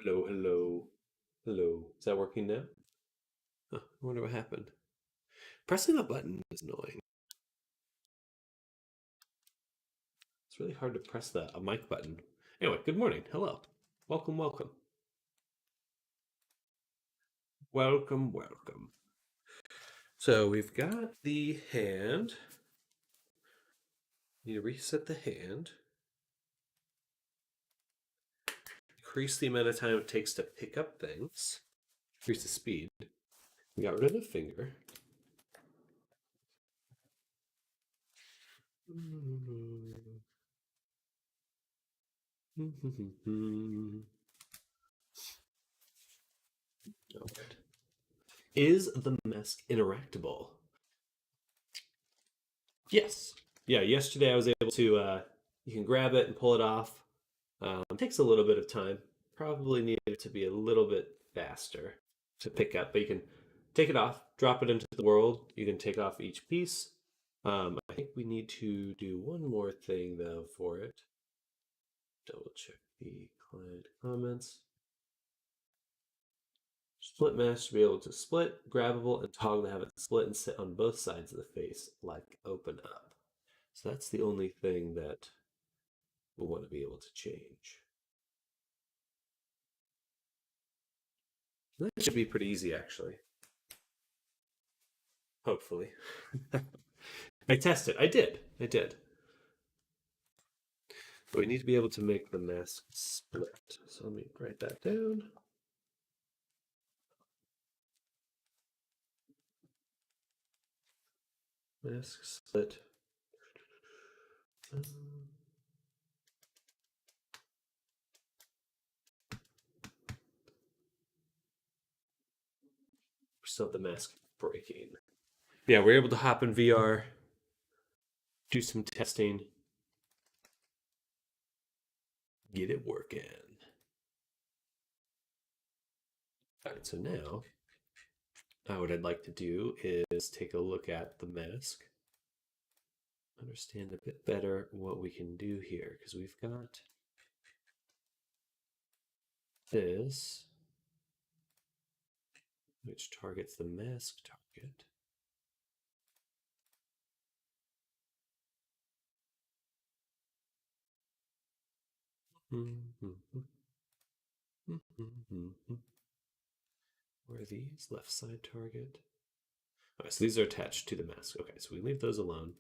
Hello, hello, hello. Is that working now? Huh, I wonder what happened. Pressing the button is annoying. It's really hard to press a mic button. Anyway, good morning. Hello. Welcome, welcome. Welcome, welcome. So we've got the hand. Need to reset the hand. Increase the amount of time it takes to pick up things. Increase the speed. We got rid of the finger. Alright. Is the mask interactable? Yes. Yeah, yesterday I was able to, you can grab it and pull it off. Takes a little bit of time. Probably need it to be a little bit faster to pick up, but you can take it off, drop it into the world. You can take off each piece. I think we need to do one more thing though for it. Double check the client comments. Split mesh to be able to split, grabbable, and toggle to have it split and sit on both sides of the face like open up. So that's the only thing that we'll want to be able to change. That should be pretty easy, actually. Hopefully. I tested. I did. I did. But we need to be able to make the mask split. So let me write that down. Mask split. Still the mask breaking. Yeah, we're able to hop in VR, do some testing, get it working. All right, so now what I'd like to do is take a look at the mask, understand a bit better what we can do here, because we've got this, which targets the mask target. Where are these? Left side target. Okay, so these are attached to the mask. Okay, so we leave those alone.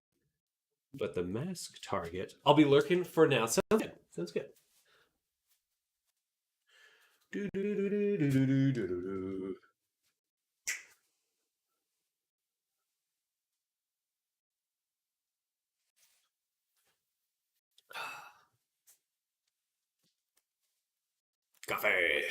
But the mask target, I'll be lurking for now. Sounds good. Sounds good. Do, do, do, do, do, do, do, do, do. Coffee.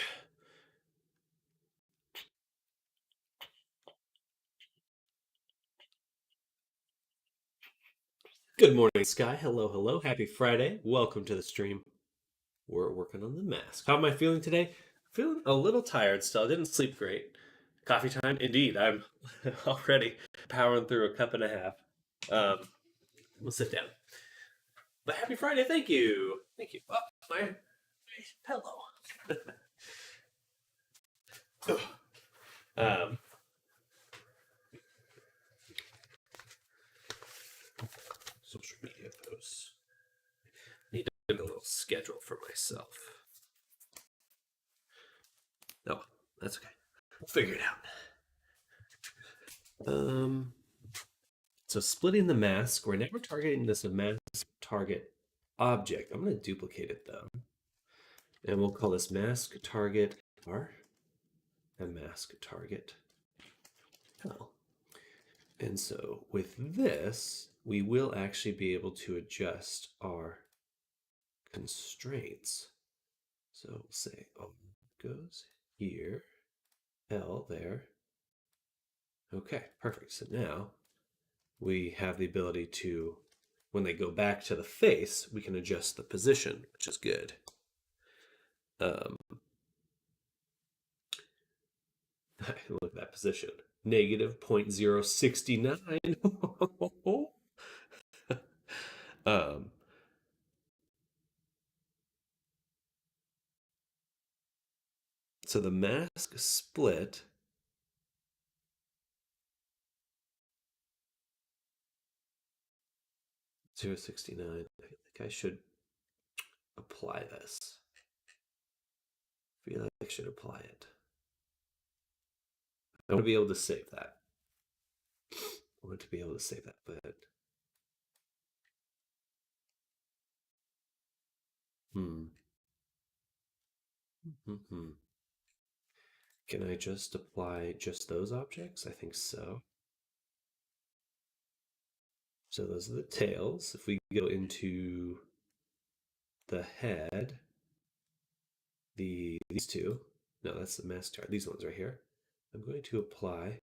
Good morning, Sky. Hello, hello. Happy Friday. Welcome to the stream. We're working on the mask. How am I feeling today? Feeling a little tired still. I didn't sleep great. Coffee time? Indeed. I'm already powering through a cup and a half. We'll sit down. But happy Friday. Thank you. Thank you. Oh, my pillow. um, social media posts. Need to make a little schedule for myself. Oh, that's okay. We'll figure it out. So splitting the mask, we're never targeting this mask target object. I'm going to duplicate it though. And we'll call this mask target R and mask target L. And so with this, we will actually be able to adjust our constraints. So we'll say O goes here, L there. Okay, perfect. So now we have the ability to, when they go back to the face, we can adjust the position, which is good. Look at that position. Negative 0.069. um, So the mask split. 069. I think I should apply this. I feel like I should apply it. I want to be able to save that. I want to be able to save that, but hmm. Hmm. Can I just apply just those objects? I think so. So those are the tails. If we go into the head, these two, no, that's the mask chart. These ones right here. I'm going to apply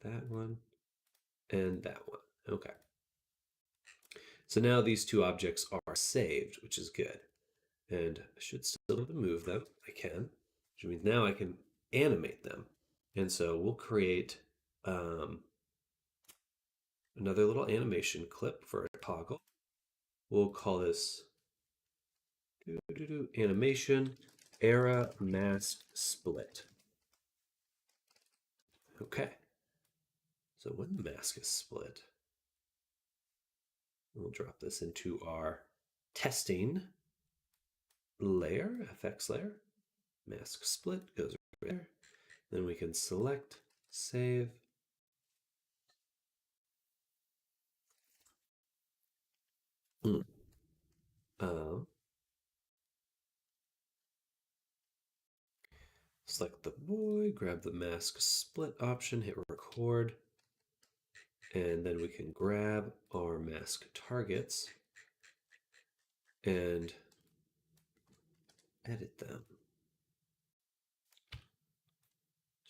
that one and that one. Okay. So now these two objects are saved, which is good. And I should still be able to move them. I can, which means now I can animate them. And so we'll create another little animation clip for a toggle. We'll call this animation era mask split. Okay. So when the mask is split, we'll drop this into our testing layer, FX layer. Mask split goes right there. Then we can select, save. Select the boy, grab the mask split option, hit record, and then we can grab our mask targets and edit them.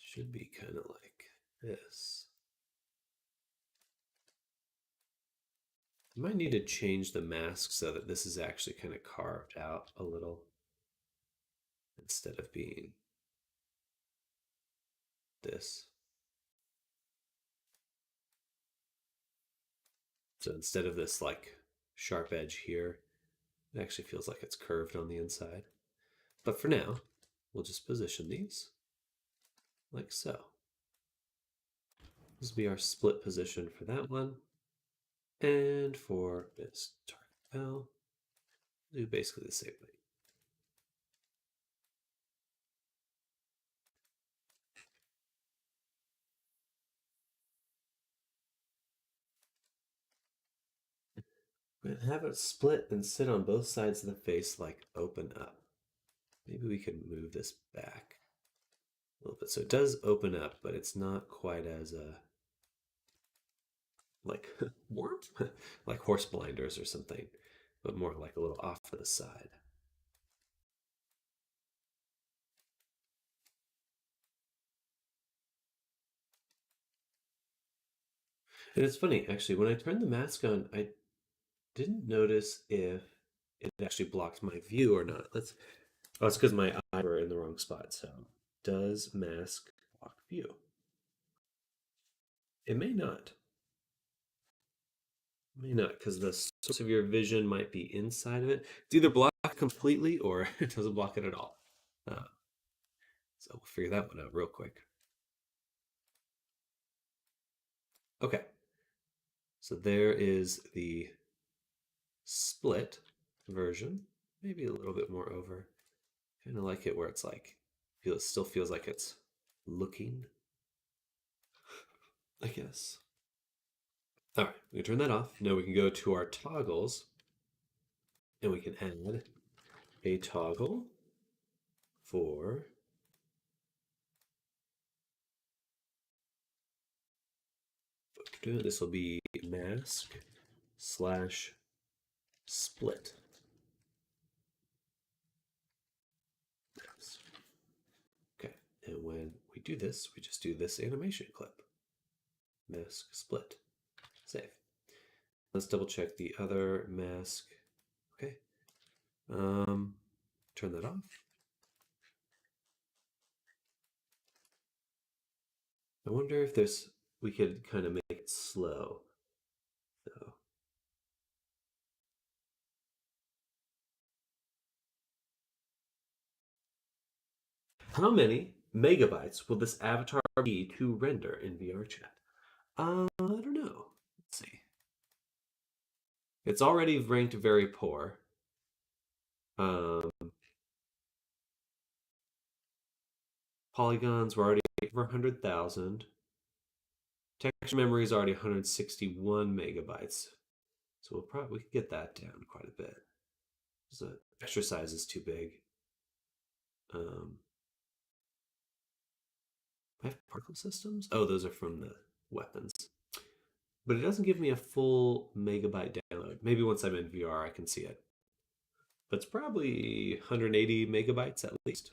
Should be kind of like this. You might need to change the mask so that this is actually kind of carved out a little instead of being this. So instead of this like sharp edge here, it actually feels like it's curved on the inside. But for now, we'll just position these like so. This will be our split position for that one. And for this target L, do basically the same thing. We're gonna have it split and sit on both sides of the face like open up. Maybe we could move this back a little bit. So it does open up, but it's not quite as like warm, like horse blinders or something, but more like a little off to the side. And it's funny, actually, when I turned the mask on, I didn't notice if it actually blocked my view or not. Oh, it's because my eyes were in the wrong spot. So, does mask block view? It may not. It may not, because the source of your vision might be inside of it. It's either blocked completely or it doesn't block it at all. So we'll figure that one out real quick. Okay. So there is the split version. Maybe a little bit more over. Kind of like it where it's like, it still feels like it's looking, I guess. All right, we can turn that off. Now we can go to our toggles and we can add a toggle for this will be mask slash split. Okay, and when we do this, we just do this animation clip. Mask split. Save. Let's double check the other mask. Okay. Turn that off. I wonder if we could kind of make it slow. So How many megabytes will this avatar be to render in VR chat? I don't know. Let's see. It's already ranked very poor. Um, polygons were already over 100,000. Texture memory is already 161 megabytes. So we could get that down quite a bit. The texture size is too big. Um, I have particle systems? Oh, those are from the weapons. But it doesn't give me a full megabyte download. Maybe once I'm in VR, I can see it. But it's probably 180 megabytes at least.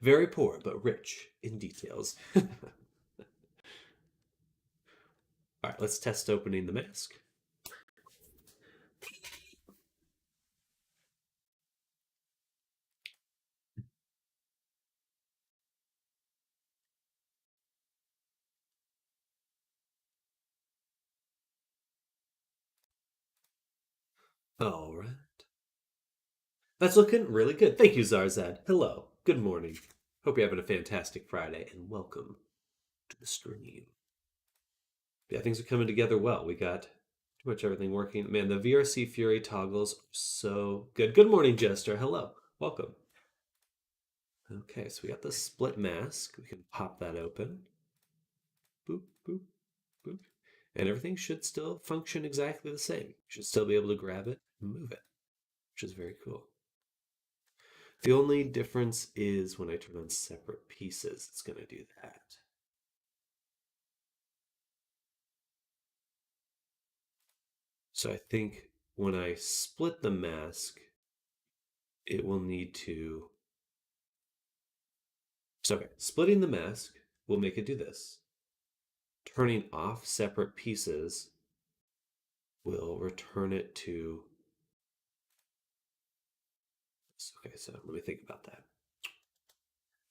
Very poor, but rich in details. All right, let's test opening the mask. All right. That's looking really good. Thank you, Zarzad. Hello. Good morning. Hope you're having a fantastic Friday, and welcome to the stream. Yeah, things are coming together well. We got pretty much everything working. Man, the VRC Fury toggles are so good. Good morning, Jester. Hello. Welcome. Okay, so we got the split mask. We can pop that open. Boop, boop, boop. And everything should still function exactly the same. You should still be able to grab it and move it, which is very cool. The only difference is when I turn on separate pieces, it's going to do that. So I think when I split the mask, it will need to. So, okay, splitting the mask will make it do this. Turning off separate pieces will return it to. Okay, so let me think about that.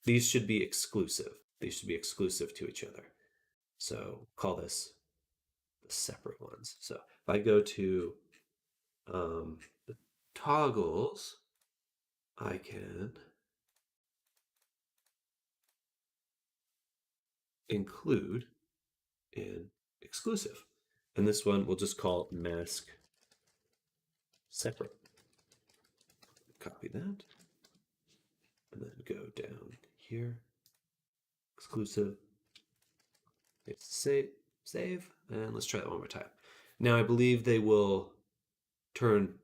These should be exclusive. These should be exclusive to each other. So call this the separate ones. So if I go to the toggles, I can include in exclusive. And this one we'll just call mask separate. Copy that. And then go down here. Exclusive. It's save. And let's try that one more time. Now I believe they will turn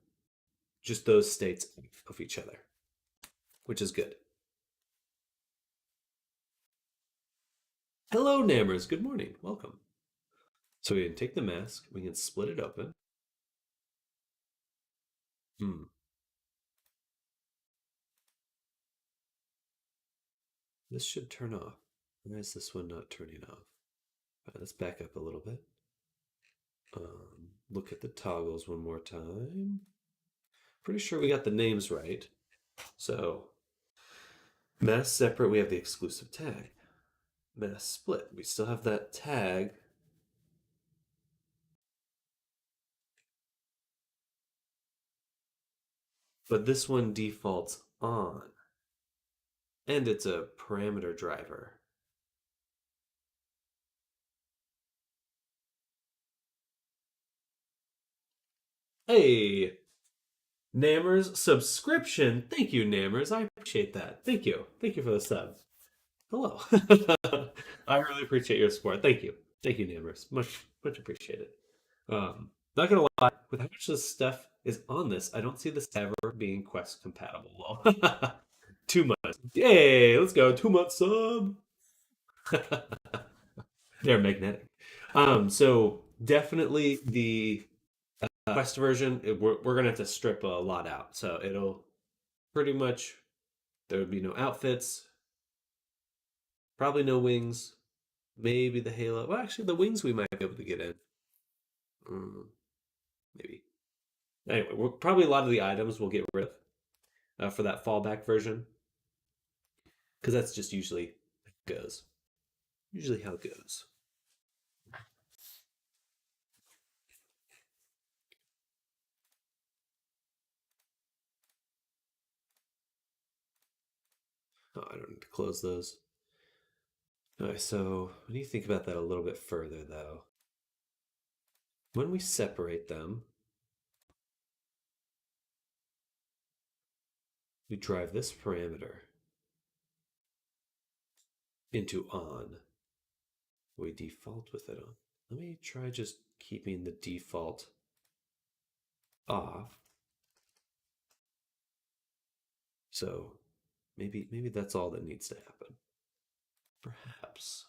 just those states of each other, which is good. Hello, Nammers. Good morning. Welcome. So we can take the mask, we can split it open. This should turn off. Why is this one not turning off? All right, let's back up a little bit. Look at the toggles one more time. Pretty sure we got the names right. So, mask separate, we have the exclusive tag. Mask split, we still have that tag. But this one defaults on. And it's a parameter driver. Hey, Nammers subscription. Thank you, Nammers. I appreciate that. Thank you. Thank you for the sub. Hello. I really appreciate your support. Thank you. Thank you, Nammers. Much appreciated. Not gonna lie, with how much this stuff is on this, I don't see this ever being Quest compatible. 2 months. Yay, let's go. 2 month sub. They're magnetic. So definitely the Quest version, we're gonna have to strip a lot out. So it'll pretty much there would be no outfits, probably no wings, maybe the halo. Well, actually, the wings we might be able to get in. Maybe. Anyway, probably a lot of the items we'll get rid of for that fallback version, because that's just usually how it goes. Usually how it goes. Oh, I don't need to close those. All right, so when you think about that a little bit further, though, when we separate them, we drive this parameter into on. We default with it on. Let me try just keeping the default off. So maybe that's all that needs to happen. Perhaps.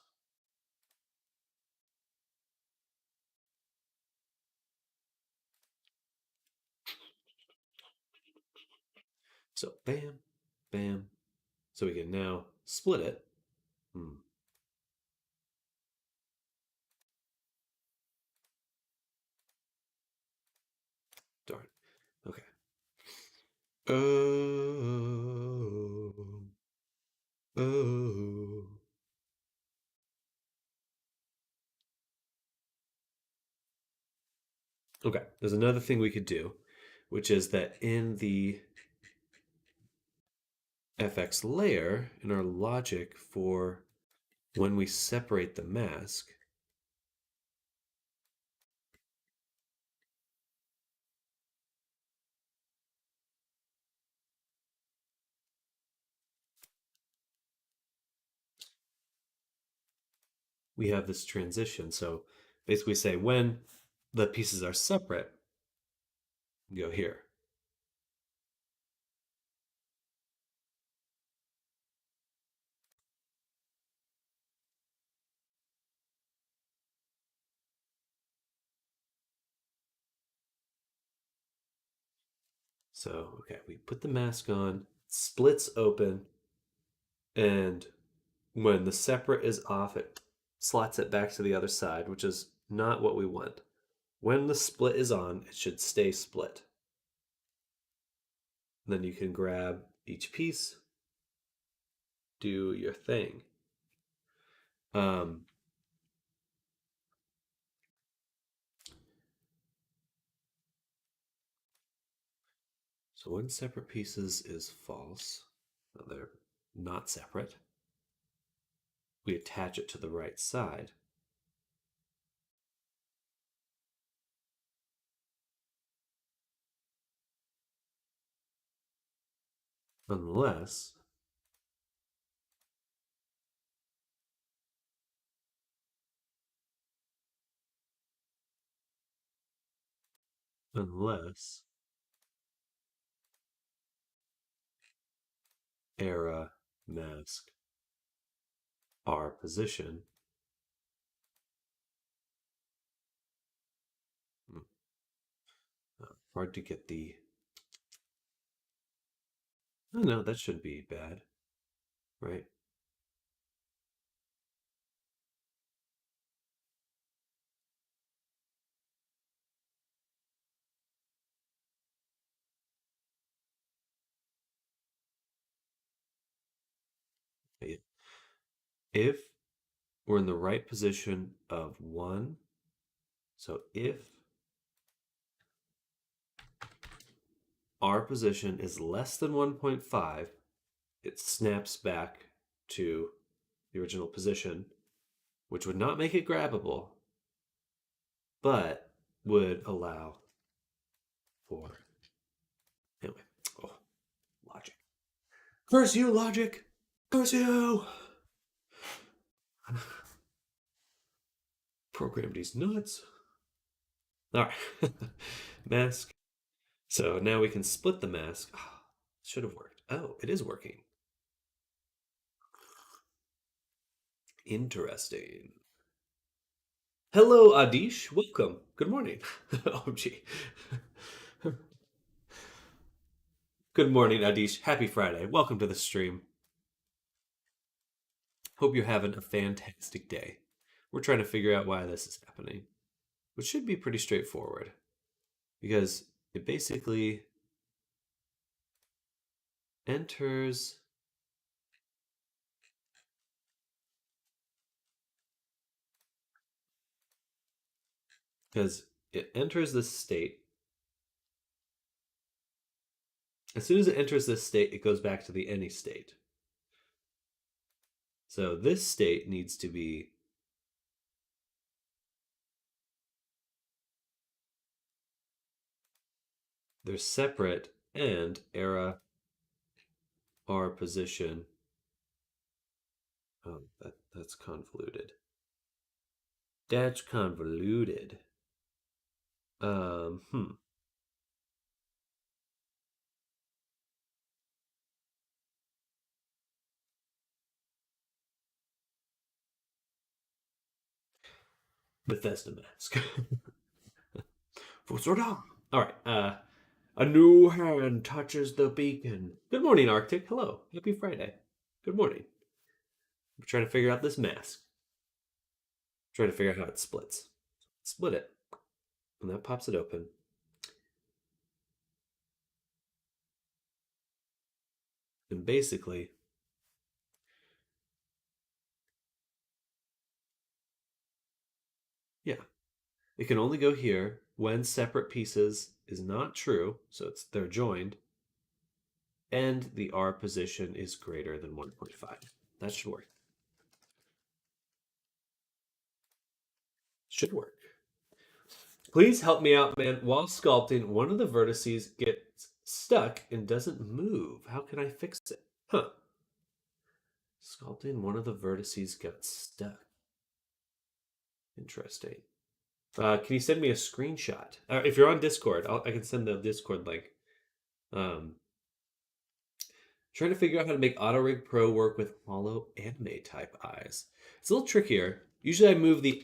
So bam, bam. So we can now split it. Darn. Okay. Oh. Oh. Okay. There's another thing we could do, which is that in the FX layer, in our logic for when we separate the mask, we have this transition. So basically say when the pieces are separate, go here. So, okay, we put the mask on, splits open, and when the separate is off, it slots it back to the other side, which is not what we want. When the split is on, it should stay split. And then you can grab each piece, do your thing. Um, so when separate pieces is false, they're not separate, we attach it to the right side. Unless unless era mask R position. Hard to get the. Oh no, that shouldn't be bad, right? If we're in the right position of 1, so if our position is less than 1.5, it snaps back to the original position, which would not make it grabbable, but would allow for. Anyway, oh, logic. Curse you, logic! Curse you! Program these nuts. All right, mask. So now we can split the mask. Oh, should have worked. Oh, it is working. Interesting. Hello, Adish. Welcome. Good morning. OMG. Good morning, Adish. Happy Friday. Welcome to the stream. Hope you're having a fantastic day. We're trying to figure out why this is happening, which should be pretty straightforward because it basically enters. Because it enters this state. As soon as it enters this state, it goes back to the any state. So this state needs to be they're separate and era R position. Oh, that's convoluted. That's convoluted. Hmm. Bethesda mask. All right. A new hand touches the beacon. Good morning, Arctic. Hello. Happy Friday. Good morning. I'm trying to figure out this mask. I'm trying to figure out how it splits. Split it. And that pops it open. And basically, yeah, it can only go here when separate pieces is not true, so they're joined, and the R position is greater than 1.5. That should work. Should work. Please help me out, man. While sculpting, one of the vertices gets stuck and doesn't move. How can I fix it? Huh. Sculpting, one of the vertices got stuck. Interesting. Can you send me a screenshot? If you're on Discord, I can send the Discord link. Um, trying to figure out how to make AutoRig Pro work with hollow anime type eyes. It's a little trickier. Usually I move the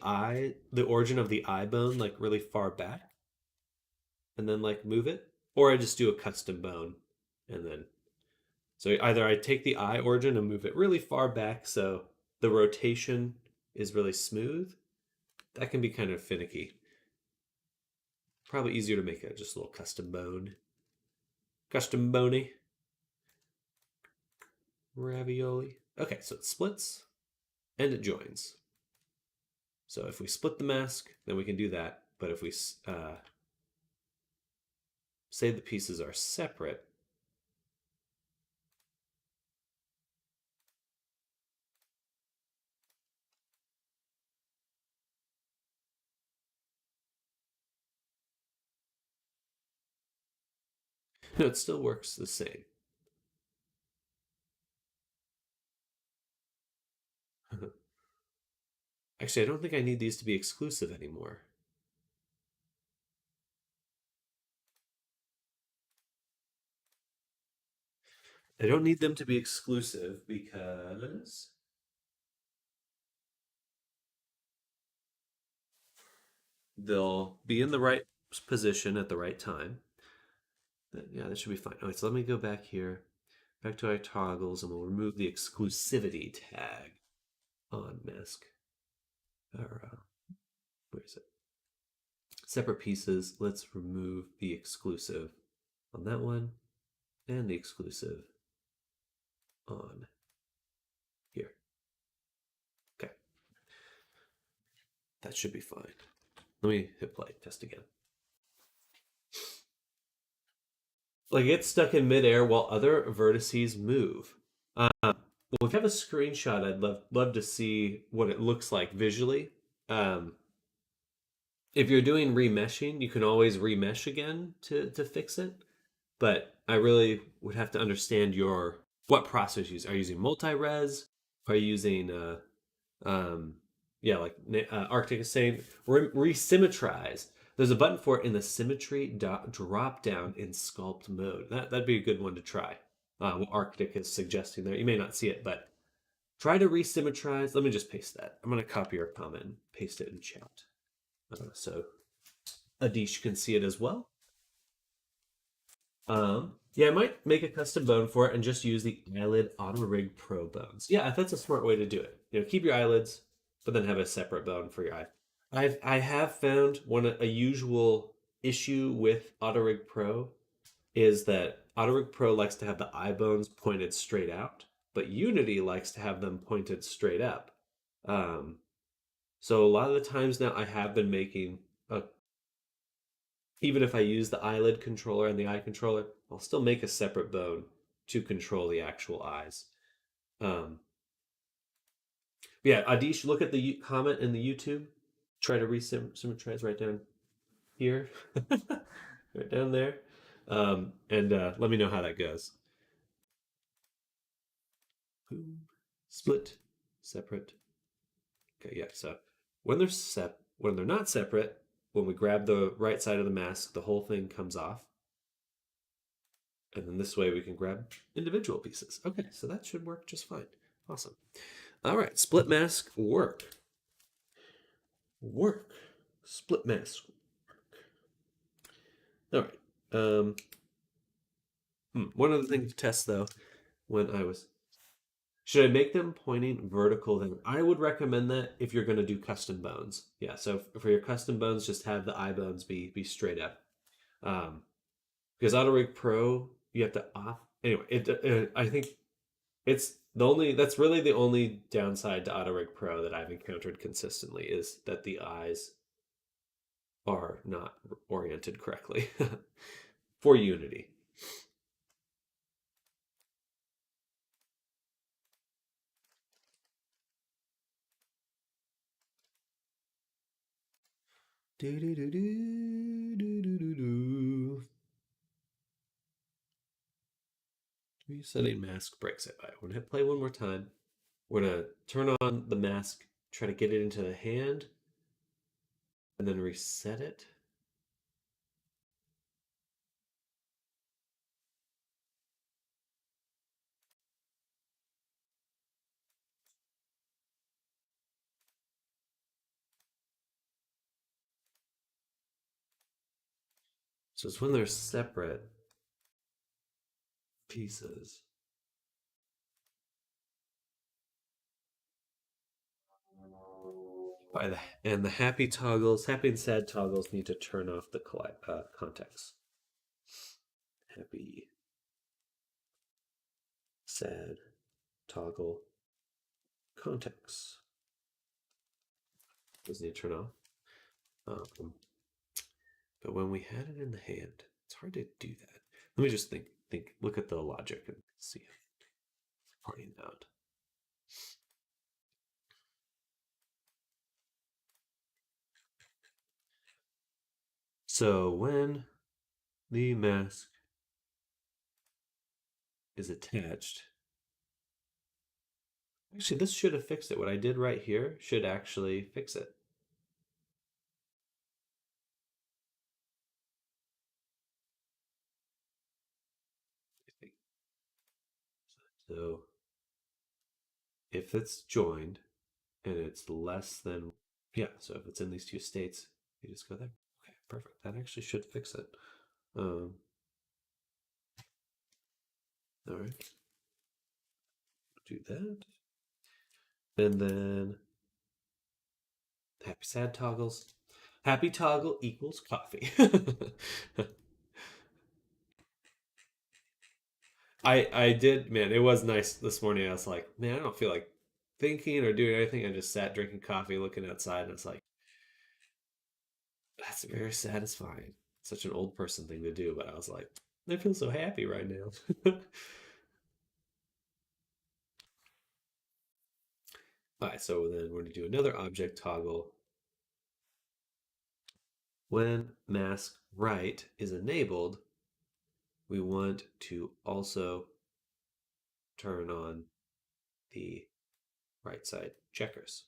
origin of the eye bone like really far back and then like move it, or I just do a custom bone and then so either I take the eye origin and move it really far back so the rotation is really smooth. That can be kind of finicky. Probably easier to make just a little custom bone. Custom boney. Ravioli. Okay, so it splits and it joins. So if we split the mask, then we can do that. But if we say the pieces are separate, it still works the same. Actually, I don't think I need these to be exclusive anymore. I don't need them to be exclusive because they'll be in the right position at the right time. Yeah, that should be fine. Okay, so let me go back here, back to our toggles, and we'll remove the exclusivity tag on mask. Or, where is it? Separate pieces. Let's remove the exclusive on that one and the exclusive on here. Okay. That should be fine. Let me hit play, test again. Like it gets stuck in midair while other vertices move. Well, if you have a screenshot, I'd love to see what it looks like visually. Um, if you're doing remeshing, you can always remesh again to fix it. But I really would have to understand your what process you use. Are you using multi-res? Are you using yeah, like Arctic is saying, resymmetrize. There's a button for it in the symmetry drop down in sculpt mode. That'd be a good one to try. What Arctic is suggesting there. You may not see it, but try to resymmetrize. Let me just paste that. I'm going to copy your comment and paste it in chat. So Adish can see it as well. Yeah, I might make a custom bone for it and just use the eyelid AutoRig Pro bones. Yeah, that's a smart way to do it. Keep your eyelids, but then have a separate bone for your eye. I have found a usual issue with AutoRig Pro is that AutoRig Pro likes to have the eye bones pointed straight out, but Unity likes to have them pointed straight up. So a lot of the times now I have been making even if I use the eyelid controller and the eye controller, I'll still make a separate bone to control the actual eyes. Um, Yeah, Adish, look at the comment in the YouTube. Try to resymmetrize right down here, right down there, and let me know how that goes. Boom. Split, separate. Okay, yeah. So when they're not separate, when we grab the right side of the mask, the whole thing comes off, and then this way we can grab individual pieces. Okay, so that should work just fine. Awesome. All right, split mask work. Work. Split mask. All right. One other thing to test though, when I was should I make them pointing vertical then? I would recommend that if you're going to do custom bones. Yeah, so for your custom bones, just have the eye bones be straight up. Um, because AutoRig Pro, you have to off. Anyway, I think it's the only that's really the only downside to AutoRig Pro that I've encountered consistently is that the eyes are not oriented correctly for Unity. Do do do do do do do do. Resetting mask breaks it. We're gonna play one more time. We're gonna turn on the mask, try to get it into the hand, and then reset it. So it's when they're separate pieces. And the happy toggles, happy and sad toggles need to turn off the context. Happy, sad, toggle, context. Those need to turn off. But when we had it in the hand, it's hard to do that. Let me just think, look at the logic and see if pointing out. So when the mask is attached, actually this should have fixed it. What I did right here should actually fix it. So if it's joined and it's less than, yeah, so if it's in these two states, you just go there. Okay, perfect. That actually should fix it. All right, do that. And then happy sad toggles. Happy toggle equals coffee. I did, man, it was nice this morning. I was like, man, I don't feel like thinking or doing anything. I just sat drinking coffee, looking outside, and it's like, that's very satisfying. Such an old person thing to do, but I was like, I feel so happy right now. All right, so then we're going to do another object toggle. When mask right is enabled, we want to also turn on the right side checkers.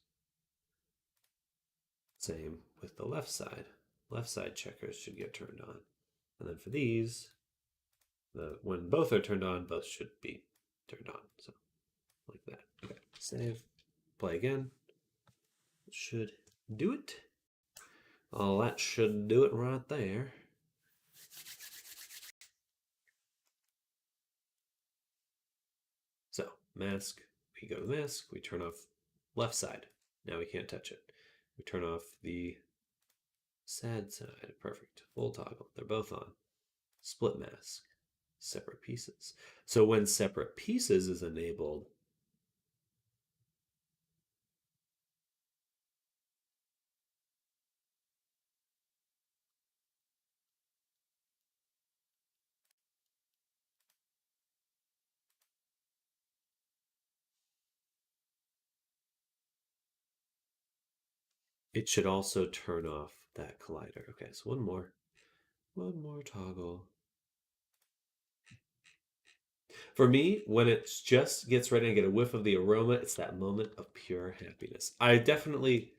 Same with the left side. Left side checkers should get turned on. And then for these, when both are turned on, both should be turned on. So like that. Okay, save, play again. Should do it. Oh, that should do it right there. So mask, we go to mask, we turn off left side. Now we can't touch it. We turn off the sad side. Perfect. Full toggle. They're both on. Split mask. Separate pieces. So when separate pieces is enabled, it should also turn off that collider. Okay, so one more toggle. For me, when it just gets ready to get a whiff of the aroma, it's that moment of pure happiness. I definitely,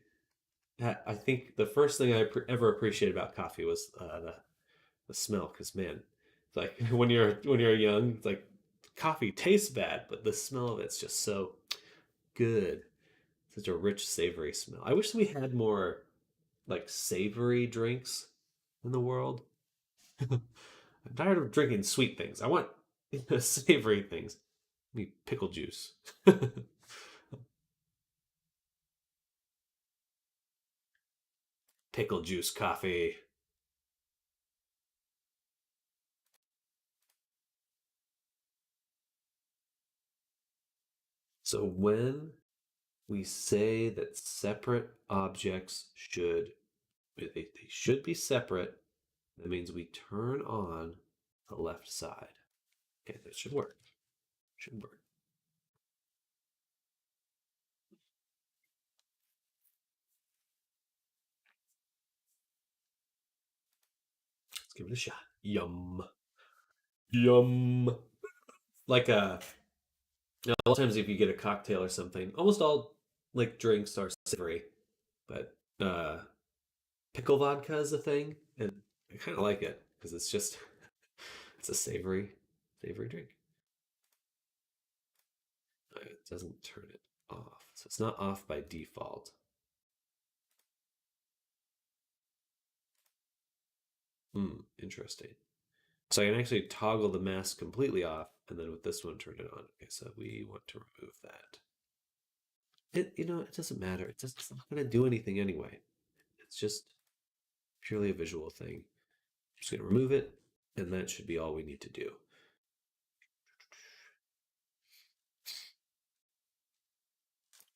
I think the first thing I ever appreciated about coffee was the smell. Because man, it's like when you're young, it's like coffee tastes bad, but the smell of it's just so good. Such a rich, savory smell. I wish we had more like savory drinks in the world. I'm tired of drinking sweet things. I want savory things. Me pickle juice. Pickle juice coffee. So when we say that separate objects they should be separate, that means we turn on the left side. Okay, that should work. Should work. Let's give it a shot. Yum. Yum. Like a lot of times if you get a cocktail or something, almost all like drinks are savory, but pickle vodka is a thing, and I kind of like it because it's just it's a savory drink. It doesn't turn it off, so it's not off by default. Hmm, interesting. So I can actually toggle the mask completely off, and then with this one turn it on. Okay, so we want to remove that. It doesn't matter. It's not going to do anything anyway. It's just purely a visual thing. I'm just going to remove it, and that should be all we need to do.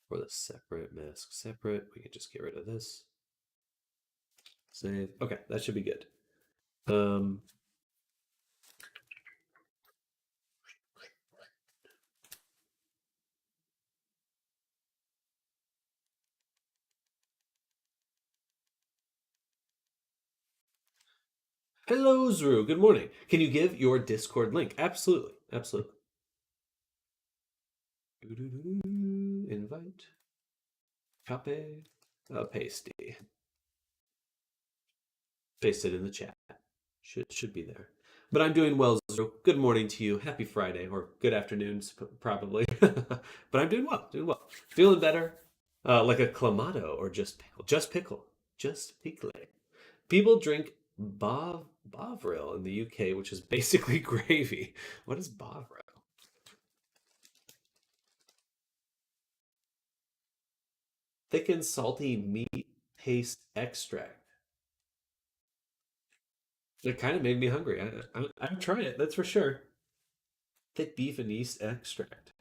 For the separate mask separate, we can just get rid of this. Save. Okay, that should be good. Um, Hello, Zru. Good morning. Can you give your Discord link? Absolutely. Absolutely. Invite. Copy. Pasty. Paste it in the chat. Should be there. But I'm doing well, Zru. Good morning to you. Happy Friday, or good afternoon, probably. But I'm doing well. Doing well. Feeling better. Like a clamato or just pickle. Just pickle. Just pickle. People drink Bovril in the UK, which is basically gravy. What is Bovril? Thick and salty meat paste extract. It kind of made me hungry. I've tried it, that's for sure. Thick beef and yeast extract.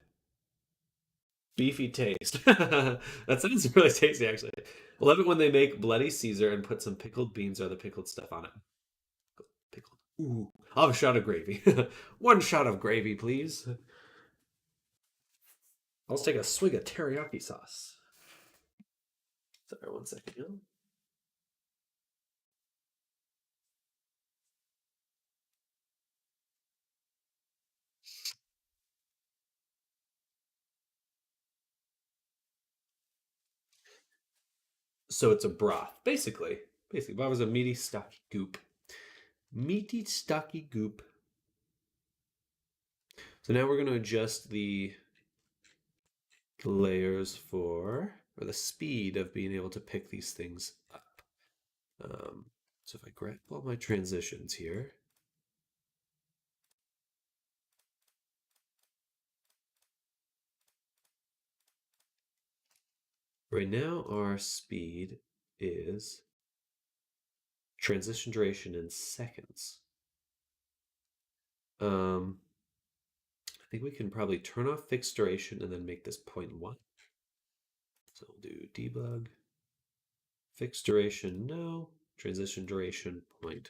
Beefy taste. That sounds really tasty, actually. I love it when they make Bloody Caesar and put some pickled beans or other pickled stuff on it. Pickled. Ooh, I'll have a shot of gravy. One shot of gravy, please. I'll take a swig of teriyaki sauce. Sorry, one second. So it's a broth, basically. Basically, Bob was a meaty, stocky goop. Meaty, stocky goop. So now we're going to adjust the layers or the speed of being able to pick these things up. So if I grab all my transitions here, right now our speed is transition duration in seconds. I think we can probably turn off fixed duration and then make this 0.1. So we'll do debug. Fixed duration, no. Transition duration, 0.1.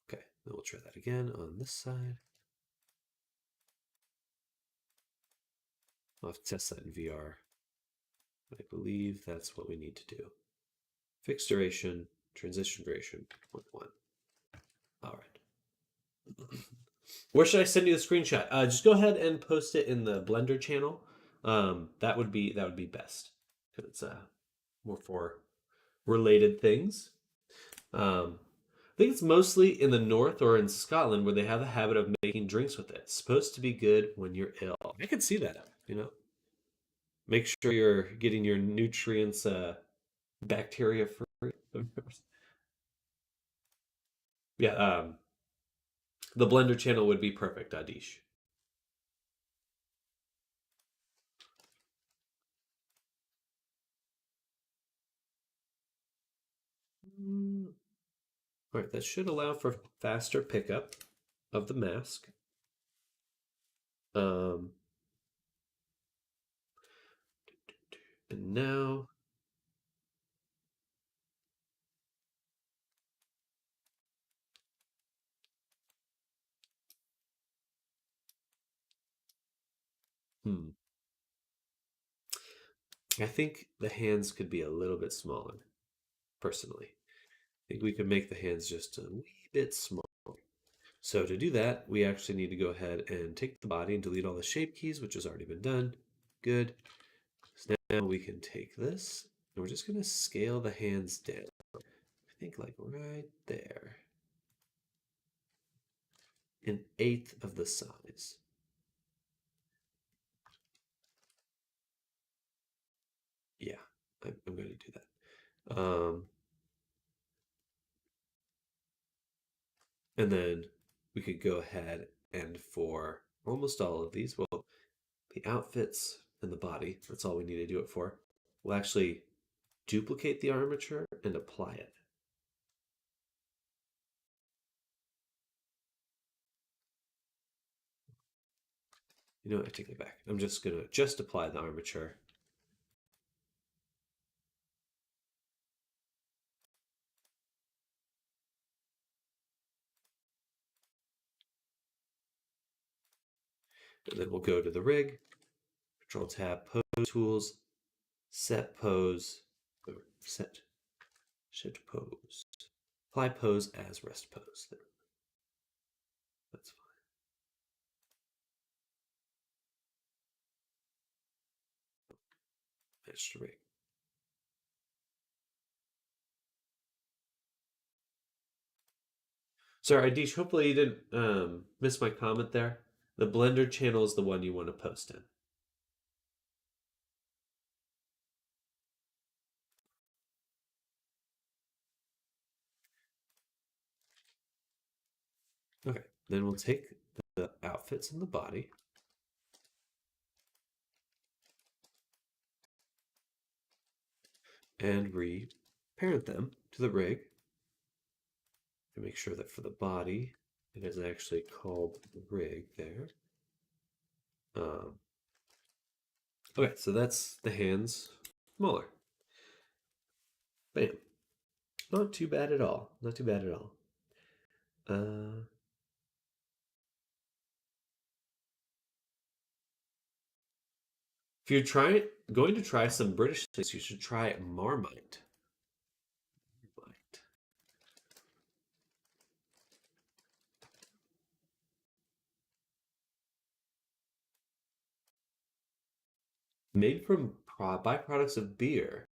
Okay, then we'll try that again on this side. I'll have to test that in VR. I believe that's what we need to do. Fixed duration, transition duration, 0.1. All right. Where should I send you the screenshot? Just go ahead and post it in the Blender channel. That would be best because it's more for related things. I think it's mostly in the north or in Scotland where they have the habit of making drinks with it. It's supposed to be good when you're ill. I can see that, you know. Make sure you're getting your nutrients bacteria free. Yeah, the Blender channel would be perfect, Adish. All right, that should allow for faster pickup of the mask. Um, and now, hmm, I think the hands could be a little bit smaller, personally. I think we could make the hands just a wee bit smaller. So to do that, we actually need to go ahead and take the body and delete all the shape keys, which has already been done. Good. So now we can take this, and we're just going to scale the hands down. I think like right there. An eighth of the size. Yeah, I'm going to do that. And then we could go ahead and for almost all of these, well, the outfits and the body, that's all we need to do it for. We'll actually duplicate the armature and apply it. You know what? I take it back. I'm just going to just apply the armature. And then we'll go to the rig, Control Tab, Pose Tools, Set Pose, or Set Pose. Apply pose as rest pose. There. That's fine. Match the rig. Sorry, Adish, hopefully you didn't miss my comment there. The Blender channel is the one you want to post in. Okay, then we'll take the outfits and the body. And re-parent them to the rig. And make sure that for the body, it is actually called the rig there. Okay, so that's the hands smaller. Bam. Not too bad at all. Not too bad at all. If you're going to try some British things, you should try Marmite. Marmite. Made from byproducts of beer.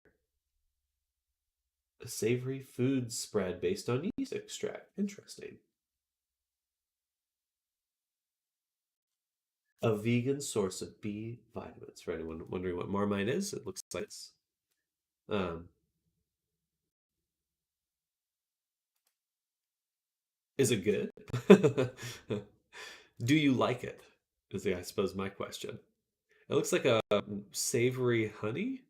A savory food spread based on yeast extract. Interesting. A vegan source of B vitamins. For anyone wondering what Marmite is, it looks like this. Is it good? Do you like it? Is I suppose my question. It looks like a savory honey.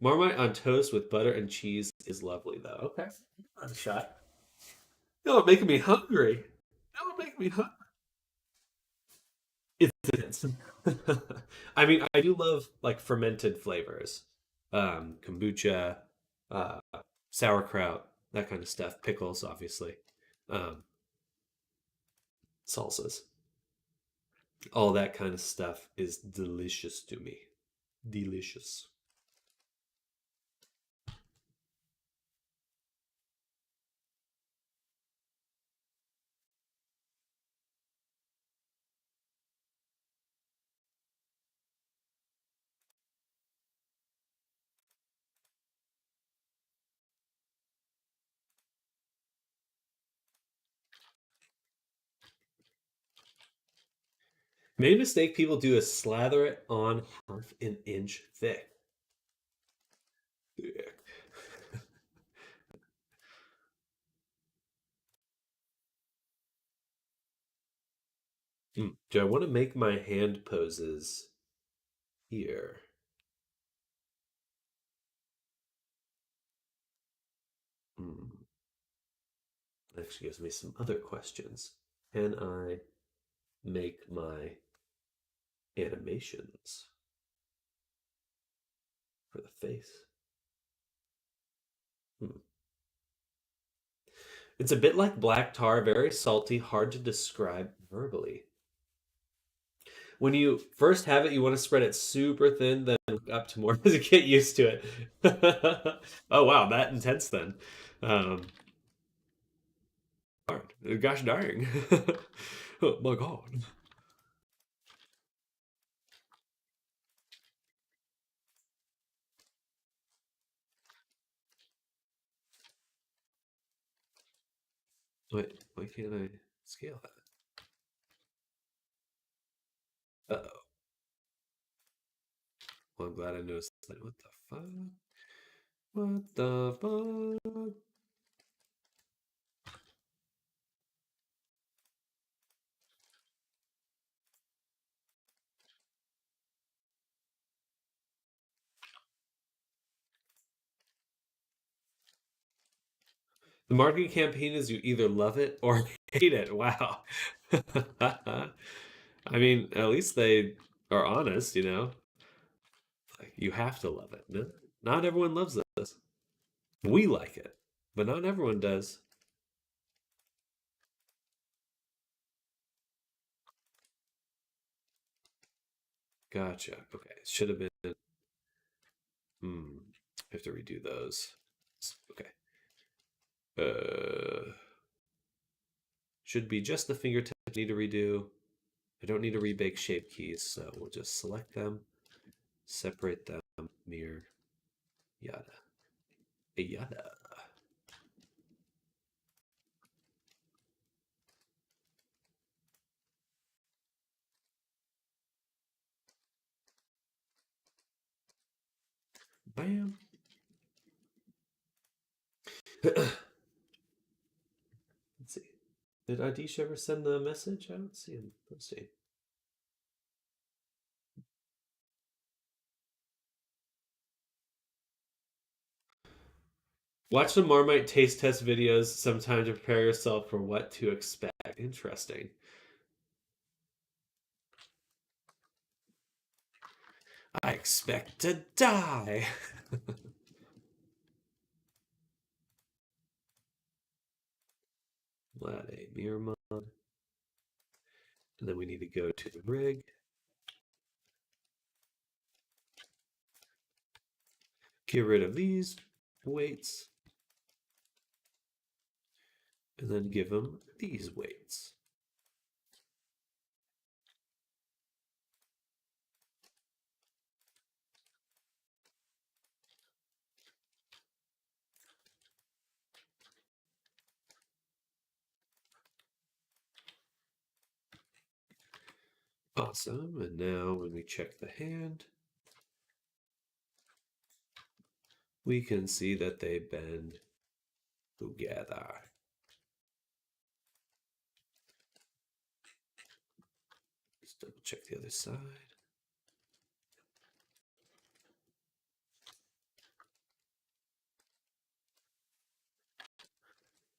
Marmite on toast with butter and cheese is lovely, though. Okay, a shot. You're making me hungry. You're making me hungry. It is. I mean, I do love like fermented flavors, kombucha, uh, sauerkraut, that kind of stuff. Pickles, obviously, um, salsas. All that kind of stuff is delicious to me. Delicious. Main mistake people do is slather it on half an inch thick. Thick. Do I want to make my hand poses here? Hmm. Actually gives me some other questions. Can I make my animations for the face? Hmm. It's a bit like black tar, very salty, hard to describe verbally. When you first have it, you want to spread it super thin, then up to more to get used to it. Oh wow, that intense then. Um, Gosh dang. Oh my god. Wait, why can't I scale that? Uh-oh. Well, I'm glad I noticed that. What the fuck? What the fuck? The marketing campaign is you either love it or hate it. Wow. I mean, at least they are honest, you know? Like, you have to love it. No, not everyone loves this. We like it, but not everyone does. Gotcha. Okay. It should have been. Hmm. I have to redo those. Okay. Should be just the fingertips I need to redo. I don't need to rebake shape keys, so we'll just select them, separate them, mirror, yada, yada. Bam. Let's see. Did Adish ever send the message? I don't see him. Let's see. Watch the Marmite taste test videos sometime to prepare yourself for what to expect. Interesting. I expect to die. Add a mirror mod. And then we need to go to the rig. Get rid of these weights. And then give them these weights. Awesome. And now when we check the hand, we can see that they bend together. Let's double check the other side.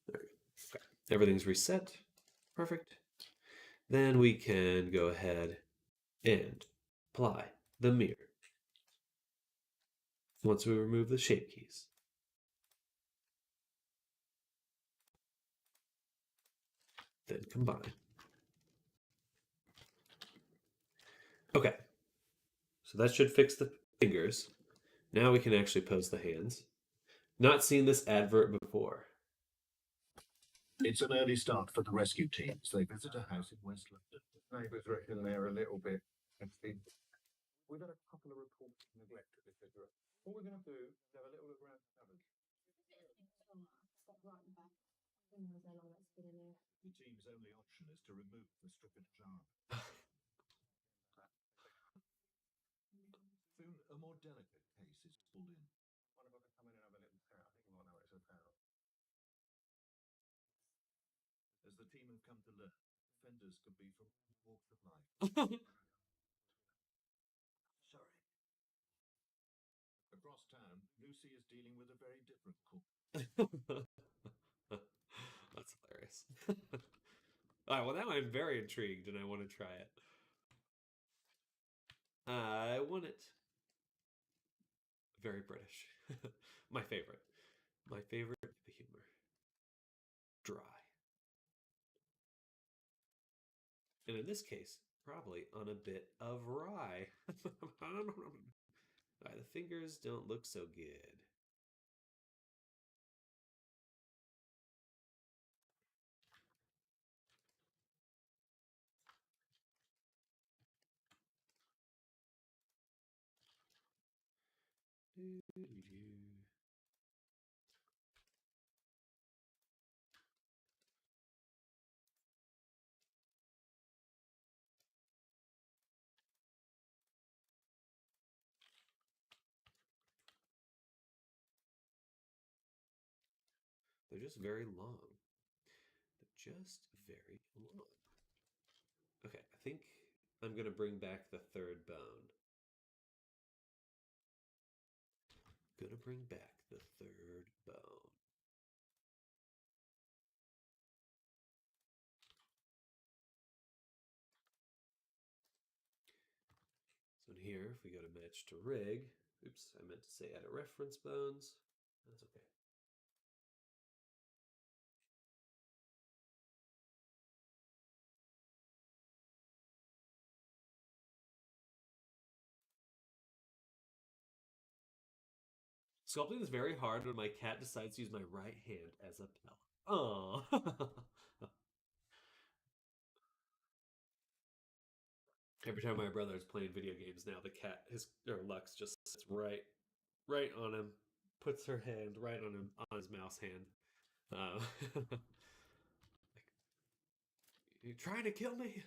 There we go. Okay. Everything's reset. Perfect. Then we can go ahead and apply the mirror once we remove the shape keys. Then combine. Okay, so that should fix the fingers. Now we can actually pose the hands. Not seen this advert before. It's an early start for the rescue teams. They visit a house in West London. Neighbours reckon they're a little bit hefty. We've had a couple of reports of neglect, etc. What we're going to do is have a little look around the cupboards. Step right back. Who knows how long that's been in there? The team's only option is to remove the stricken child. Soon, a more delicate case is pulled in. What if I could come in and have a little chat? I think you might know what it's about. As the team have come to learn, offenders could be from all walks of life. Sorry. Across town, Lucy is dealing with a very different cook. That's hilarious. All right, well, now I'm very intrigued and I want to try it. I want it very British. My favorite. My favorite humor. Dry. And in this case, probably on a bit of rye. The fingers don't look so good. They're just very long. They're just very long. Okay, I think I'm going to bring back the third bone. Gonna bring back the third bone. So in here, if we go to match to rig, oops, I meant to say edit reference bones. That's okay. Sculpting is very hard when my cat decides to use my right hand as a pillow. Oh. Every time my brother is playing video games now, the cat, Lux, just sits right on him, puts her hand right on him, on his mouse hand. Like, you trying to kill me?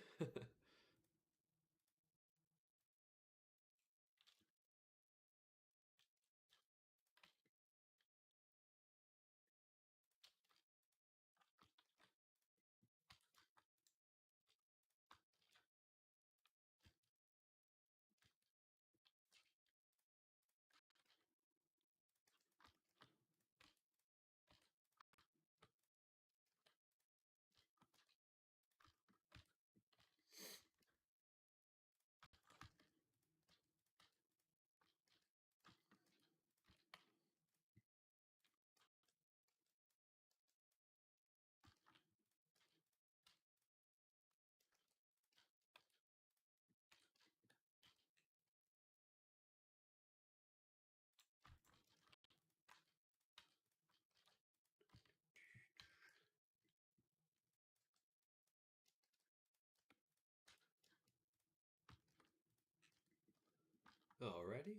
Already?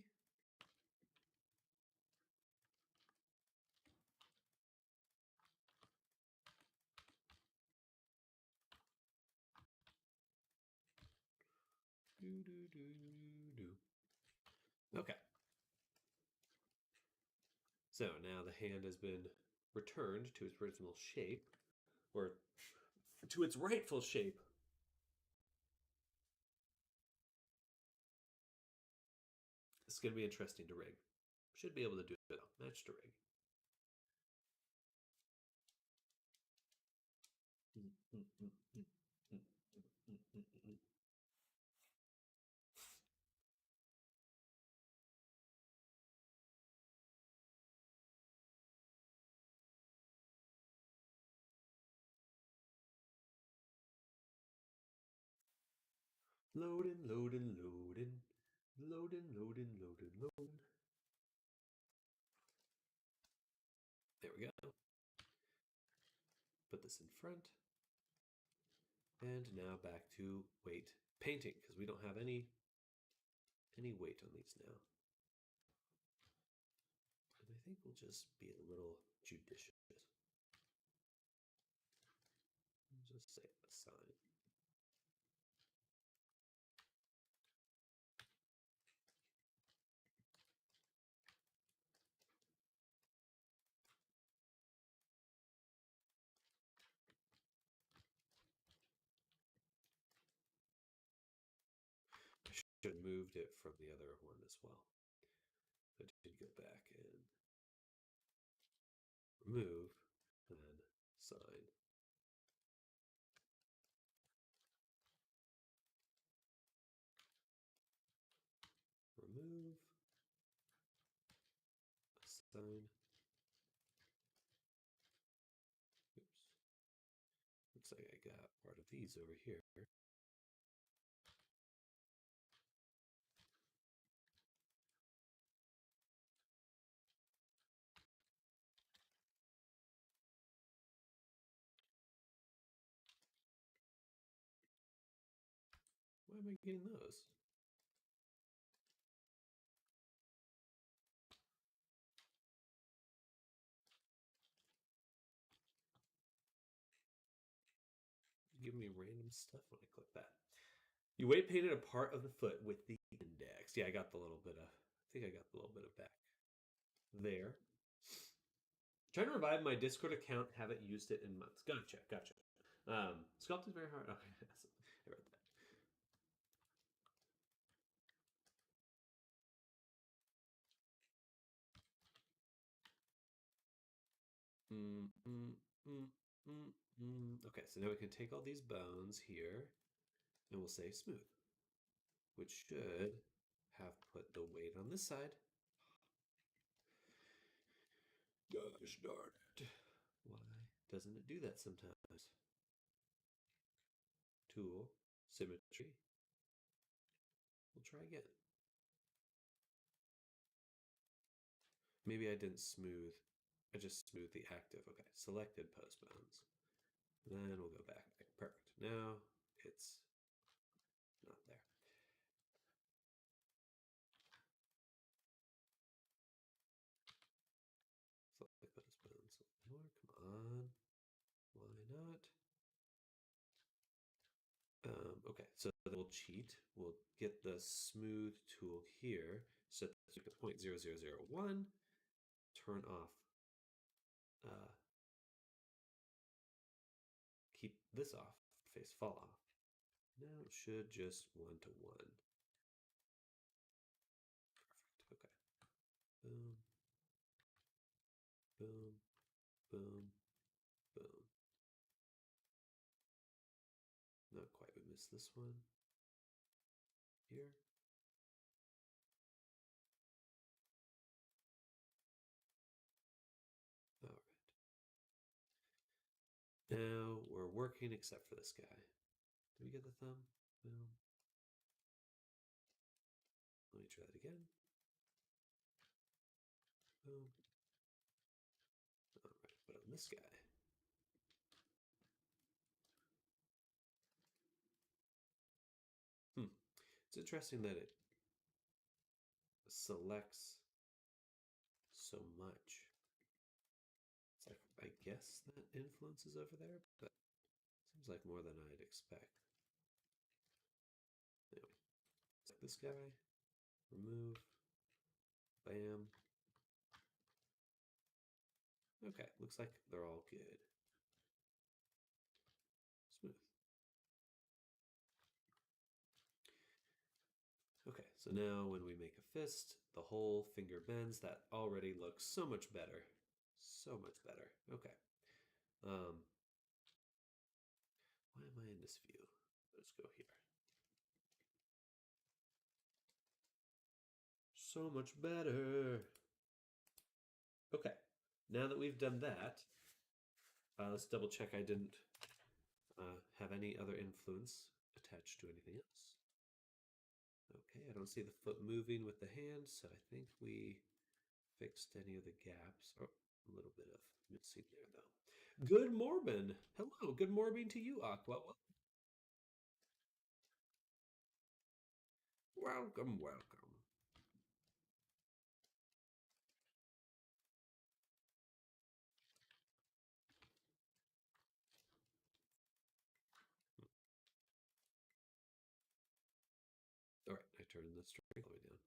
Okay. So now the hand has been returned to its original shape, or to its rightful shape. It's going to be interesting to rig. Should be able to do it though. Match to rig. Loading, loading, loading. Loading, loading, loading, loading. There we go. Put this in front. And now back to weight painting, because we don't have any weight on these now. And I think we'll just be a little judicious. Just say a sign. I should have moved it from the other one as well. I did go back and remove and then sign. Remove, assign. Oops. Looks like I got part of these over here. Why am I getting those? Give me random stuff when I click that. You weight painted a part of the foot with the index. Yeah, I got the little bit of, I think I got the little bit of back there. Trying to revive my Discord account, haven't used it in months. Gotcha. Sculpt is very hard. Okay, I read that. Okay, so now we can take all these bones here and we'll say smooth, which should have put the weight on this side. Gosh darn it. Why doesn't it do that sometimes? Tool, symmetry. We'll try again. Maybe I didn't smooth. I just smoothed the active. Okay, selected post bones. Then we'll go back. Perfect. Now it's not there. Select post bones. More. Come on. Why not? Okay, so we'll cheat. We'll get the smooth tool here. Set the 0.0001. Turn off. Keep this off. Face fall off. Now it should just 1 to 1. Perfect. Okay. Boom. Boom. Boom. Boom. Not quite. We missed this one. Here. All right. Now we're working except for this guy. Did we get the thumb? Boom. Let me try that again. Boom. All right, but on this guy. It's interesting that it selects so much. It's like, I guess that influence is over there, but seems like more than I'd expect. Anyway, select this guy, remove, bam. Okay, looks like they're all good. Smooth. Okay, so now when we make a fist, the whole finger bends. That already looks so much better. So much better. Okay. Why am I in this view? Let's go here. So much better. Okay, now that we've done that, let's double check I didn't have any other influence attached to anything else. Okay, I don't see the foot moving with the hand, so I think we fixed any of the gaps. Oh, a little bit of missing there, though. Good morning. Hello, good morning to you, Aqua. Welcome, welcome. All right, I turned the strength all the way down.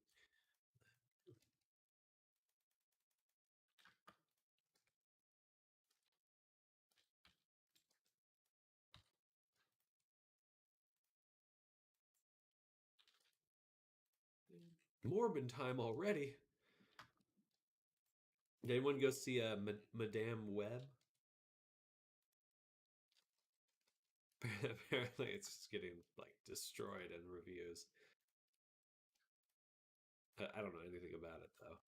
Morbin time already. Did anyone go see Madame Web? Apparently, it's just getting like destroyed in reviews. I don't know anything about it though.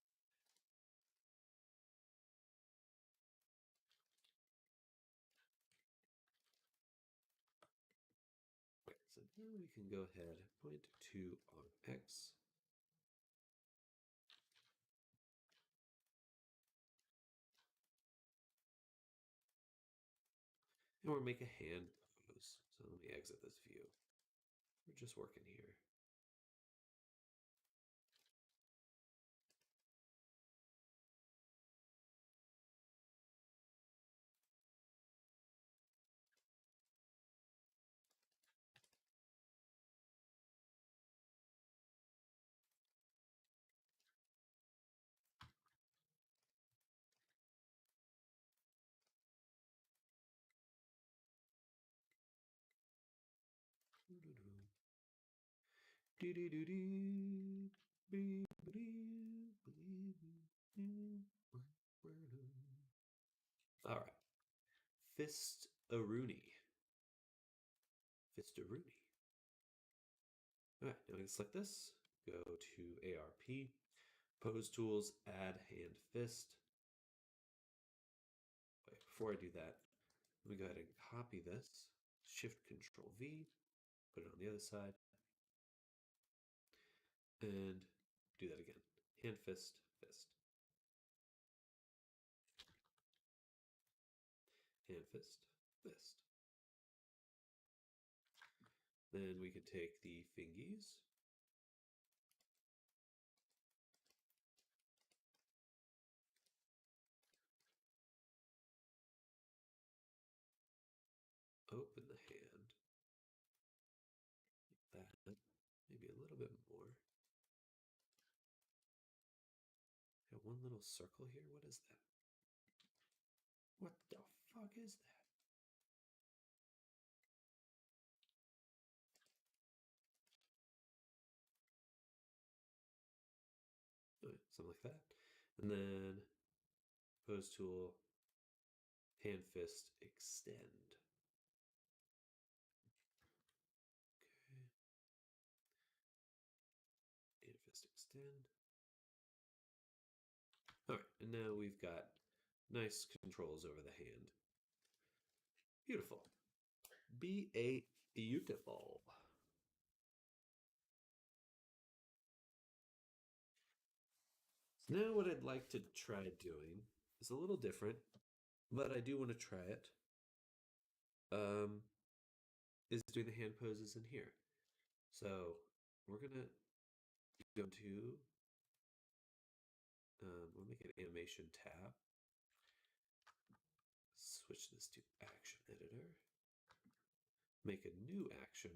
Okay, so now we can go ahead and point to on X. And we'll make a hand pose. So let me exit this view. We're just working here. All right. Fist-a-rooney. Fist-a-rooney. All right, now we can select this. Go to ARP. Pose tools, add hand fist. Wait, before I do that, let me go ahead and copy this. Shift Control V. Put it on the other side. And do that again. Hand fist, fist. Hand fist, fist. Then we could take the fingies. Open the hand. Like that. Maybe a little bit more. Got one little circle here. What is that? What the fuck is that? Something like that. And then pose tool, hand fist, extend. Okay. Hand fist, extend. All right, and now we've got nice controls over the hand. Beautiful. Beautiful. So now what I'd like to try doing is a little different, but I do want to try it. Is doing the hand poses in here. So we're gonna go to we'll make an animation tab. Switch this to action editor. Make a new action.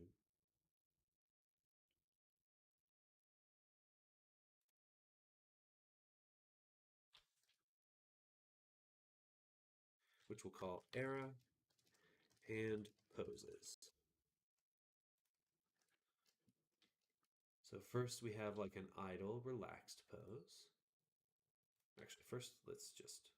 Which we'll call era hand poses. So first we have like an idle relaxed pose. Actually, first let's just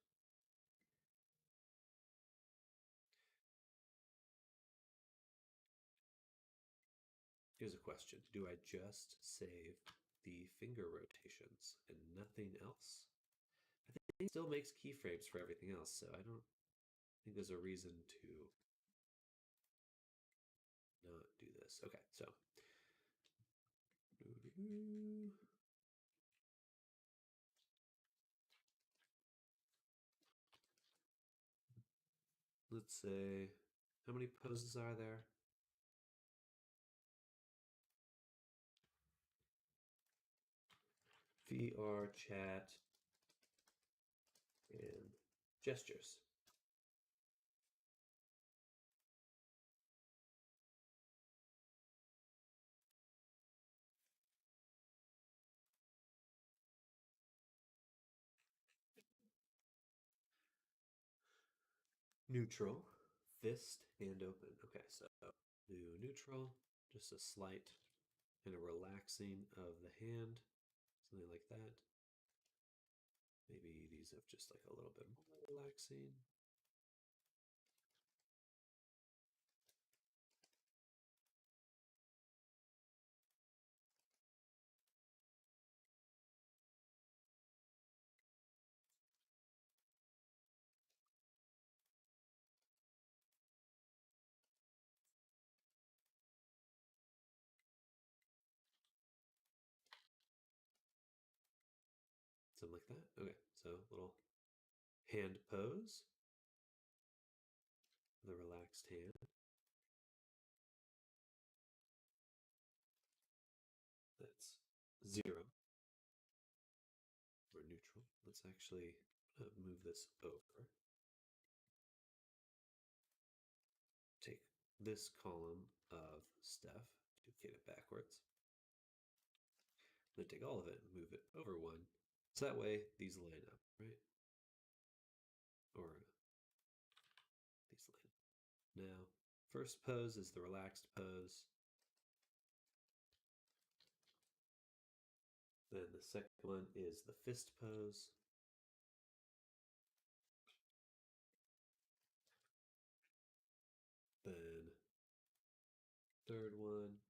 here's a question. Do I just save the finger rotations and nothing else? I think it still makes keyframes for everything else, so I don't think there's a reason to not do this. Okay, so Let's say, how many poses are there? VR, chat, and gestures. Neutral, fist, hand open. Okay, so do neutral, just a slight and a relaxing of the hand, something like that. Maybe these have just like a little bit more relaxing. Something like that. Okay, so little hand pose, the relaxed hand. That's 0 or neutral. Let's actually move this over. Take this column of stuff, duplicate it backwards. Then take all of it and move it over one. So that way these line up, right? Or these line up. Now, first pose is the relaxed pose. Then the second one is the fist pose. Then third one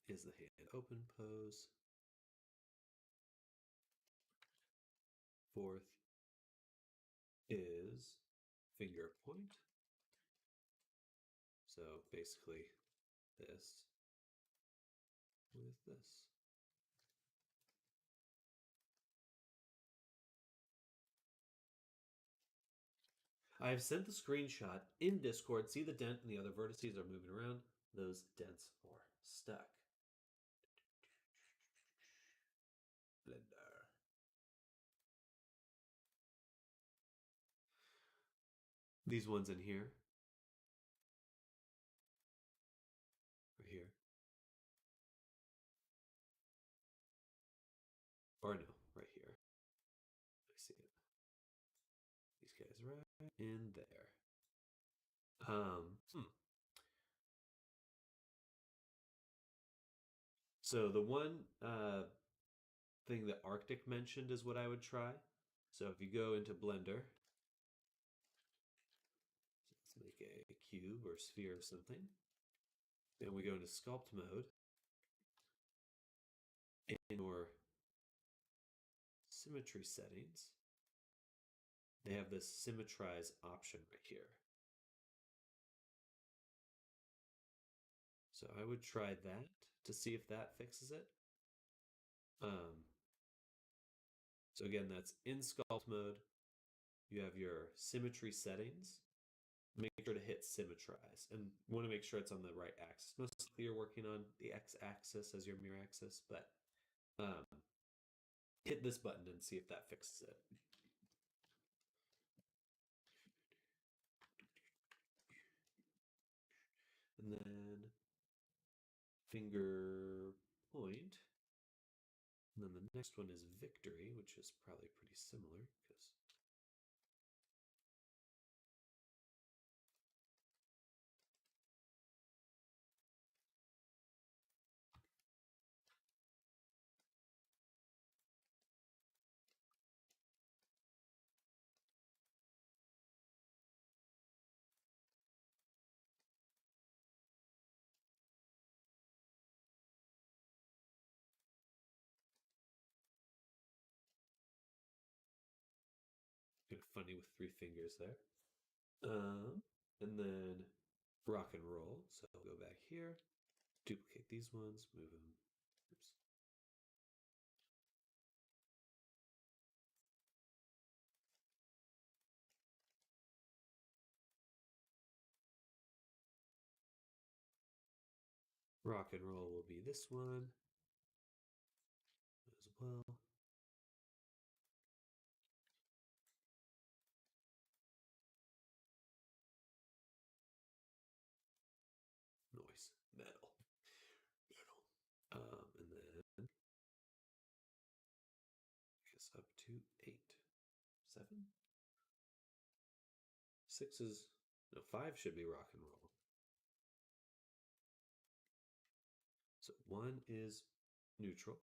is the hand open pose. Fourth is finger point. So basically this with this. I've sent the screenshot in Discord. See the dent and the other vertices are moving around. Those dents are stuck. Blender. These ones in here. Or here. Or no, right here. I see it. These guys right in there. So the one thing that Arctic mentioned is what I would try. So if you go into Blender, let's make a cube or sphere or something. Then we go into sculpt mode. In your symmetry settings, they have this symmetrize option right here. So I would try that to see if that fixes it. So again, that's in sculpt mode. You have your symmetry settings. Make sure to hit symmetrize and you want to make sure it's on the right axis. Mostly you're working on the x-axis as your mirror axis, but hit this button and see if that fixes it. And then finger point. And then the next one is victory, which is probably pretty similar because kind of funny with 3 fingers there. And then rock and roll. So I'll go back here. Duplicate these ones, move them. Oops. Rock and roll will be this one as well. Noise, metal. And then I guess up to 8, 7, 6 is no 5 should be rock and roll. So 1 is neutral.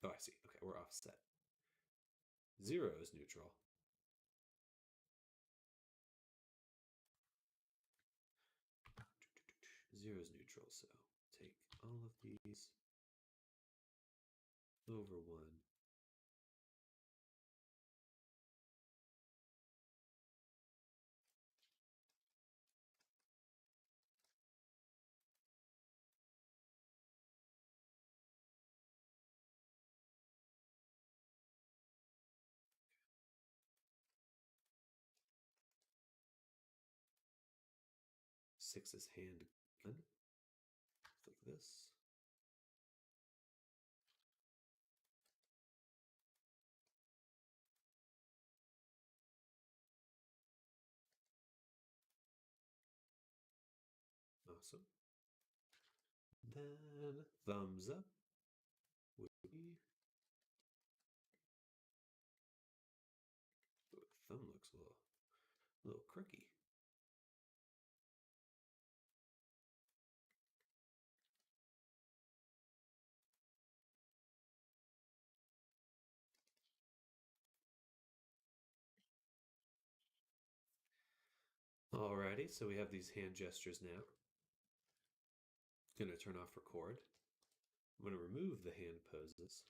Oh, I see. Okay, we're offset. 0 is neutral. Zero is neutral, so take all of these over 1. Six is hand gun. Click this. Awesome. Then thumbs up would be. Ooh, thumb looks a little crooky. Alrighty, so we have these hand gestures now. Going to turn off record. I'm going to remove the hand poses.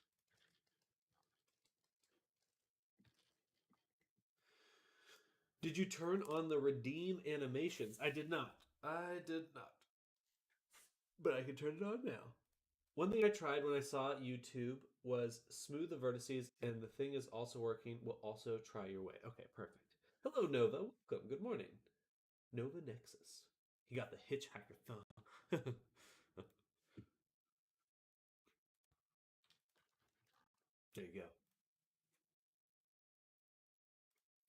Did you turn on the redeem animations? I did not. I did not. But I can turn it on now. One thing I tried when I saw YouTube was smooth the vertices, and the thing is also working. We'll also try your way. Okay, perfect. Hello, Nova. Welcome. Good morning. Nova Nexus. You got the hitchhiker thumb. There you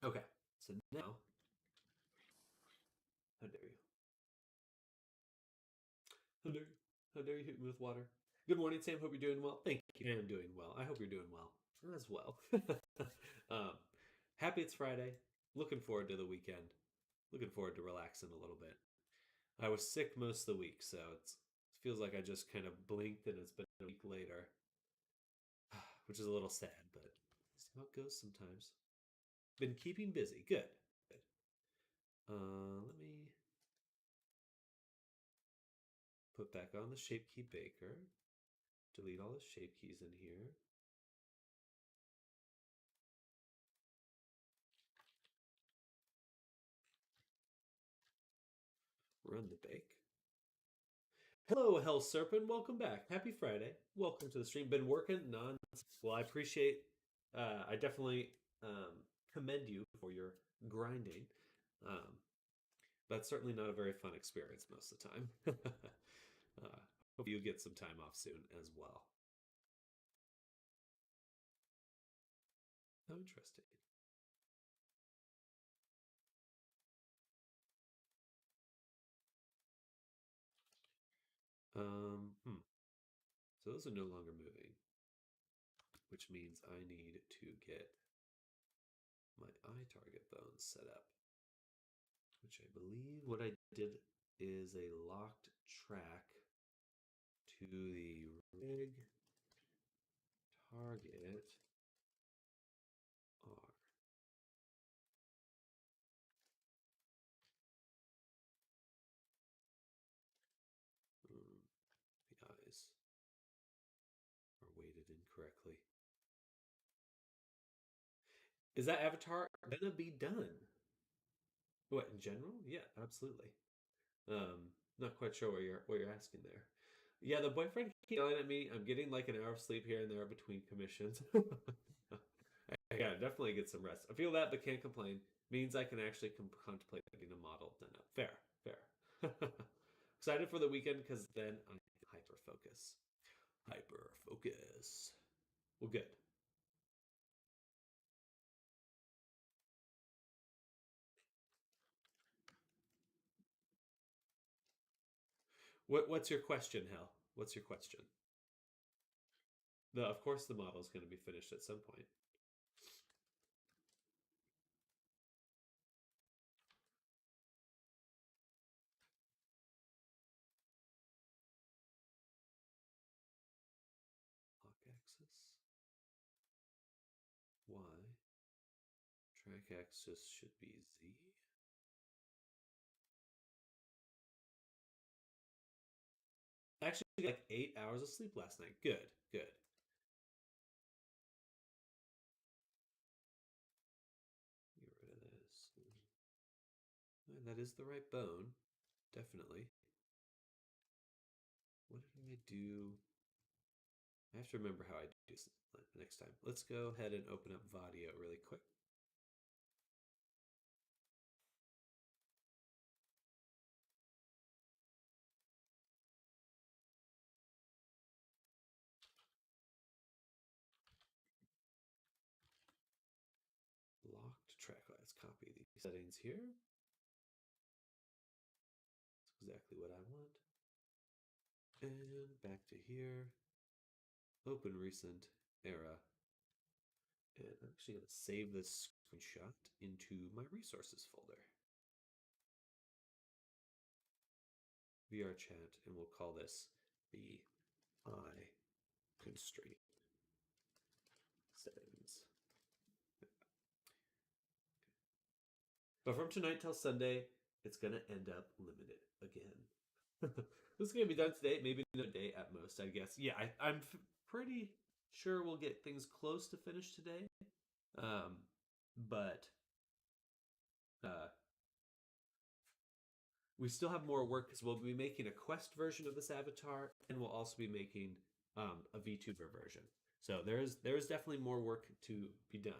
go. Okay, so now, how dare you? How dare you? How dare you hit me with water? Good morning, Sam. Hope you're doing well. Thank you. I am doing well. I hope you're doing well as well. Happy it's Friday. Looking forward to the weekend. Looking forward to relaxing a little bit. I was sick most of the week, so it feels like I just kind of blinked and it's been a week later, which is a little sad, but that's how it goes sometimes. Been keeping busy. Good. Good. Let me put back on the shape key baker. Delete all the shape keys in here. Run the bake. Hello, Hell Serpent. Welcome back. Happy Friday. Welcome to the stream. Been working non. Well, I appreciate. I definitely commend you for your grinding. But it's certainly not a very fun experience most of the time. Hope you get some time off soon as well. How interesting. So those are no longer moving, which means I need to get my eye target bones set up, which I believe what I did is a locked track to the rig target R. The eyes are weighted incorrectly. Is that avatar gonna be done? What, in general? Yeah, absolutely. Not quite sure what you're asking there. Yeah, the boyfriend keeps yelling at me. I'm getting like an hour of sleep here and there between commissions. Yeah, definitely get some rest. I feel that, but can't complain. Means I can actually contemplate getting a model done up. Fair, fair. Excited for the weekend because then I can hyper focus. Hyper focus. Well, good. What's your question, Hal? What's your question? Of course, the model is going to be finished at some point. Lock axis. Y. Track axis should be Z. Actually, like 8 hours of sleep last night. Good, good. Get rid of this. That is the right bone, definitely. What did I do? I have to remember how I do this next time. Let's go ahead and open up Vadio really quick. Locked track. Let's copy these settings here. That's exactly what I want. And back to here. Open recent era. And I'm actually going to save this screenshot into my resources folder. VR chat, and we'll call this the eye constraint settings. But from tonight till Sunday, it's going to end up limited again. This is going to be done today, maybe another day at most, I guess. Yeah, I'm pretty sure we'll get things close to finished today. But we still have more work because we'll be making a Quest version of this avatar, and we'll also be making a VTuber version. So there is definitely more work to be done.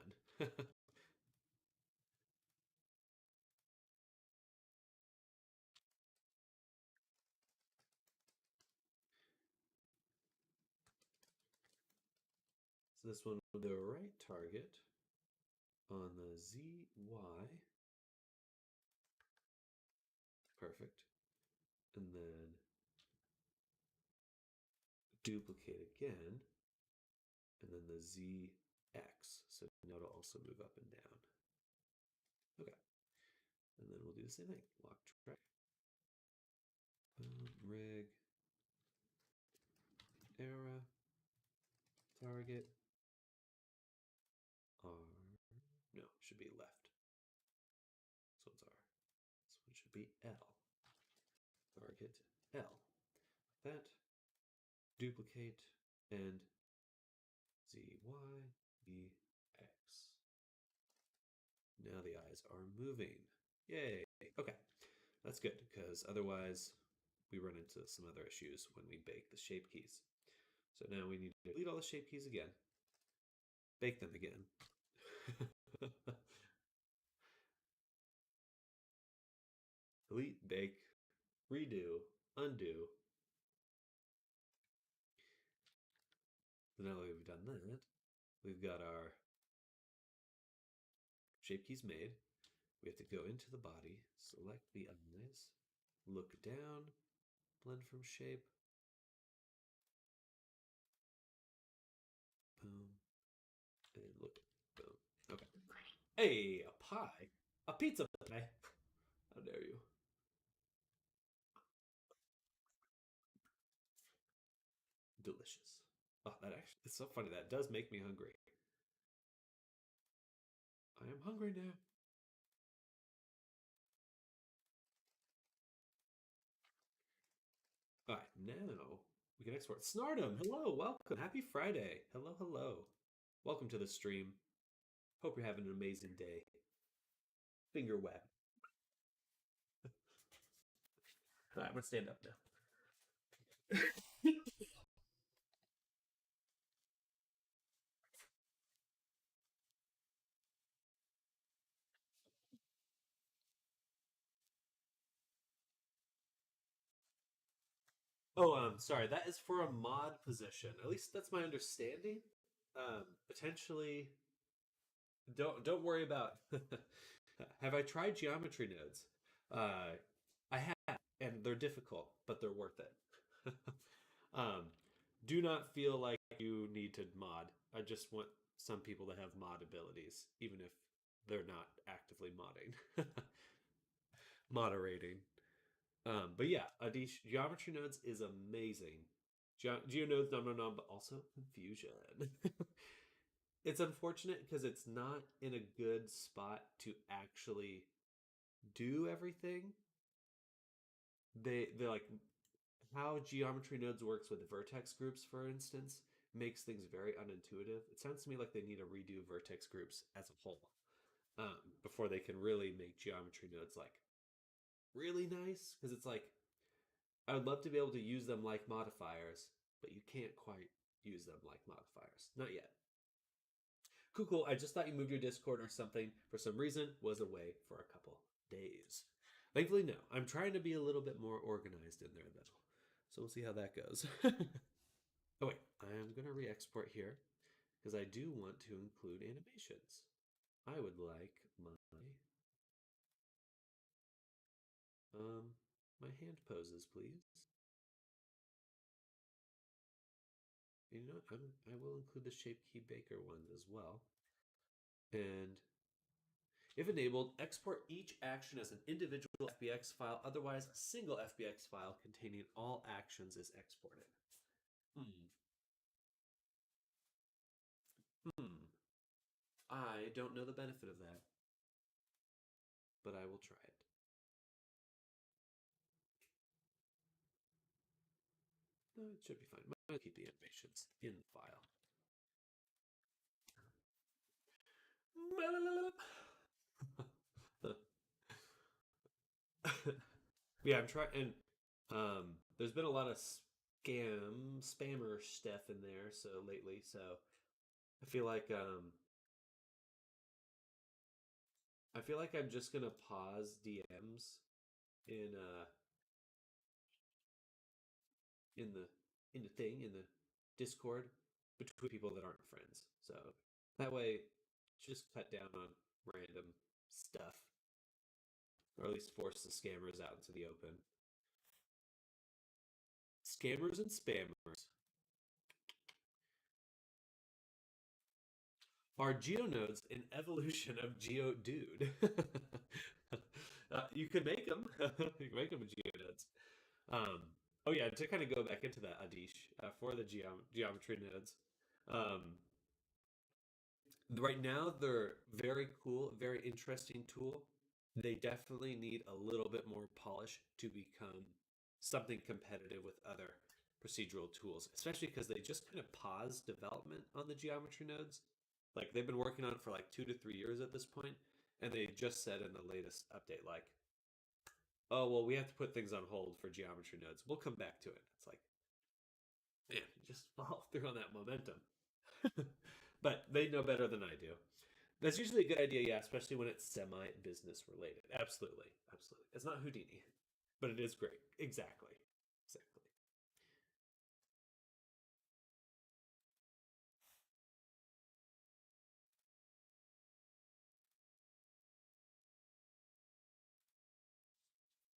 So this one will do a right target on the ZY. Perfect. And then duplicate again. And then the ZX. So now it'll also move up and down. Okay. And then we'll do the same thing. Lock track. Rig. Era. Target. R. No, it should be left. This one's R. This one should be L. Target L. Like that. Duplicate and ZY, EX. Now the eyes are moving. Yay. Okay. That's good because otherwise we run into some other issues when we bake the shape keys. So now we need to delete all the shape keys again. Bake them again. Delete, bake, redo, undo. So now that we've done that, we've got our shape keys made. We have to go into the body, select the eyes, look down, blend from shape. Boom. And look. Boom. Okay. Hey, a pie. A pizza pie. How dare you? Delicious. Oh, that actually, it's so funny. That does make me hungry. I am hungry now. All right, now we can export. Snardum, hello, welcome. Happy Friday. Hello, hello. Welcome to the stream. Hope you're having an amazing day. Finger web. All right, I'm gonna stand up now. Oh, sorry. That is for a mod position. At least that's my understanding. Potentially, don't worry about. Have I tried geometry nodes? I have, and they're difficult, but they're worth it. Do not feel like you need to mod. I just want some people to have mod abilities, even if they're not actively modding. Moderating. But yeah, Adish, geometry nodes is amazing. Geonodes, nom nom nom, but also confusion. It's unfortunate because it's not in a good spot to actually do everything. They're like how geometry nodes works with vertex groups, for instance, makes things very unintuitive. It sounds to me like they need to redo vertex groups as a whole before they can really make geometry nodes like really nice. Because it's like I would love to be able to use them like modifiers, but you can't quite use them like modifiers. Not yet. Cool. I just thought you moved your Discord or something for some reason, was away for a couple days. Thankfully, no. I'm trying to be a little bit more organized in there, though. So we'll see how that goes. Oh, wait. I'm going to re-export here because I do want to include animations. I would like my hand poses, please. You know what? I will include the Shape Key Baker ones as well. And if enabled, export each action as an individual FBX file. Otherwise, a single FBX file containing all actions is exported. I don't know the benefit of that, but I will try it. No, it should be fine. I'll keep the animations in the file. Yeah, I'm trying, and there's been a lot of spammer stuff in there lately, so I feel like I'm just gonna pause DMs in in the Discord between people that aren't friends. So that way, just cut down on random stuff, or at least force the scammers out into the open. Scammers and spammers. Are geonodes an evolution of Geodude? You could make them. You can make them geonodes. Oh yeah, to kind of go back into that, Adish, for the geometry nodes. Right now, they're very cool, very interesting tool. They definitely need a little bit more polish to become something competitive with other procedural tools, especially because they just kind of paused development on the geometry nodes. Like they've been working on it for like 2 to 3 years at this point, and they just said in the latest update, like, oh, well, we have to put things on hold for geometry nodes. We'll come back to it. It's like, man, just follow through on that momentum. But they know better than I do. That's usually a good idea, yeah, especially when it's semi-business related. Absolutely. Absolutely. It's not Houdini, but it is great. Exactly. Exactly.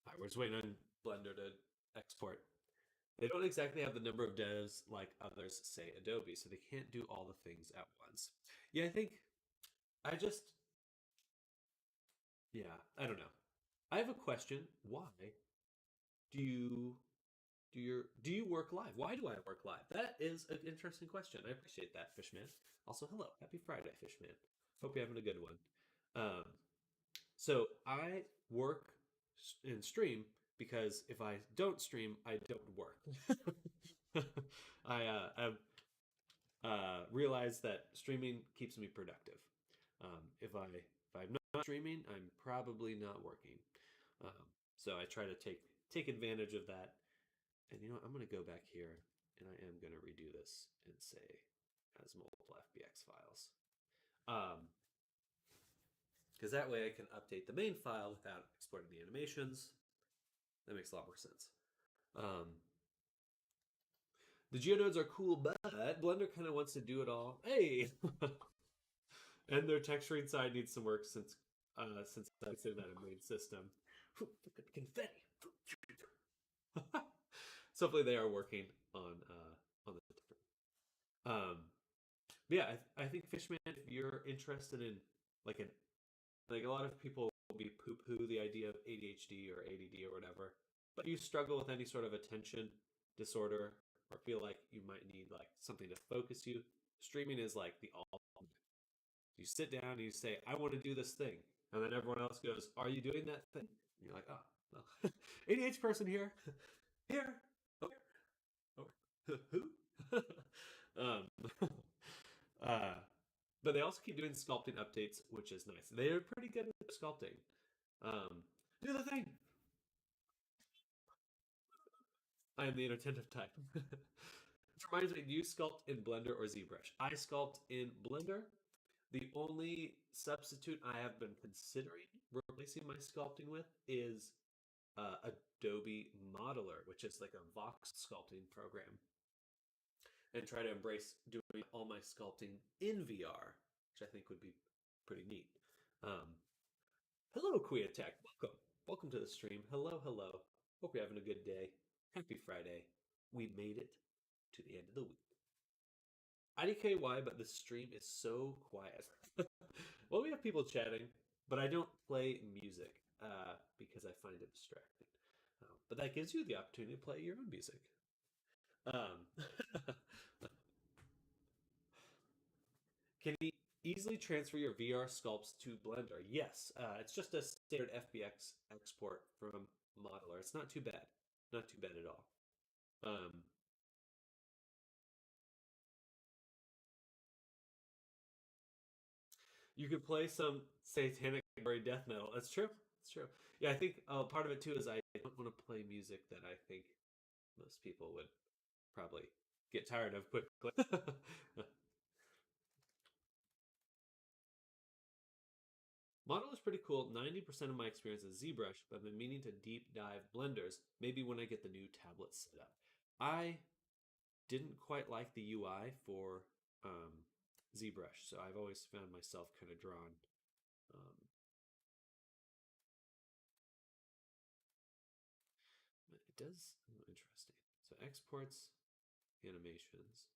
All right, we're just waiting on Blender to export. They don't exactly have the number of devs like others, say Adobe, so they can't do all the things at once. Yeah, I don't know. I have a question. Why do you work live? Why do I work live? That is an interesting question. I appreciate that, Fishman. Also, hello, happy Friday, Fishman. Hope you're having a good one. So I work and stream because if I don't stream, I don't work. I've realized that streaming keeps me productive. If I'm not streaming, I'm probably not working. So I try to take take advantage of that. And you know what? I'm going to go back here and I am going to redo this and say as multiple FBX files. Because that way I can update the main file without exporting the animations. That makes a lot more sense. The geonodes are cool, but Blender kind of wants to do it all. Hey! And their texturing side needs some work since I consider that a main system. Confetti! So hopefully they are working on the different. But yeah, I think Fishman, if you're interested in like a lot of people will be poo-poo the idea of ADHD or ADD or whatever, but you struggle with any sort of attention disorder or feel like you might need like something to focus you, streaming is like the ultimate. You sit down and you say, I want to do this thing. And then everyone else goes, are you doing that thing? And you're like, oh, no. ADHD person here. Here. Over. Who? But they also keep doing sculpting updates, which is nice. They are pretty good at sculpting. Do the thing. I am the inattentive type. Which reminds me, do you sculpt in Blender or ZBrush? I sculpt in Blender. The only substitute I have been considering replacing my sculpting with is Adobe Modeler, which is like a Vox sculpting program. And try to embrace doing all my sculpting in VR, which I think would be pretty neat. Hello, Quiatech. Welcome to the stream. Hello. Hope you're having a good day. Happy Friday. We made it to the end of the week. IDKY, but the stream is so quiet. Well, we have people chatting, but I don't play music because I find it distracting. But that gives you the opportunity to play your own music. Can you easily transfer your VR sculpts to Blender? Yes, it's just a standard FBX export from Modeler. It's not too bad. Not too bad at all. You could play some satanic death metal. That's true. It's true. Yeah, I think part of it too is I don't want to play music that I think most people would probably get tired of quickly. Model is pretty cool. 90% of my experience is ZBrush, but I've been meaning to deep dive Blenders, maybe when I get the new tablet set up. I didn't quite like the UI for ZBrush, so I've always found myself kind of drawn. It does, interesting. So exports, animations.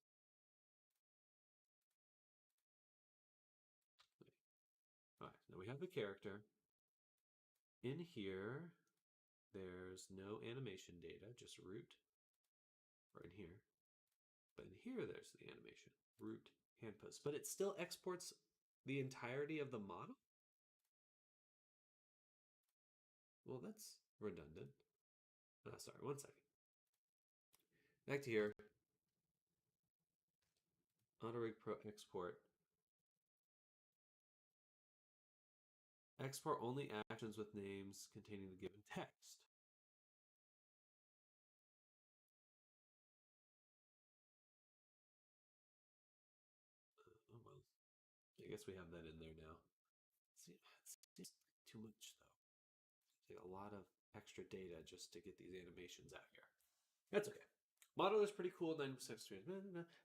All right, now we have the character. In here, there's no animation data, just root, or in here. But in here, there's the animation, root, hand pose. But it still exports the entirety of the model? Well, that's redundant. Sorry, 1 second. Back to here. AutoRig Pro export. Export only actions with names containing the given text. Oh well, I guess we have that in there now. See, it's just too much though. Take a lot of extra data just to get these animations out here. That's okay. Model is pretty cool. 90% experience.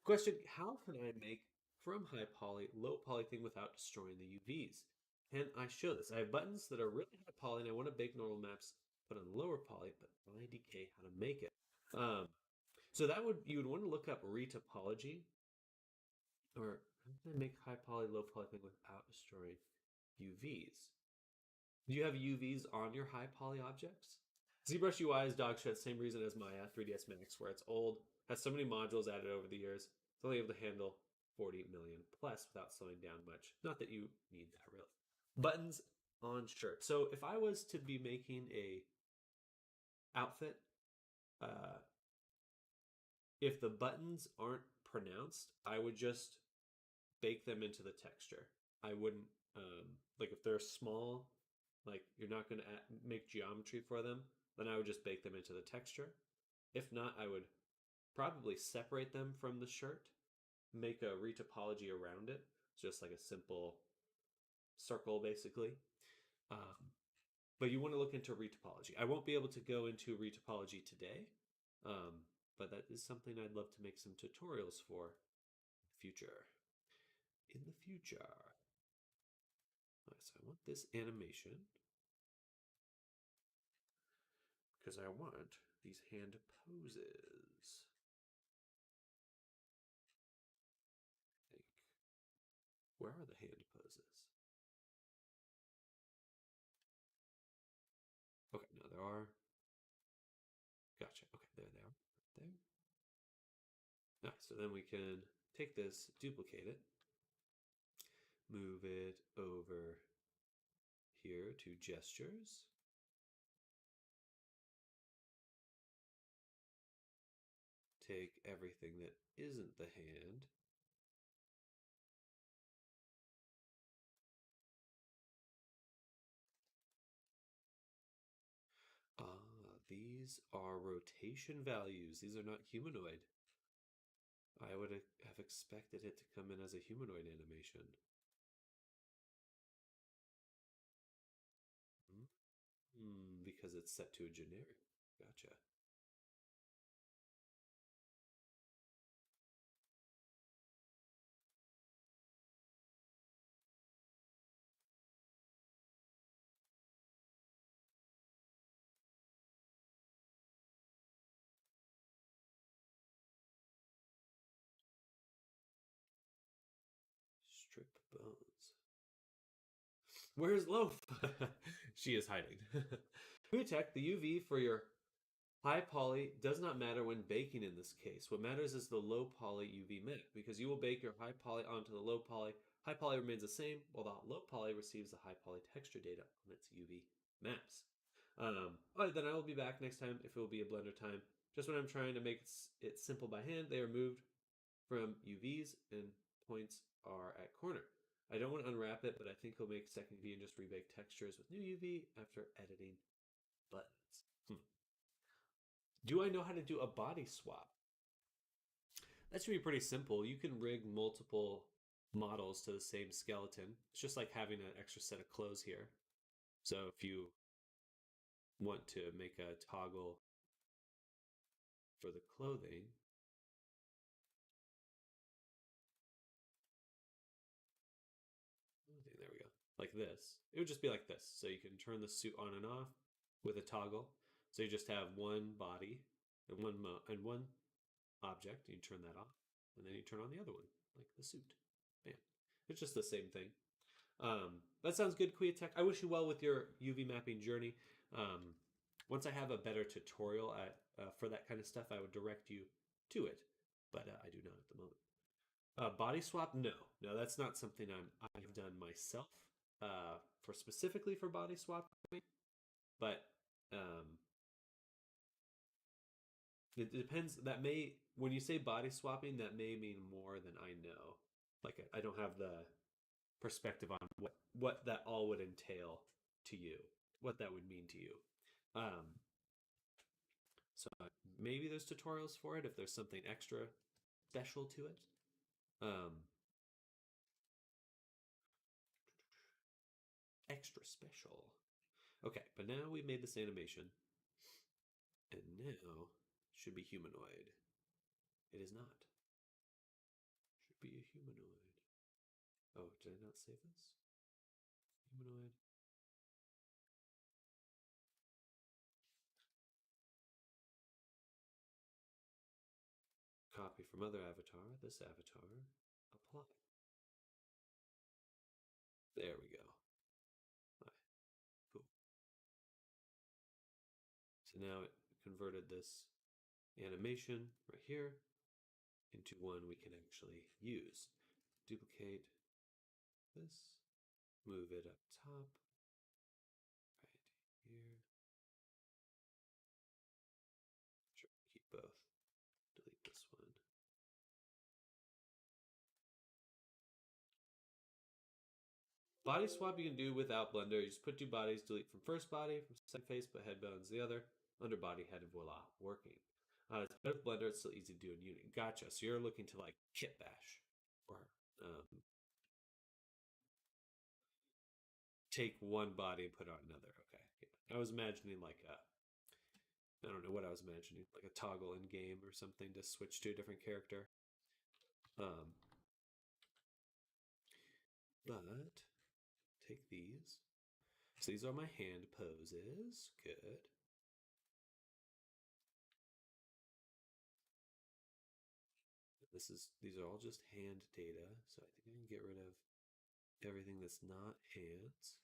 Question: how can I make from high poly, low poly thing without destroying the UVs? Can I show this? I have buttons that are really high poly and I want to bake normal maps but on lower poly, but IDK how to make it. So that you would want to look up retopology, or how can I make high poly, low poly thing without destroying UVs? Do you have UVs on your high poly objects? ZBrush UI is dog shit, same reason as Maya 3ds Max, where it's old, has so many modules added over the years, it's only able to handle 40 million plus without slowing down much. Not that you need that really. Buttons on shirt. So if I was to be making a outfit, if the buttons aren't pronounced, I would just bake them into the texture. I wouldn't, like if they're small, like you're not going to make geometry for them, then I would just bake them into the texture. If not, I would probably separate them from the shirt, make a retopology around it. It's just like a simple circle, basically. But you want to look into retopology. I won't be able to go into retopology today, but that is something I'd love to make some tutorials for in the future. In the future. So I want this animation because I want these hand poses. I think. Where are the hand poses? Okay, no, there are. Gotcha. Okay, there they are. Right there. Nice. So then we can take this, duplicate it, move it over here to gestures. Take everything that isn't the hand. These are rotation values. These are not humanoid. I would have expected it to come in as a humanoid animation. Because it's set to a generic. Gotcha. Strip bones. Where's Loaf? She is hiding. We check the UV for your high poly does not matter when baking in this case. What matters is the low poly UV map because you will bake your high poly onto the low poly. High poly remains the same while the low poly receives the high poly texture data on its UV maps. All right, then I will be back next time if it will be a Blender time. Just when I'm trying to make it simple by hand, they are moved from UVs and points are at corner. I don't want to unwrap it, but I think he'll make second UV and just rebake textures with new UV after editing buttons. Do I know how to do a body swap? That should be pretty simple. You can rig multiple models to the same skeleton. It's just like having an extra set of clothes here. So if you want to make a toggle for the clothing, there we go, like this. It would just be like this. So you can turn the suit on and off with a toggle. So you just have one body and one object. You turn that off, and then you turn on the other one, like the suit. Bam. It's just the same thing. That sounds good, Queetech. I wish you well with your UV mapping journey. Once I have a better tutorial for that kind of stuff, I would direct you to it, but I do not at the moment. Body swap? No, that's not something I've done myself for specifically for body swapping. But it depends. That may, when you say body swapping, that may mean more than I know. Like I don't have the perspective on what that all would entail to you, what that would mean to you. So maybe there's tutorials for it if there's something extra special to it. Extra special. Okay, but now we made this animation, and now it should be humanoid. It is not. Should be a humanoid. Oh, did I not save this? Humanoid. Copy from other avatar, this avatar, apply. There we go. Right. Cool. So now it converted this animation right here into one we can actually use. Duplicate this, move it up top, right here. Sure, keep both. Delete this one. Body swap you can do without Blender. You just put two bodies, delete from first body, from second face, but head bones the other. underbody head, and voila, working. It's better with Blender. It's still easy to do in Unity. Gotcha. So you're looking to like kit bash or take one body and put on another. Okay. Yeah. I was imagining like I don't know what I was imagining, like a toggle in game or something to switch to a different character. But take these. So these are my hand poses. Good. These are all just hand data, so I think I can get rid of everything that's not hands.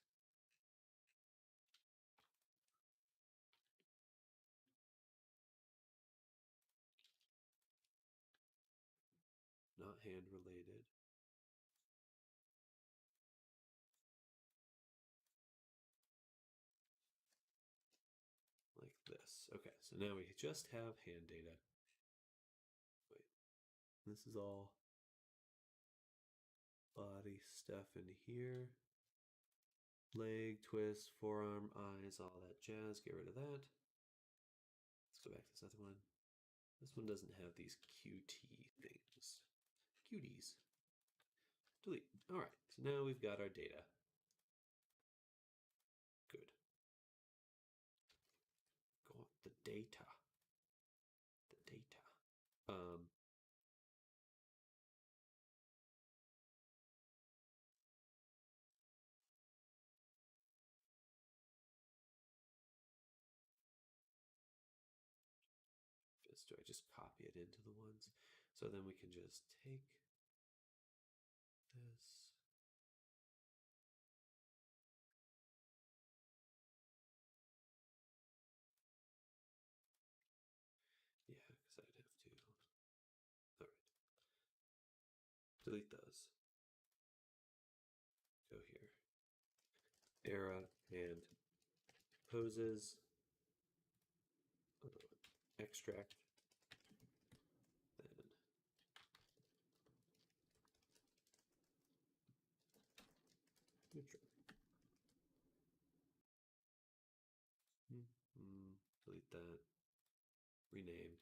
Not hand related. Like this. Okay, so now we just have hand data. Wait, this is all body stuff in here. Leg, twist, forearm, eyes, all that jazz. Get rid of that. Let's go back to this other one. This one doesn't have these QT things. Cuties. Delete. All right, so now we've got our data. Good. Go on, the data. The data. Do I just copy it into the ones? So then we can just take this. Yeah, because I'd have to. All right. Delete those. Go here. Era and poses. Extract. Then neutral. Delete that. Rename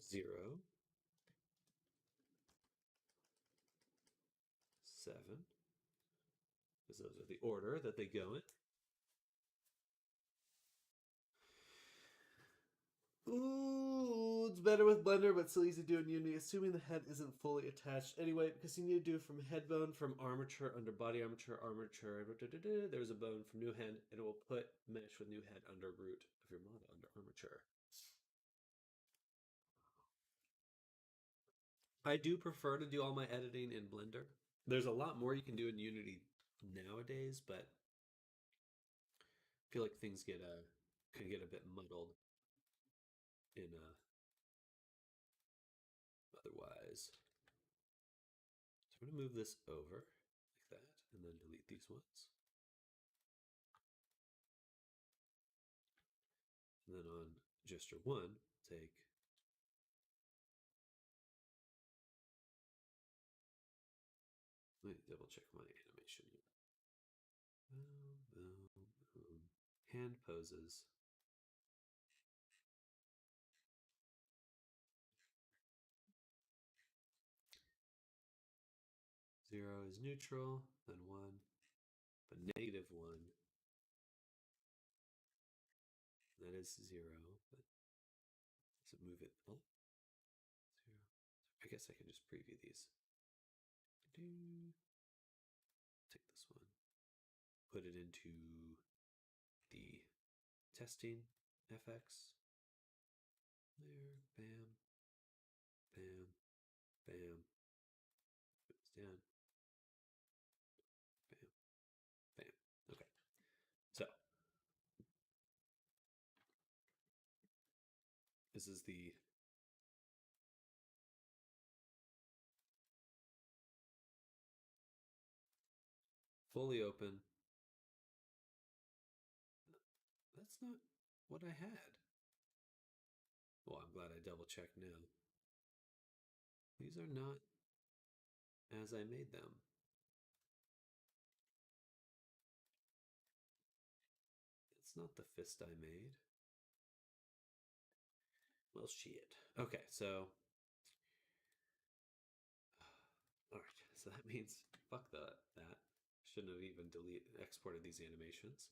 0, 7, because those are the order that they go in. Ooh, it's better with Blender, but still easy to do in Unity, assuming the head isn't fully attached. Anyway, because you need to do from head bone, from armature, under body armature, there's a bone from new head, and it will put mesh with new head under root of your model, under armature. I do prefer to do all my editing in Blender. There's a lot more you can do in Unity nowadays, but I feel like things can get a bit muddled in otherwise. So I'm going to move this over like that and then delete these ones. And then on gesture 1, take let me double check my animation here. Boom, boom, boom. Hand poses. Zero is neutral, then 1, but -1. That is 0, but does it move it up? 0. I guess I can just preview these. Take this one, put it into the testing FX. There, bam, bam, bam. It's down. Bam, bam. Okay. So this is the fully open. That's not what I had. Well, I'm glad I double checked now. These are not as I made them. It's not the fist I made. Well, shit. Okay, so all right, so that means fuck that. Shouldn't have even exported these animations.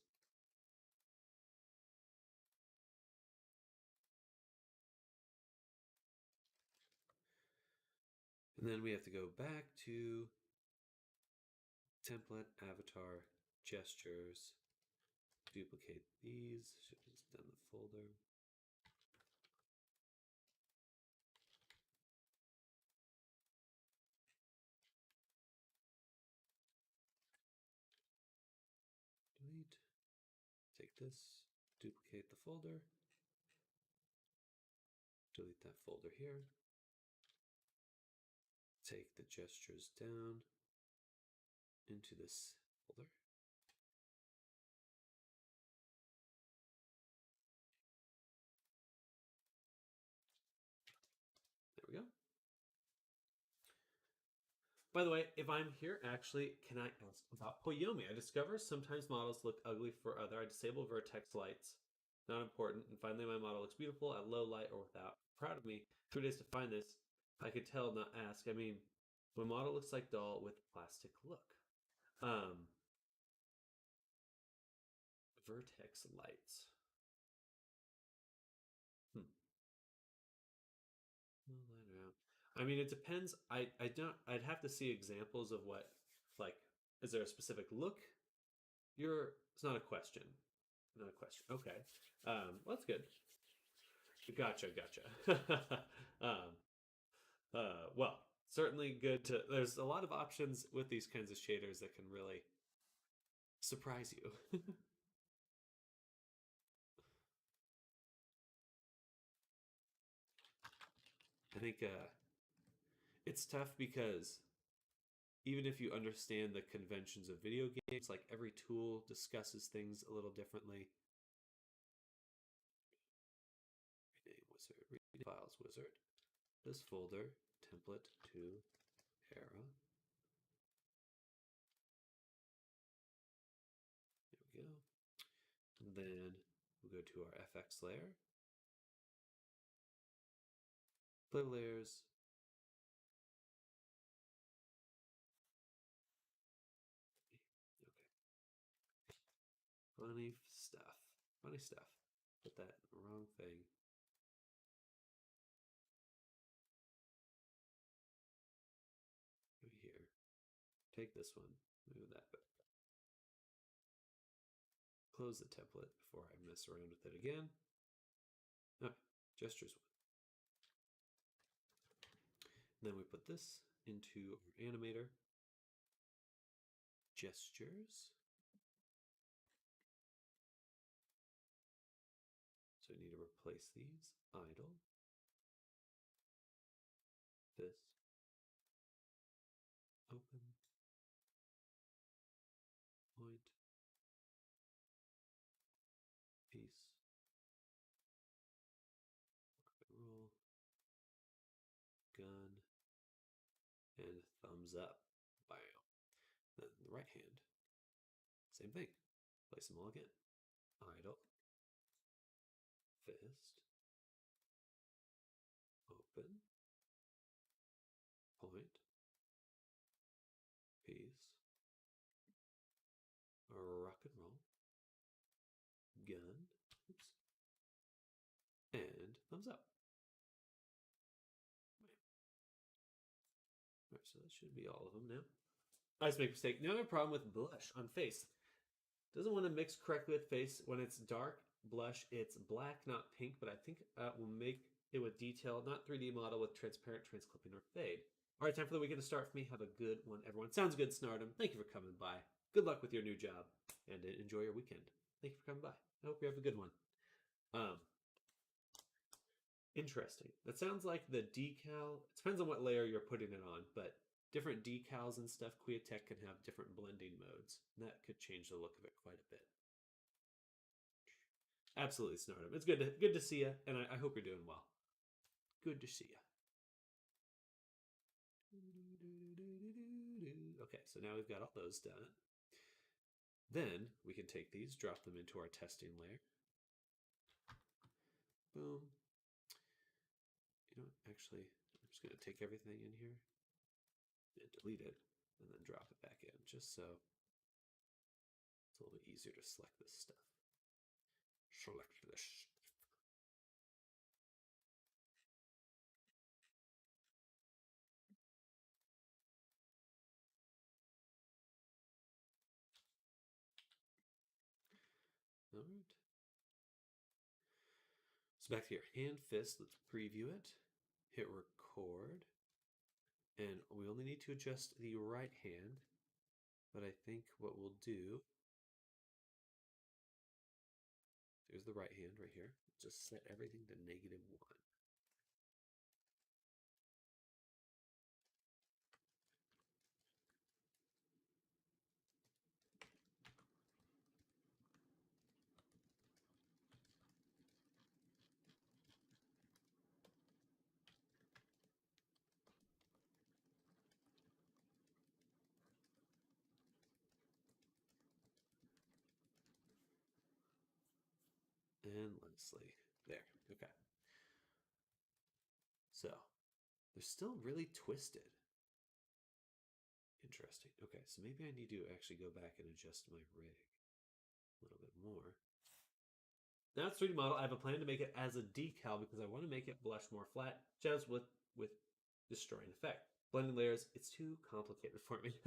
And then we have to go back to template, avatar, gestures, duplicate these. Should have just done the folder. Delete. Take this, duplicate the folder. Delete that folder here. Take the gestures down into this folder. There we go. By the way, if I'm here, actually, can I ask about Poyomi? I discover sometimes models look ugly for other. I disable vertex lights. Not important. And finally, my model looks beautiful at low light or without. Proud of me. 3 days to find this. I could tell, not ask. I mean, my model looks like doll with plastic look. Vertex lights. I mean, it depends. I'd have to see examples of what, like, is there a specific look? It's not a question. Not a question. Okay. Well, that's good. Gotcha. Well, certainly good to, there's a lot of options with these kinds of shaders that can really surprise you. I think it's tough because even if you understand the conventions of video games, like every tool discusses things a little differently. Rename wizard, rename files wizard. This folder, template to era. There we go. And then we'll go to our FX layer. Play layers. Okay. Funny stuff. Funny stuff. Put that in the wrong thing. Go here. Take this one. Move that back. Close the template before I mess around with it again. Gestures one. And then we put this into our animator. Gestures. So we need to replace these. Idle. This. Open. Point. Piece. Rock and roll. Gun. And thumbs up. Bam. Then the right hand. Same thing. Place them all again. Idle. Fist. Open. Point. Piece. Rock and roll. Gun. Oops. And thumbs up. All right, so that should be all of them now. I just make a mistake. Now I have a problem with blush on face. Doesn't want to mix correctly with face. When it's dark blush, it's black, not pink, but I think we'll make it with detail, not 3D model with transparent, transclipping, or fade. All right, time for the weekend to start for me. Have a good one, everyone. Sounds good, Snardom. Thank you for coming by. Good luck with your new job, and enjoy your weekend. Thank you for coming by. I hope you have a good one. Interesting. That sounds like the decal. It depends on what layer you're putting it on, but different decals and stuff, Quiatech can have different blending modes. And that could change the look of it quite a bit. Absolutely, Snardom. It's good to see you, and I hope you're doing well. Good to see you. Okay, so now we've got all those done. Then we can take these, drop them into our testing layer. Boom. You know what? Actually, I'm just going to take everything in here and delete it and then drop it back in just so it's a little bit easier to select this stuff. Select this. All right. So back to your hand fist, let's preview it. Hit record. And we only need to adjust the right hand. But I think what we'll do, there's the right hand right here. Just set everything to -1. Endlessly. There. Okay. So they're still really twisted. Interesting. Okay, so maybe I need to actually go back and adjust my rig a little bit more. Now it's 3D model. I have a plan to make it as a decal because I want to make it blush more flat, just with destroying effect. Blending layers, it's too complicated for me.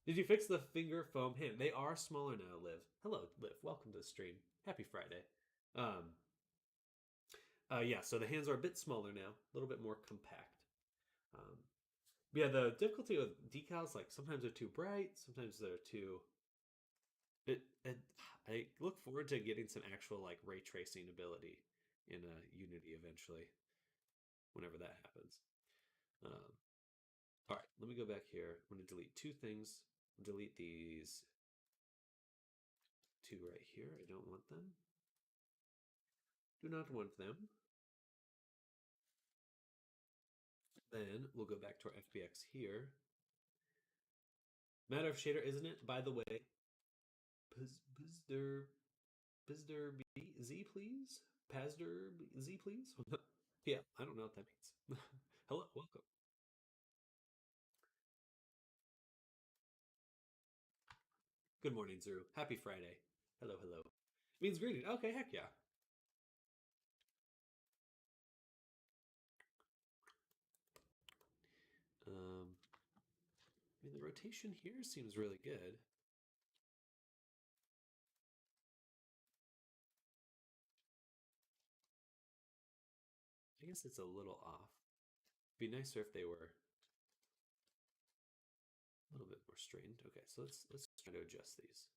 Did you fix the finger foam hand? They are smaller now, Liv. Hello, Liv. Welcome to the stream. Happy Friday. Yeah, so the hands are a bit smaller now, a little bit more compact. Yeah, the difficulty with decals, like sometimes they're too bright, sometimes they're too. I look forward to getting some actual like ray tracing ability in Unity eventually, whenever that happens. All right, let me go back here. I'm going to delete two things. Delete these two right here. I don't want them. Do not want them. Then we'll go back to our FBX here. Matter of shader, isn't it? By the way, Pazder Z, please? Pazder Z, please? Yeah, I don't know what that means. Hello, welcome. Good morning, Zuru. Happy Friday. Hello, hello. It means greeting. Okay, heck yeah. I mean, the rotation here seems really good. I guess it's a little off. It'd be nicer if they were a little bit more straightened. Okay, so let's try to adjust these.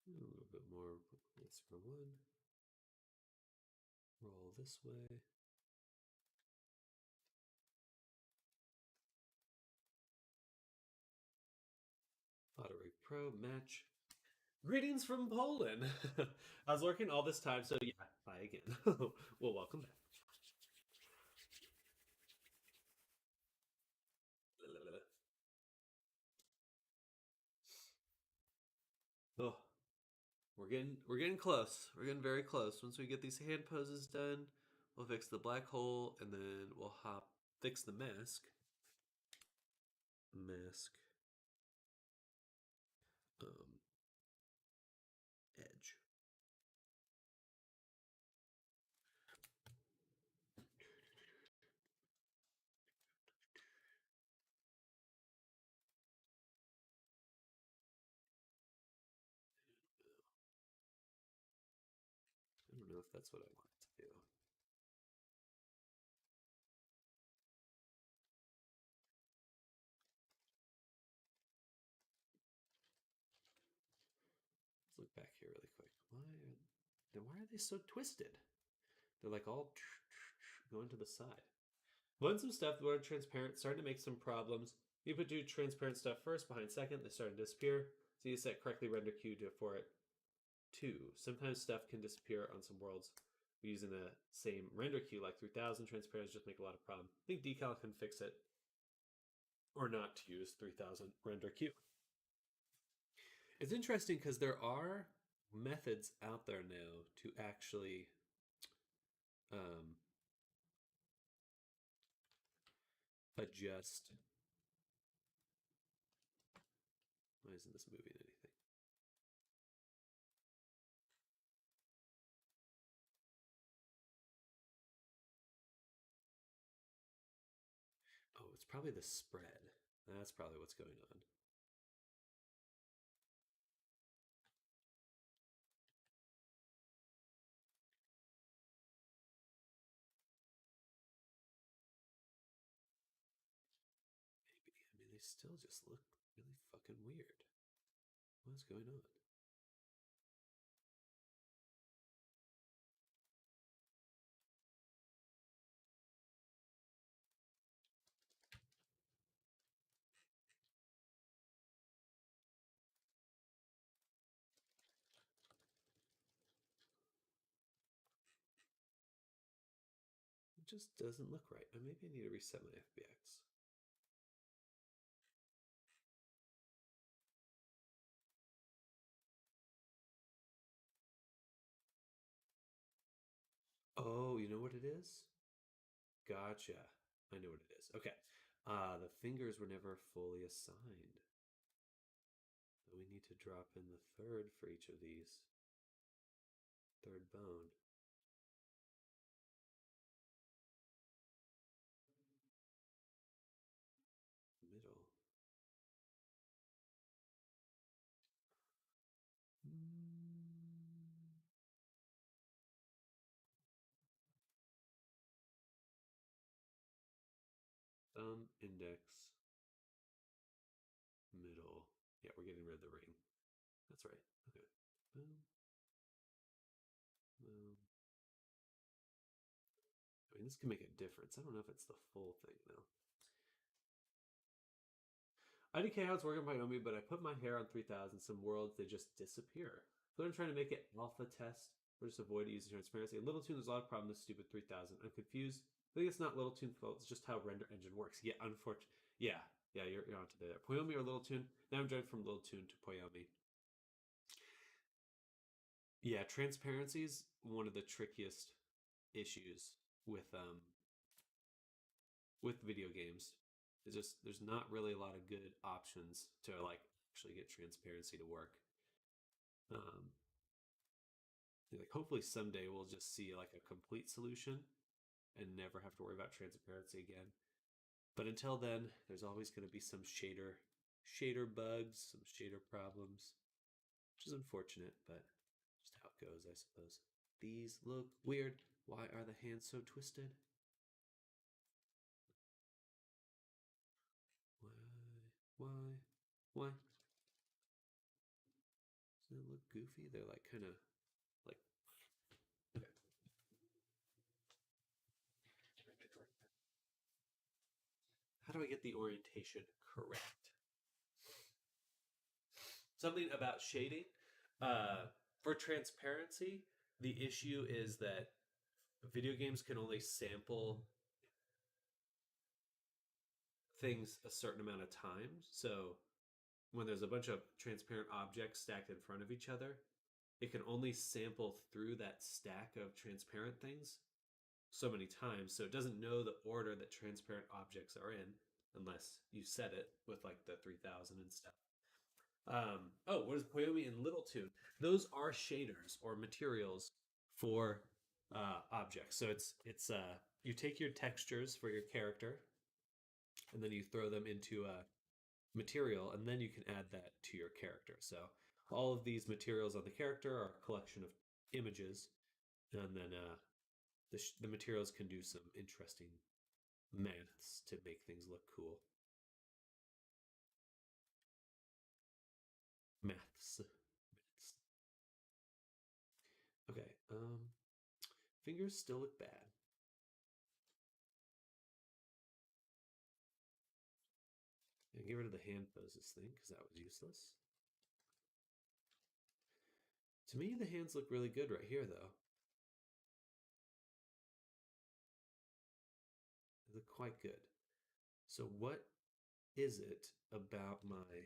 A little bit more. Let's for one. Roll this way. AutoRig Pro match. Greetings from Poland. I was working all this time, so yeah, hi again. Well, welcome back. Oh, we're getting close. We're getting very close. Once we get these hand poses done, we'll fix the black hole, and then we'll fix the mask. Edge. I don't know if that's what I want to do. Let's look back here really quick. Why are they so twisted? They're like all going to the side. When some stuff that were transparent started to make some problems. You put do transparent stuff first, behind second, they start to disappear. So you set correctly render queue for it too. Sometimes stuff can disappear on some worlds using the same render queue, like 3000. Transparency just make a lot of problem. I think Decal can fix it, or not to use 3000 render queue. It's interesting because there are methods out there now to actually adjust. Why isn't this moving anything? Oh, it's probably the spread. That's probably what's going on. Maybe. I mean, they still just look really fucking weird. What's going on? It just doesn't look right. Maybe I need to reset my FBX. Oh, you know what it is? Gotcha. I know what it is. Okay. The fingers were never fully assigned. We need to drop in the third for each of these. Third bone. Middle. Thumb, index, middle. Yeah, we're getting rid of the ring. That's right. Okay. Boom. Boom. I mean, this can make a difference. I don't know if it's the full thing, though. IDK how it's working by Omi, but I put my hair on 3000. Some worlds, they just disappear. So I'm trying to make it alpha test. We're just avoid using transparency. Little Toon, there's a lot of problem with stupid 3000. I'm confused. I think it's not Little Toon's fault. It's just how Render Engine works. Yeah, unfortunately. Yeah, you're onto there. Poyomi or Little Toon? Now I'm jumping from Little Toon to Poyomi. Yeah, transparency is one of the trickiest issues with video games. It's just there's not really a lot of good options to like actually get transparency to work. Like hopefully someday we'll just see like a complete solution and never have to worry about transparency again. But until then, there's always going to be some shader bugs, some shader problems, which is unfortunate, but just how it goes, I suppose. These look weird. Why are the hands so twisted? Why? Does it look goofy? They're like kind of like. Okay. How do I get the orientation correct? Something about shading. For transparency, the issue is that video games can only sample things a certain amount of times. So when there's a bunch of transparent objects stacked in front of each other, it can only sample through that stack of transparent things so many times. So it doesn't know the order that transparent objects are in unless you set it with like the 3000 and stuff. What is Poyomi and Little Toon? Those are shaders or materials for objects. So it's you take your textures for your character and then you throw them into a material and then you can add that to your character. So all of these materials on the character are a collection of images, and then the materials can do some interesting maths to make things look cool. Maths. Fingers still look bad. And get rid of the hand poses thing because that was useless. To me, the hands look really good right here, though. They look quite good. So what is it about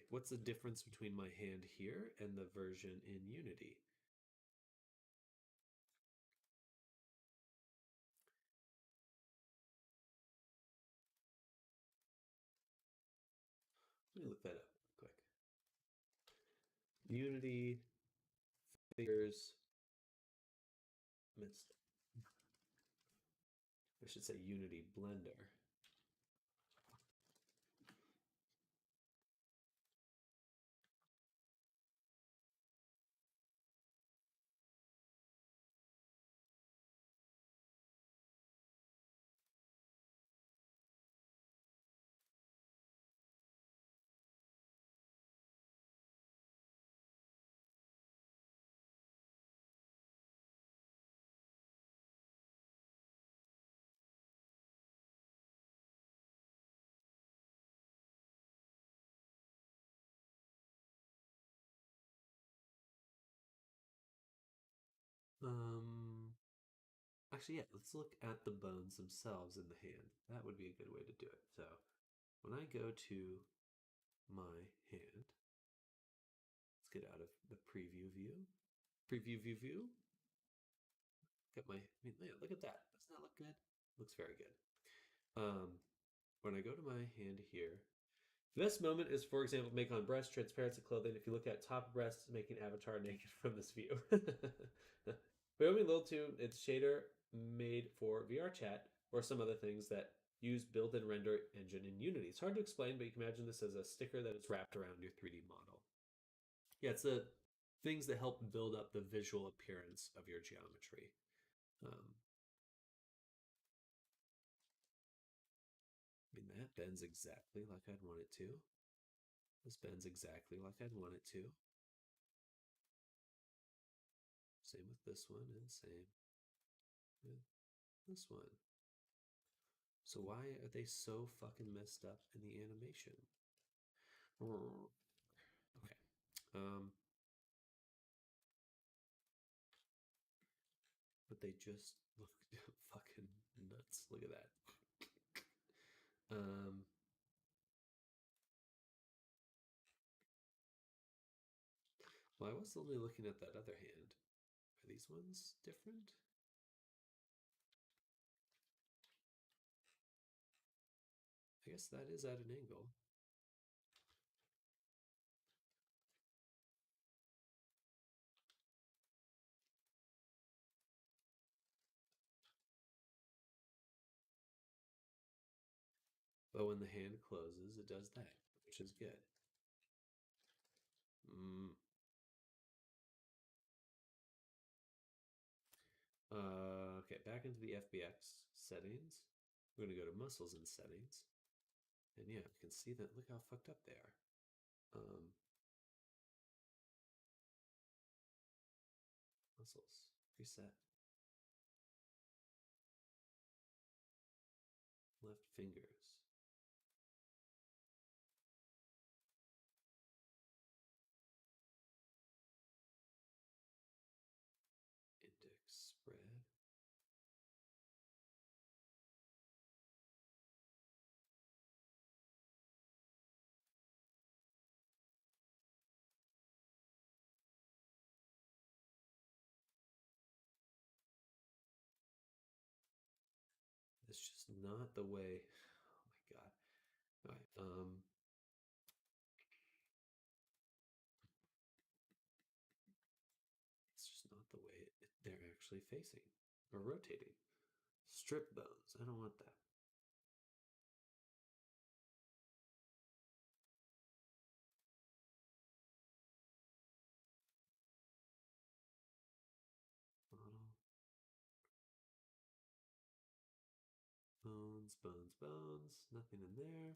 what's the difference between my hand here and the version in Unity? Let me look that up real quick. Unity fingers missed. I should say Unity Blender. Actually, yeah, let's look at the bones themselves in the hand. That would be a good way to do it. So when I go to my hand, let's get out of the preview view. Preview view. Look at that. Doesn't that look good? Looks very good. When I go to my hand here, the best moment is, for example, make on breast, transparency clothing. If you look at top breast, making avatar naked from this view. Wyoming Lil 2, it's shader made for VR chat or some other things that use built-in render engine in Unity. It's hard to explain, but you can imagine this as a sticker that is wrapped around your 3D model. Yeah, it's the things that help build up the visual appearance of your geometry. That bends exactly like I'd want it to. This bends exactly like I'd want it to. Same with this one and same with this one. So why are they so fucking messed up in the animation? Okay. But they just look fucking nuts. Look at that. Well, I was only looking at that other hand. Are these ones different? I guess that is at an angle. But when the hand closes, it does that, which is good. Okay, back into the FBX settings. We're going to go to muscles and settings. And yeah, you can see that. Look how fucked up they are. Muscles, reset. Left fingers. Index spread. It's just not the way. Oh my god. All right. It's just not the way they're actually facing or rotating. Strip bones. I don't want that. Model. Bones, bones, bones. Nothing in there.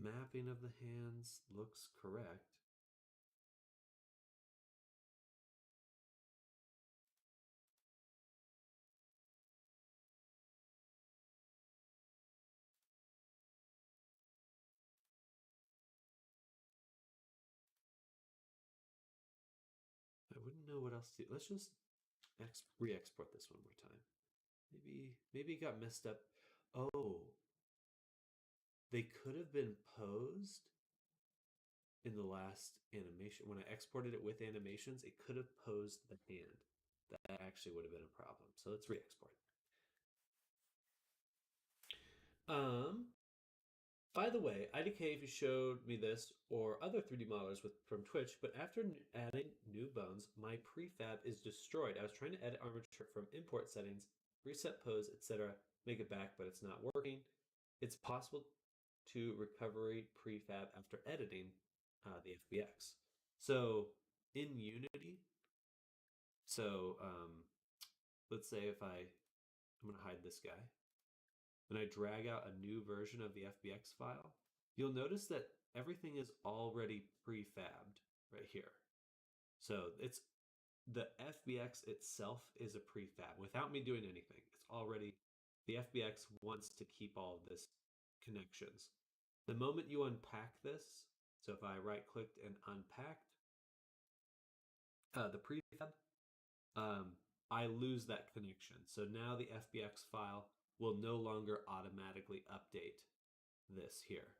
mapping of the hands looks correct. I wouldn't know what else to do. Let's just re-export this one more time. Maybe it got messed up. Oh, they could have been posed in the last animation. When I exported it with animations, it could have posed the hand. That actually would have been a problem. So let's re-export. By the way, IDK, if you showed me this or other 3D modelers from Twitch, but after adding new bones, my prefab is destroyed. I was trying to edit armature from import settings, reset pose, etc., make it back, but it's not working. It's possible to recovery prefab after editing the FBX. So in Unity, let's say if I'm going to hide this guy, and I drag out a new version of the FBX file, you'll notice that everything is already prefabbed right here. So it's the FBX itself is a prefab without me doing anything. It's already, the FBX wants to keep all of this connections. The moment you unpack this, so if I right clicked and unpacked the prefab, I lose that connection. So now the FBX file will no longer automatically update this here.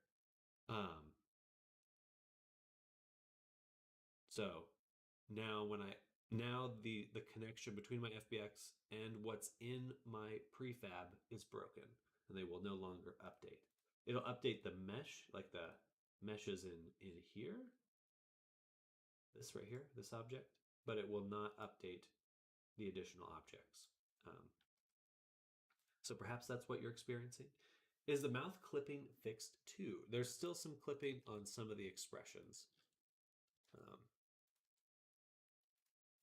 So now the connection between my FBX and what's in my prefab is broken, and they will no longer update. It'll update the mesh, like the meshes in here, this right here, this object, but it will not update the additional objects. So perhaps that's what you're experiencing. Is the mouth clipping fixed too? There's still some clipping on some of the expressions.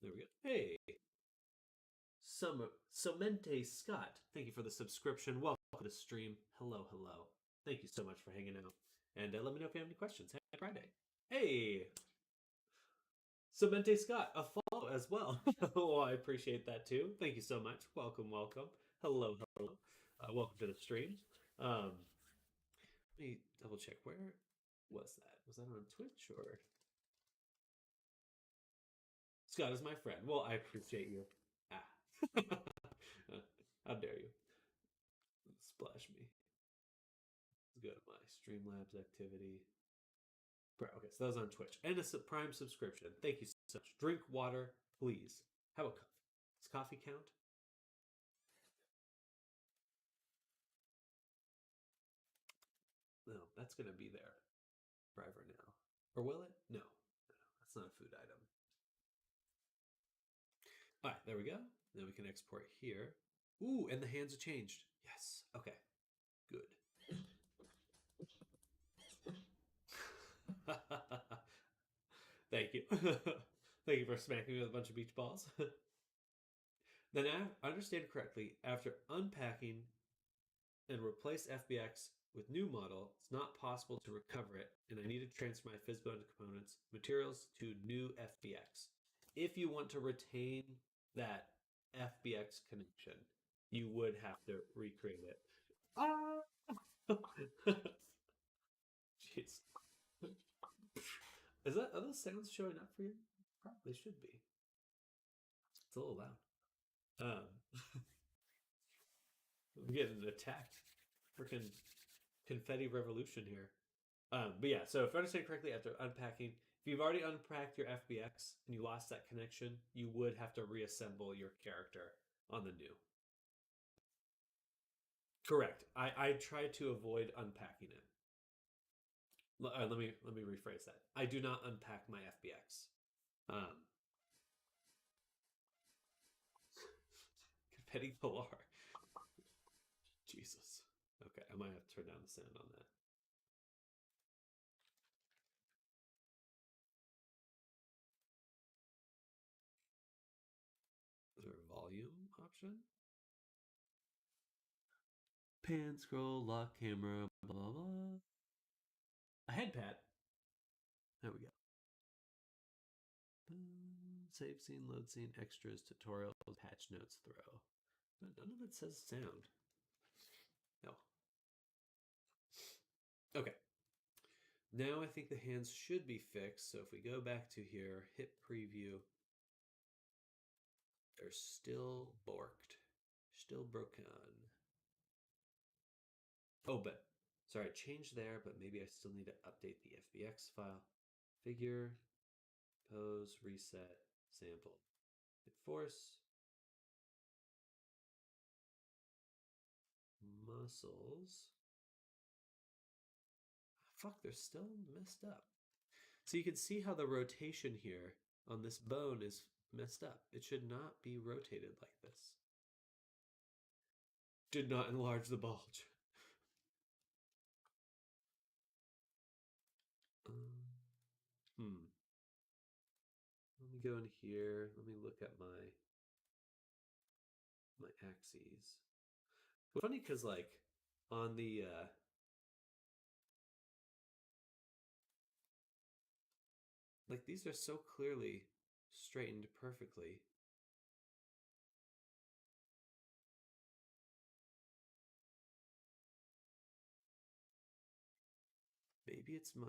There we go. Hey, Somente Scott, thank you for the subscription. Welcome to the stream. Hello, hello. Thank you so much for hanging out. And let me know if you have any questions. Happy Friday. Hey, Somente Scott, a follow as well. Oh, I appreciate that too. Thank you so much. Welcome, welcome. Hello, hello. Welcome to the stream. Let me double check. Where was that? Was that on Twitch or? Scott is my friend. Well, I appreciate you. How dare you? Splash me. Let's go to my Streamlabs activity. Okay, so that was on Twitch. And a Prime subscription. Thank you so much. Drink water, please. How about coffee? Does coffee count? No, that's going to be there forever now. Or will it? No, that's not a food item. All right, there we go. Then we can export here. Ooh, and the hands are changed. Yes. Okay. Good. Thank you. Thank you for smacking me with a bunch of beach balls. Then I understand correctly, after unpacking and replace FBX with new model, it's not possible to recover it, and I need to transfer my Fizzbone components materials to new FBX. If you want to retain that FBX connection, you would have to recreate it. Jeez. Are those sounds showing up for you? Probably should be. It's a little loud. I'm getting attacked. Freaking confetti revolution here. But yeah, so if I understand correctly, after unpacking, if you've already unpacked your FBX and you lost that connection, you would have to reassemble your character on the new. Correct. I tried to avoid unpacking it. Let me rephrase that. I do not unpack my FBX. Confetti galore. Jesus. Okay, I might have to turn down the sound on that. Is there a volume option? Pan, scroll, lock camera, blah, blah, blah. a head pat. There we go. Save scene, load scene, extras, tutorials, patch notes, throw. But none of it says sound. No. Okay. Now I think the hands should be fixed. So if we go back to here, hit preview, they're still borked, still broken. Oh, but sorry, I changed there, but maybe I still need to update the FBX file. Figure, pose, reset, sample. Hit force. Muscles. Fuck, they're still messed up. So you can see how the rotation here on this bone is messed up. It should not be rotated like this. Did not enlarge the bulge. Let me go in here. Let me look at my axes. It's funny because like on the like these are so clearly straightened perfectly. Maybe it's my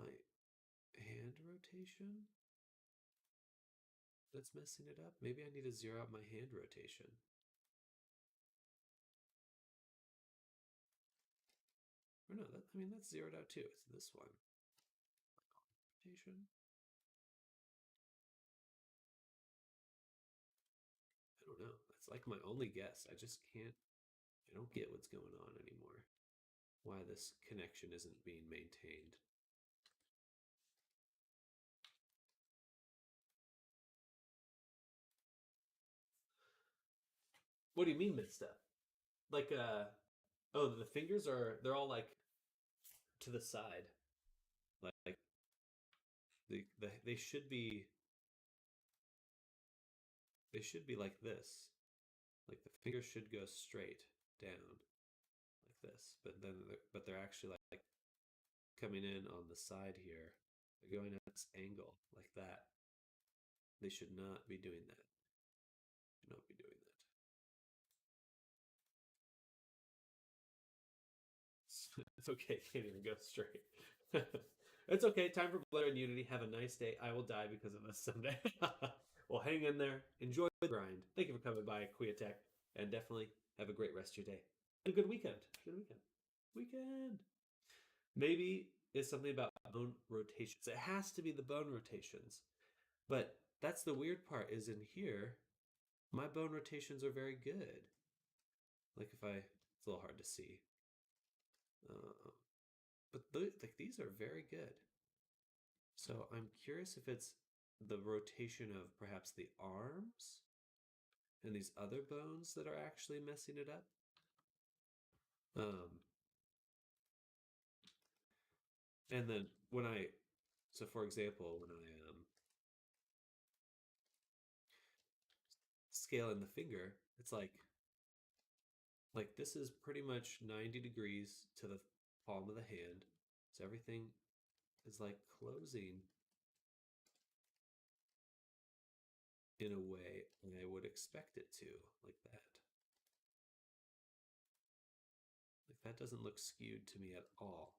hand rotation that's messing it up. Maybe I need to zero out my hand rotation. Or no, I mean that's zeroed out too. It's this one. Rotation. I don't know. That's like my only guess. I just can't. I don't get what's going on anymore. Why this connection isn't being maintained. What do you mean mixed up? Like oh, the fingers they're all like to the side. Like they should be like this. Like the fingers should go straight down like this. But they're actually like coming in on the side here. They're going at this angle like that. They should not be doing that. Should not be doing that. It's okay, can't even go straight. It's okay, time for Blur and Unity. Have a nice day. I will die because of this someday. Well, hang in there. Enjoy the grind. Thank you for coming by, Queatech. And definitely have a great rest of your day. And a good weekend. Good weekend. Maybe it's something about bone rotations. It has to be the bone rotations. But that's the weird part is in here, my bone rotations are very good. Like it's a little hard to see. But like these are very good. So I'm curious if it's the rotation of perhaps the arms and these other bones that are actually messing it up. And then so for example, when I scale in the finger, it's like this is pretty much 90 degrees to the palm of the hand. So everything is like closing in a way I would expect it to, like that. Like that doesn't look skewed to me at all.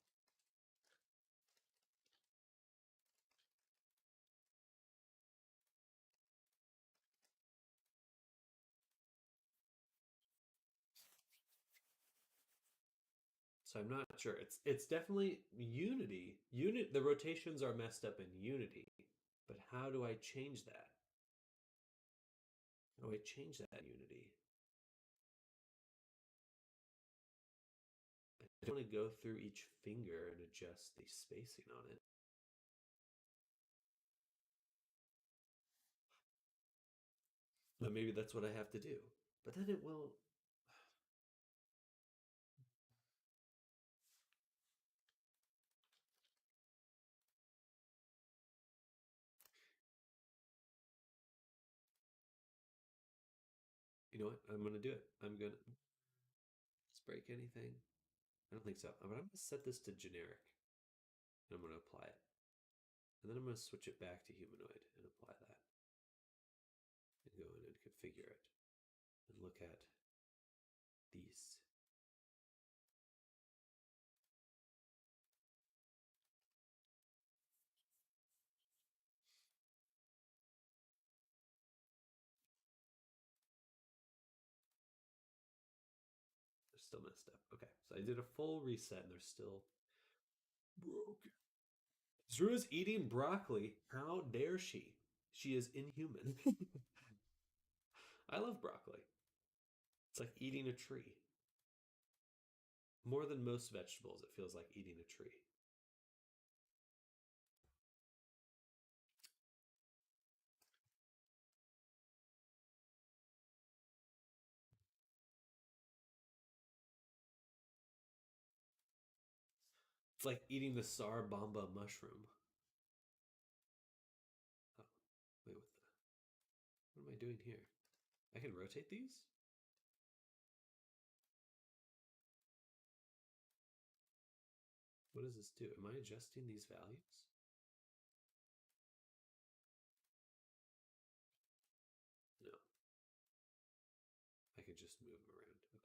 So I'm not sure. It's definitely Unity. The rotations are messed up in Unity. But how do I change that? How do I change that in Unity? I don't want to go through each finger and adjust the spacing on it. But maybe that's what I have to do. But then it will... You know what? I'm going to do it. I'm going to... Let's break anything. I don't think so. But I'm going to set this to generic. And I'm going to apply it. And then I'm going to switch it back to humanoid and apply that. And go in and configure it. And look at these. They're still messed up. Okay, so I did a full reset and they're still broken. Zru is eating broccoli. How dare she? She is inhuman. I love broccoli. It's like eating a tree. More than most vegetables, it feels like eating a tree. It's like eating the Sarabamba mushroom. Oh, wait, what am I doing here? I can rotate these? What does this do? Am I adjusting these values? No. I could just move them around. Okay.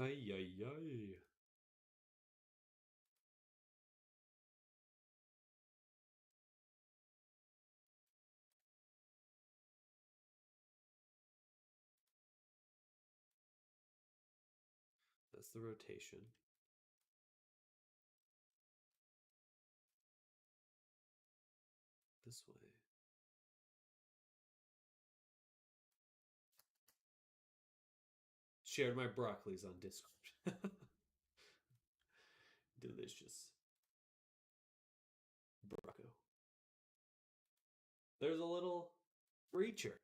Ay, ay, ay. That's the rotation. This way. Shared my broccolis on Discord. Delicious. Brocco. There's a little creature.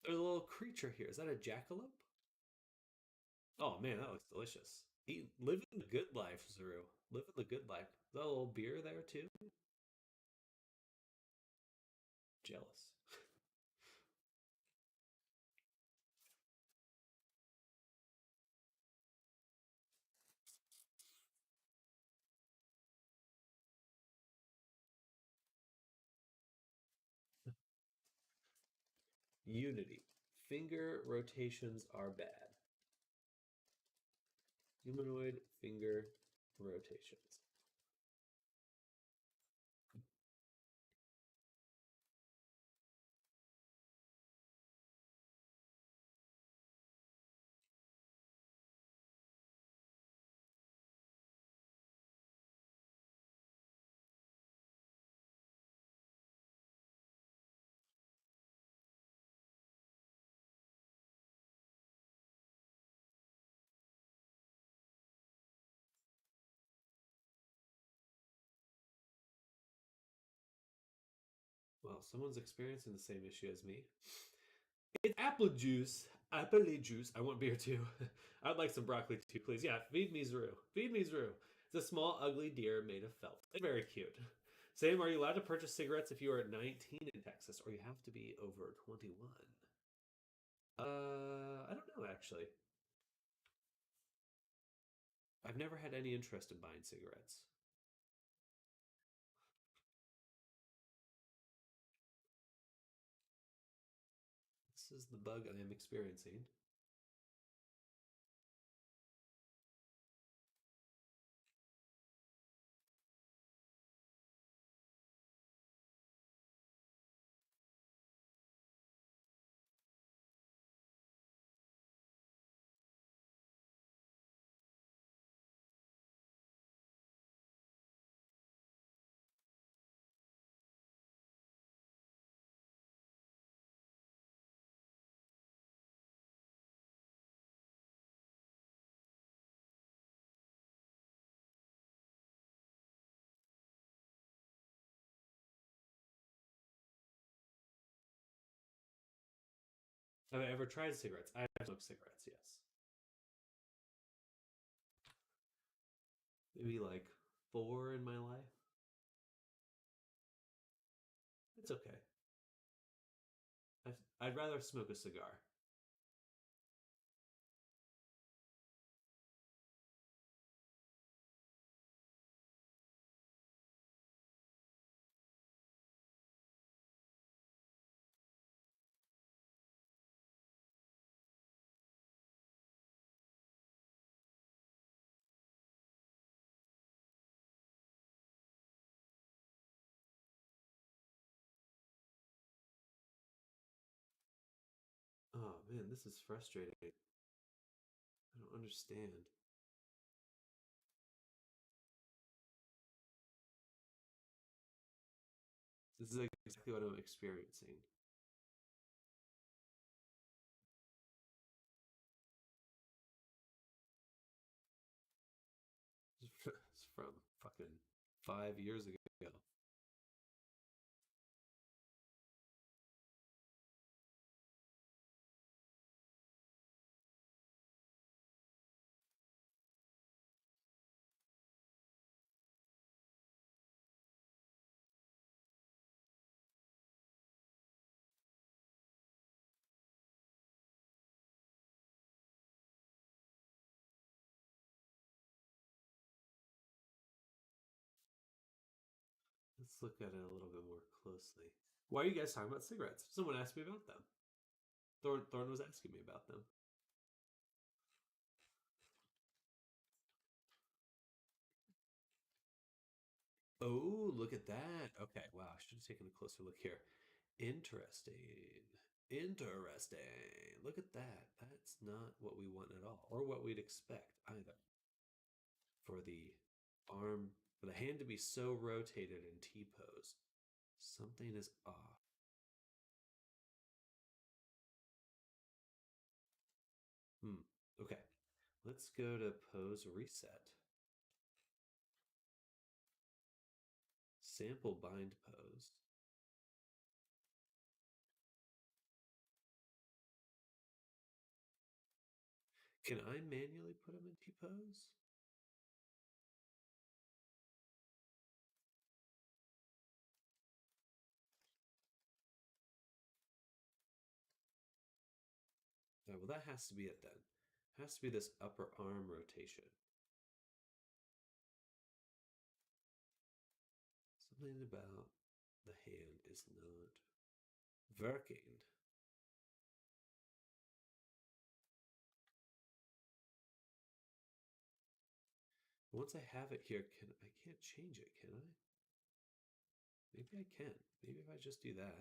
There's a little creature here. Is that a jackalope? Oh man, that looks delicious. Living the good life, Zuru. Living the good life. Is that a little beer there too? Jealous. Unity. Finger rotations are bad. Humanoid finger rotations. Well, someone's experiencing the same issue as me. It's apple juice. Apple juice. I want beer too. I'd like some broccoli too, please. Yeah, feed me Zru. Feed me Zru. It's a small, ugly deer made of felt. It's very cute. Sam, are you allowed to purchase cigarettes if you are 19 in Texas, or you have to be over 21? I don't know, actually. I've never had any interest in buying cigarettes. This is the bug I am experiencing. Have I ever tried cigarettes? I have smoked cigarettes, yes. Maybe like 4 in my life. It's okay. I'd rather smoke a cigar. man, this is frustrating. I don't understand. This is exactly what I'm experiencing. It's from fucking 5 years ago. Let's look at it a little bit more closely. Why are you guys talking about cigarettes? Someone asked me about them. Thorn was asking me about them. Oh, look at that. Okay, wow, I should have taken a closer look here. Interesting. Interesting. Look at that. That's not what we want at all, or what we'd expect either. For the arm, for the hand to be so rotated in T pose, something is off. Okay, let's go to pose reset. Sample bind pose. Can I manually put them in T pose? Oh, well, that has to be it then. It has to be this upper arm rotation. Something about the hand is not working. Once I have it here, I can't change it, can I? Maybe I can. Maybe if I just do that.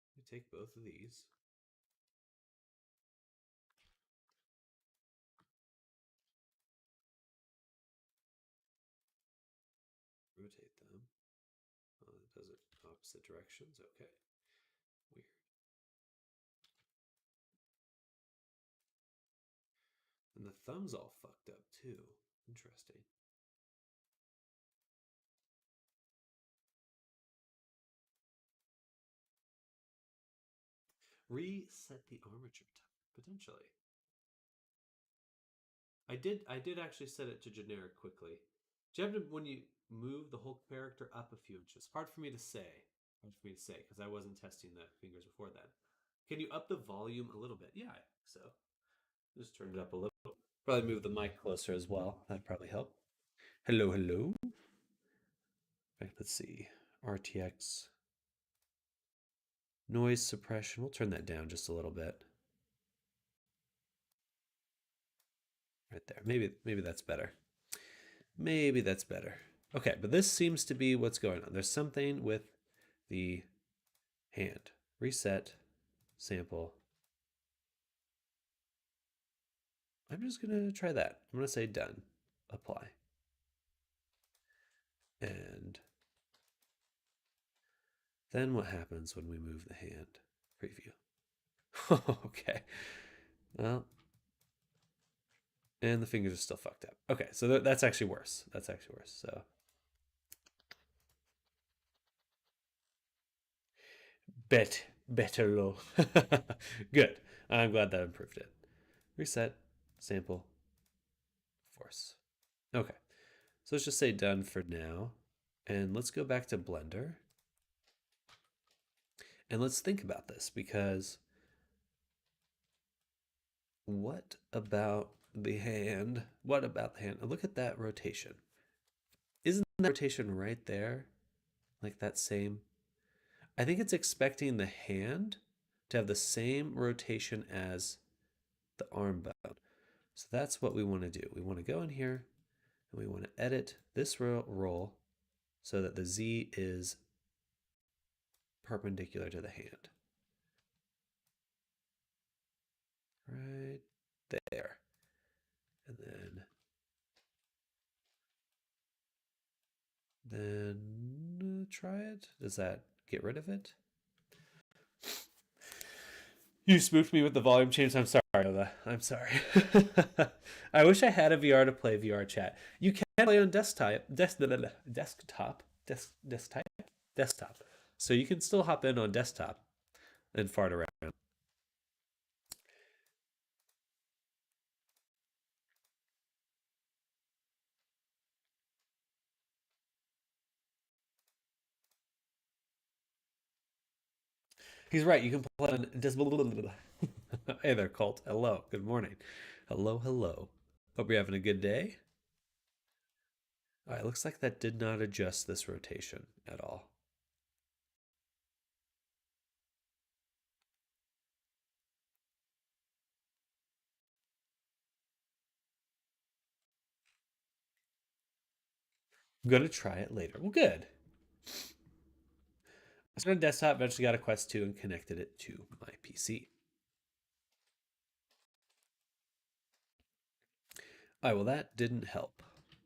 Let me take both of these. Rotate them. Oh, it does it opposite directions. Okay. Weird. And the thumb's all fucked up too. Interesting. Reset the armature type, potentially. I did actually set it to generic quickly. Do you have to, when you move the whole character up a few inches? Hard for me to say. Hard for me to say because I wasn't testing the fingers before that. Can you up the volume a little bit? Yeah, I think so. Just turn it up a little. Probably move the mic closer as well. That'd probably help. Hello, hello. Right, let's see. RTX. Noise suppression. We'll turn that down just a little bit. Right there. Maybe that's better. Maybe that's better. Okay, but this seems to be what's going on. There's something with the hand. Reset, sample. I'm just going to try that. I'm going to say done, apply. And then what happens when we move the hand? Preview. Okay. Well, and the fingers are still fucked up. Okay, so that's actually worse. That's actually worse. So better low. Good. I'm glad that improved it. Reset, sample, force. Okay, so let's just say done for now. And let's go back to Blender. And let's think about this because what about the hand? What about the hand? Look at that rotation. Isn't that rotation right there? Like that same? I think it's expecting the hand to have the same rotation as the arm bone. So that's what we want to do. We want to go in here and we want to edit this roll so that the Z is perpendicular to the hand. right there. And then try it. Does that get rid of it? You spooked me with the volume change. I'm sorry, Nova. I'm sorry. I wish I had a VR to play VR chat. You can play on desktop. So you can still hop in on desktop and fart around. He's right. You can play on Hey there, Colt. Hello. Good morning. Hello, hello. Hope you're having a good day. All right, looks like that did not adjust this rotation at all. I'm going to try it later. Well, good. I started on desktop, eventually got a Quest 2 and connected it to my PC. All right, well, that didn't help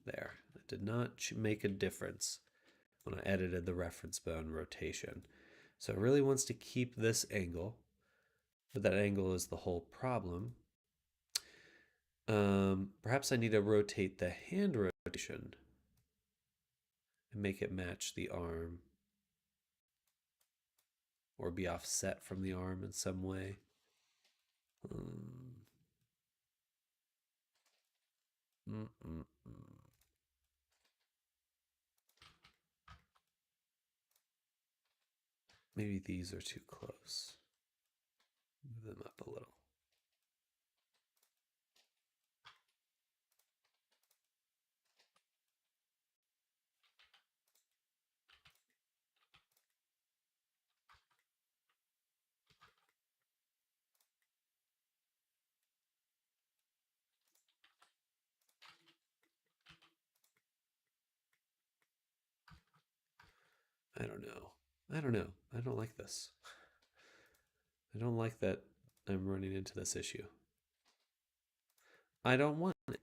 there. It did not make a difference when I edited the reference bone rotation. So it really wants to keep this angle, but that angle is the whole problem. Perhaps I need to rotate the hand rotation and make it match the arm or be offset from the arm in some way. Maybe these are too close. Move them up a little. I don't know. I don't like this. I don't like that I'm running into this issue. I don't want it.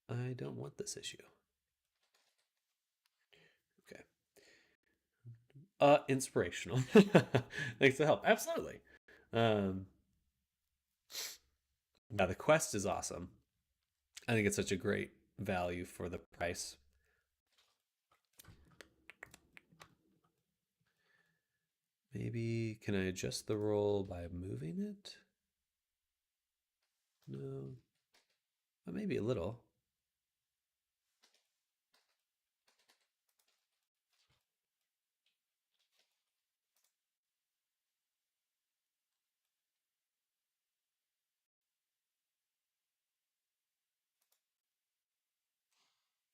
I don't want this issue. Okay. Inspirational. Thanks for the help. Absolutely. Yeah, the Quest is awesome. I think it's such a great value for the price. Maybe, can I adjust the roll by moving it? No. But maybe a little.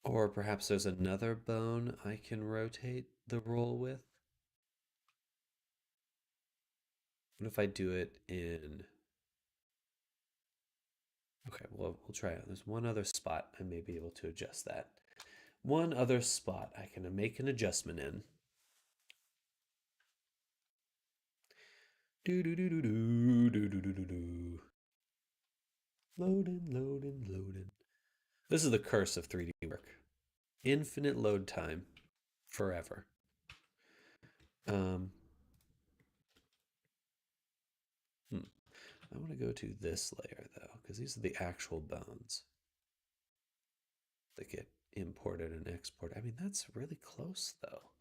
Or perhaps there's another bone I can rotate the roll with. What if I do it in... Okay, well, we'll try it. There's one other spot I may be able to adjust that. One other spot I can make an adjustment in. Loading. This is the curse of 3D work. Infinite load time forever. I want to go to this layer though, because these are the actual bones that get imported and exported. I mean, that's really close though.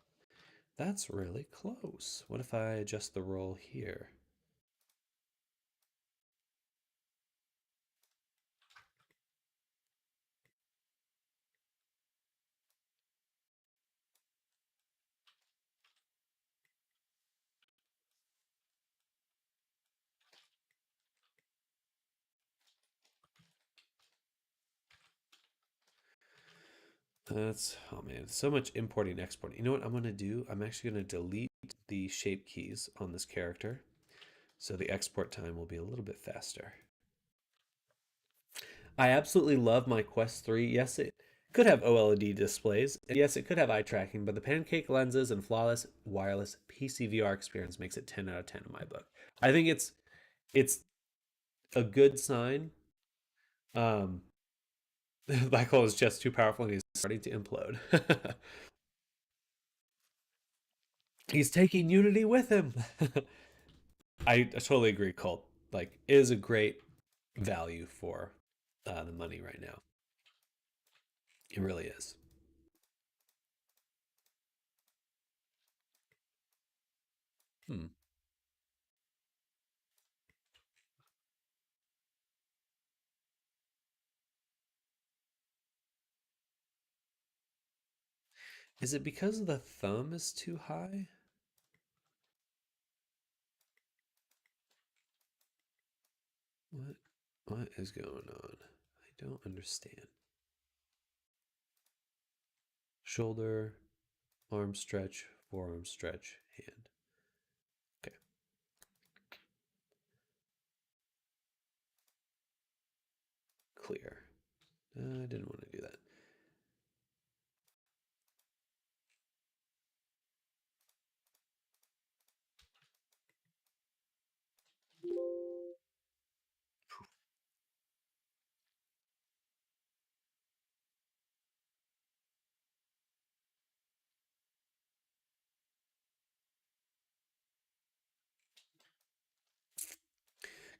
That's really close. What if I adjust the roll here? That's, oh man, so much importing, exporting. You know what I'm going to do? I'm actually going to delete the shape keys on this character, so the export time will be a little bit faster. I absolutely love my Quest 3. Yes, it could have OLED displays. And yes, it could have eye tracking, but the pancake lenses and flawless wireless PC VR experience makes it 10 out of 10 in my book. I think it's a good sign. Black hole is just too powerful and he's starting to implode. He's taking Unity with him. I totally agree, Colt. Like, it is a great value for the money right now. It really is. Is it because the thumb is too high? What is going on? I don't understand. Shoulder, arm stretch, forearm stretch, hand. Okay. Clear. I didn't want to do that.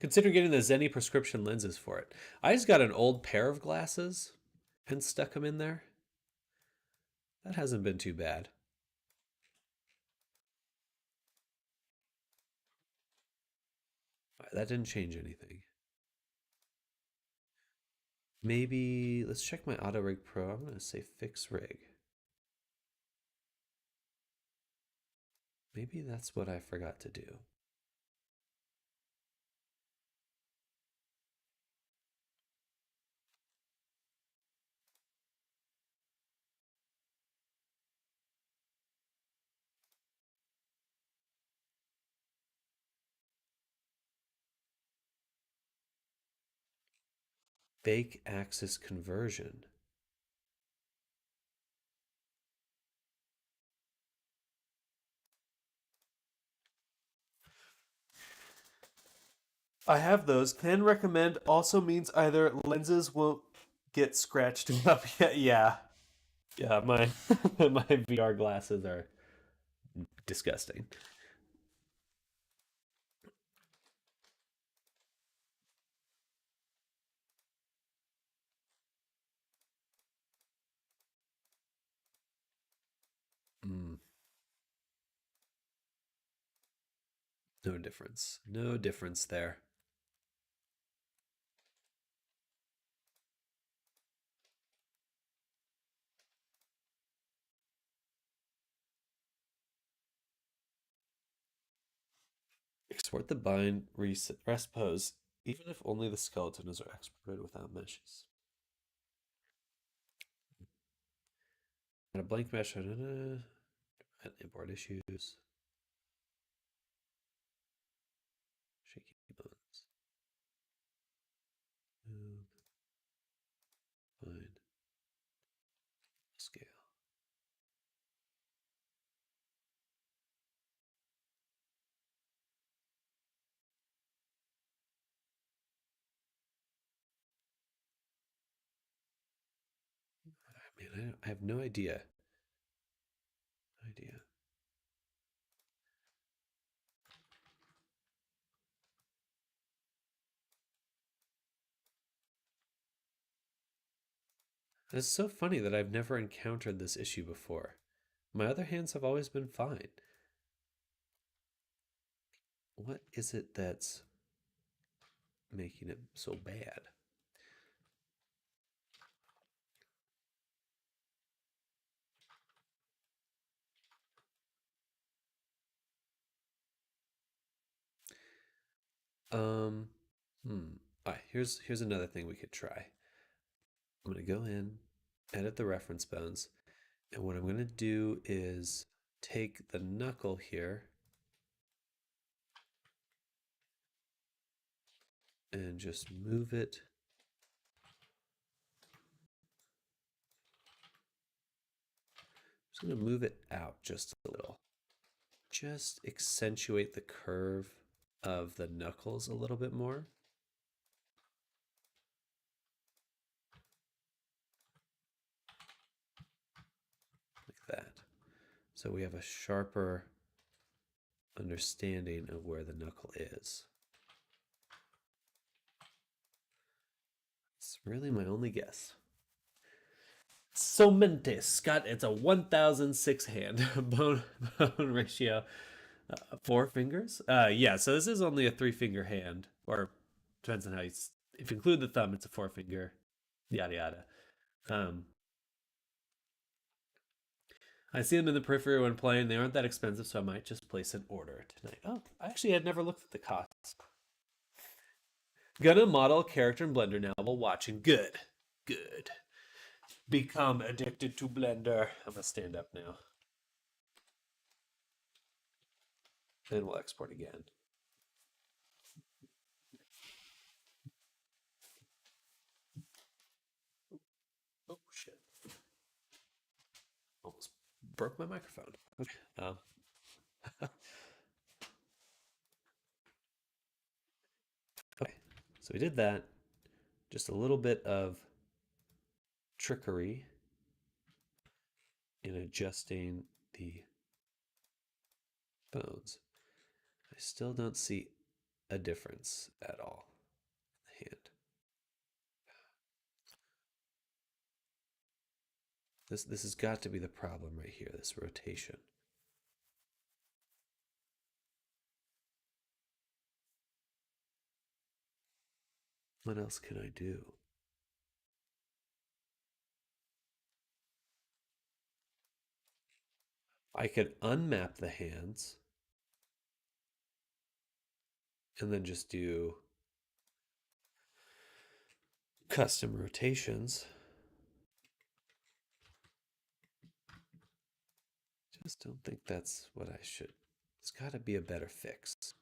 Consider getting the Zenni prescription lenses for it. I just got an old pair of glasses and stuck them in there. That hasn't been too bad. That didn't change anything. Maybe let's check my Auto Rig Pro. I'm going to say fix rig. Maybe that's what I forgot to do. Fake axis conversion. I have those. Can recommend also means either lenses won't get scratched up yet. Yeah. Yeah, my my VR glasses are disgusting. Mm, no difference. No difference there. Export the bind, reset, rest pose, even if only the skeletons are exported without meshes. Got a blank mesh. Import issues. Shaky bones. Move. Bind. Scale. Man, I have no idea. No idea. It's so funny that I've never encountered this issue before. My other hands have always been fine. What is it that's making it so bad? Um, All right, here's another thing we could try. I'm gonna go in, edit the reference bones, and what I'm gonna do is take the knuckle here and just move it. I'm just gonna move it out just a little. Just accentuate the curve of the knuckles a little bit more. so we have a sharper understanding of where the knuckle is. It's really my only guess. Somente, Scott, it's a 1006 hand bone ratio. 4 fingers? Yeah, so this is only a 3-finger hand, or depends on how you, if you include the thumb, it's a 4-finger, yada yada. I see them in the periphery when playing. They aren't that expensive, so I might just place an order tonight. Oh, actually, I'd never looked at the cost. Gonna model a character in Blender now while watching. Good. Good. Become addicted to Blender. I'm gonna stand up now. Then we'll export again. Oh, shit. Almost broke my microphone. Okay. Okay. So we did that. Just a little bit of trickery in adjusting the bones. I still don't see a difference at all in the hand. This has got to be the problem right here, this rotation. What else can I do? I could unmap the hands and then just do custom rotations. Just don't think that's what I should. There's got to be a better fix.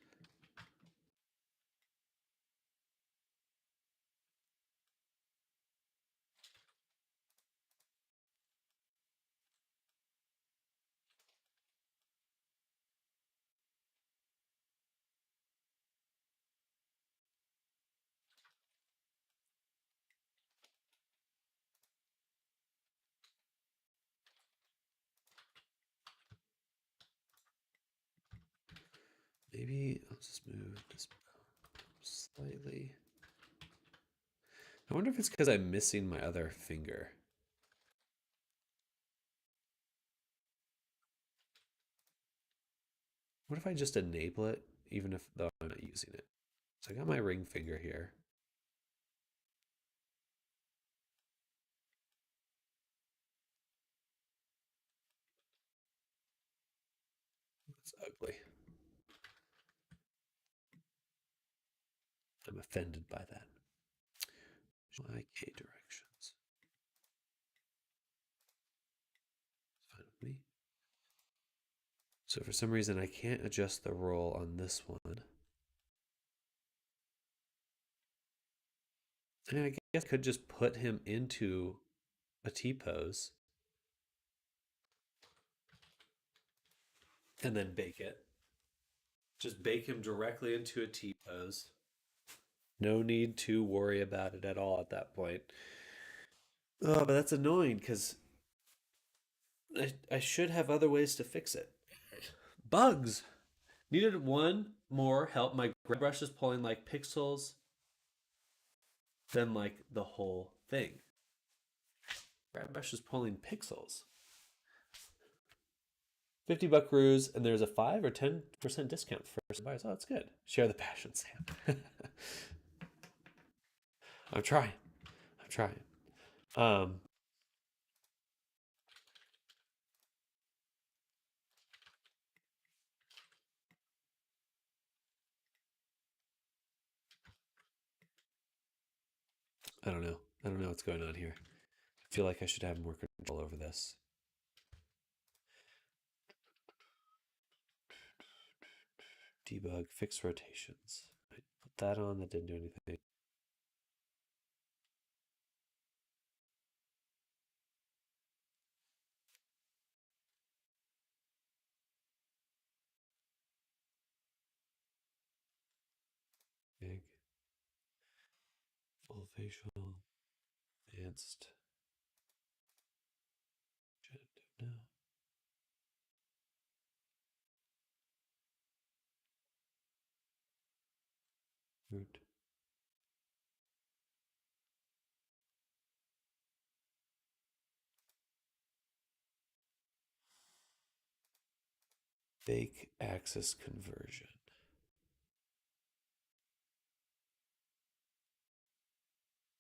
Maybe I'll just move this slightly. I wonder if it's because I'm missing my other finger. What if I just enable it, even if though I'm not using it? So I got my ring finger here. It's ugly. I'm offended by that. IK directions. Fine with me. So for some reason I can't adjust the roll on this one. And I guess I could just put him into a T-pose and then bake it. Just bake him directly into a T-pose. No need to worry about it at all at that point. Oh, but that's annoying because I should have other ways to fix it. Bugs! Needed one more help. My grab brush is pulling like pixels than like the whole thing. Grab brush is pulling pixels. 50 buckaroos, and there's a 5 or 10% discount for first buyers. Oh, that's good. Share the passion, Sam. I'm trying. I don't know. I don't know what's going on here. I feel like I should have more control over this. Debug, fix rotations. I put that on, that didn't do anything. Big. Full facial. Advanced. No. Root. Fake axis conversion.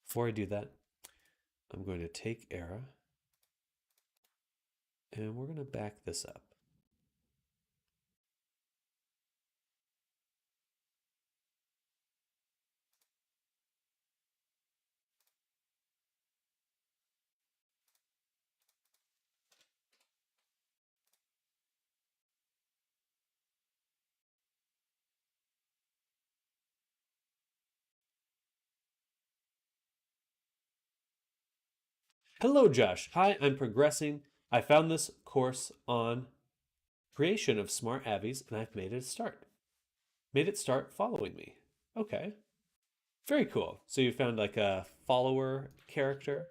Before I do that, I'm going to take Era and we're going to back this up. Hello, Josh. Hi, I'm progressing. I found this course on creation of smart avies and I've made it start. Made it start following me. Okay. Very cool. So you found like a follower character.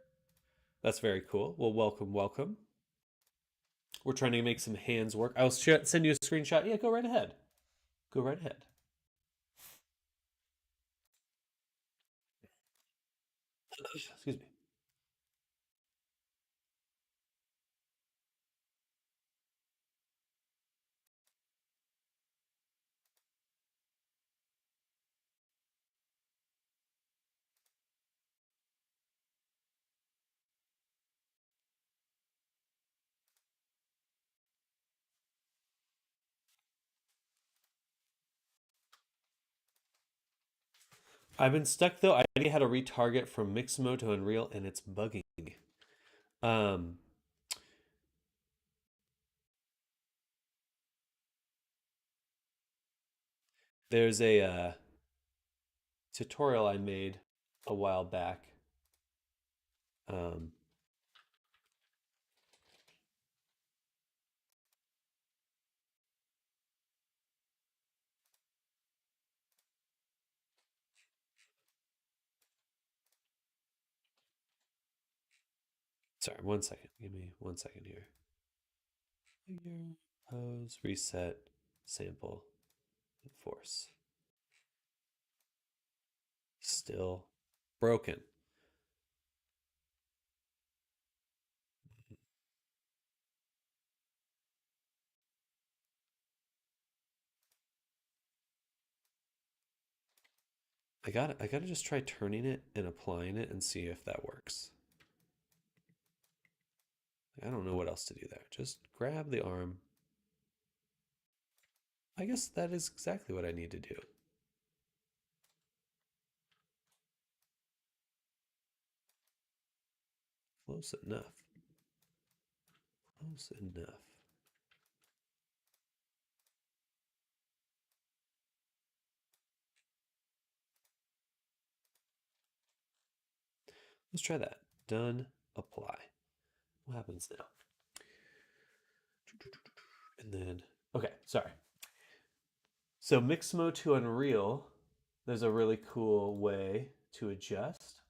That's very cool. Well, welcome, welcome. We're trying to make some hands work. I'll send you a screenshot. Yeah, go right ahead. Go right ahead. Excuse me. I've been stuck though. I already had a retarget from Mixamo to Unreal and it's bugging me. There's a tutorial I made a while back. Sorry, 1 second. Give me 1 second here. Figure, pose, reset, sample, force. Still broken. I gotta just try turning it and applying it and see if that works. I don't know what else to do there. Just grab the arm. I guess that is exactly what I need to do. Close enough. Close enough. Let's try that. Done. Apply. What happens now? And then, okay, sorry. So Mixamo to Unreal, there's a really cool way to adjust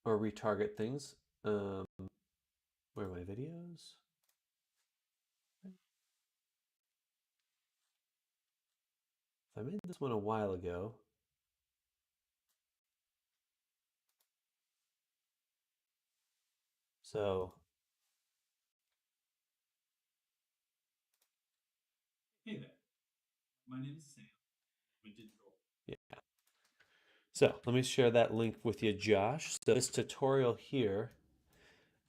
or retarget things. Where are my videos? I made this one a while ago. So, Hey there, my name is Sam. I'm a digital. yeah. So let me share that link with you, Josh. So this tutorial here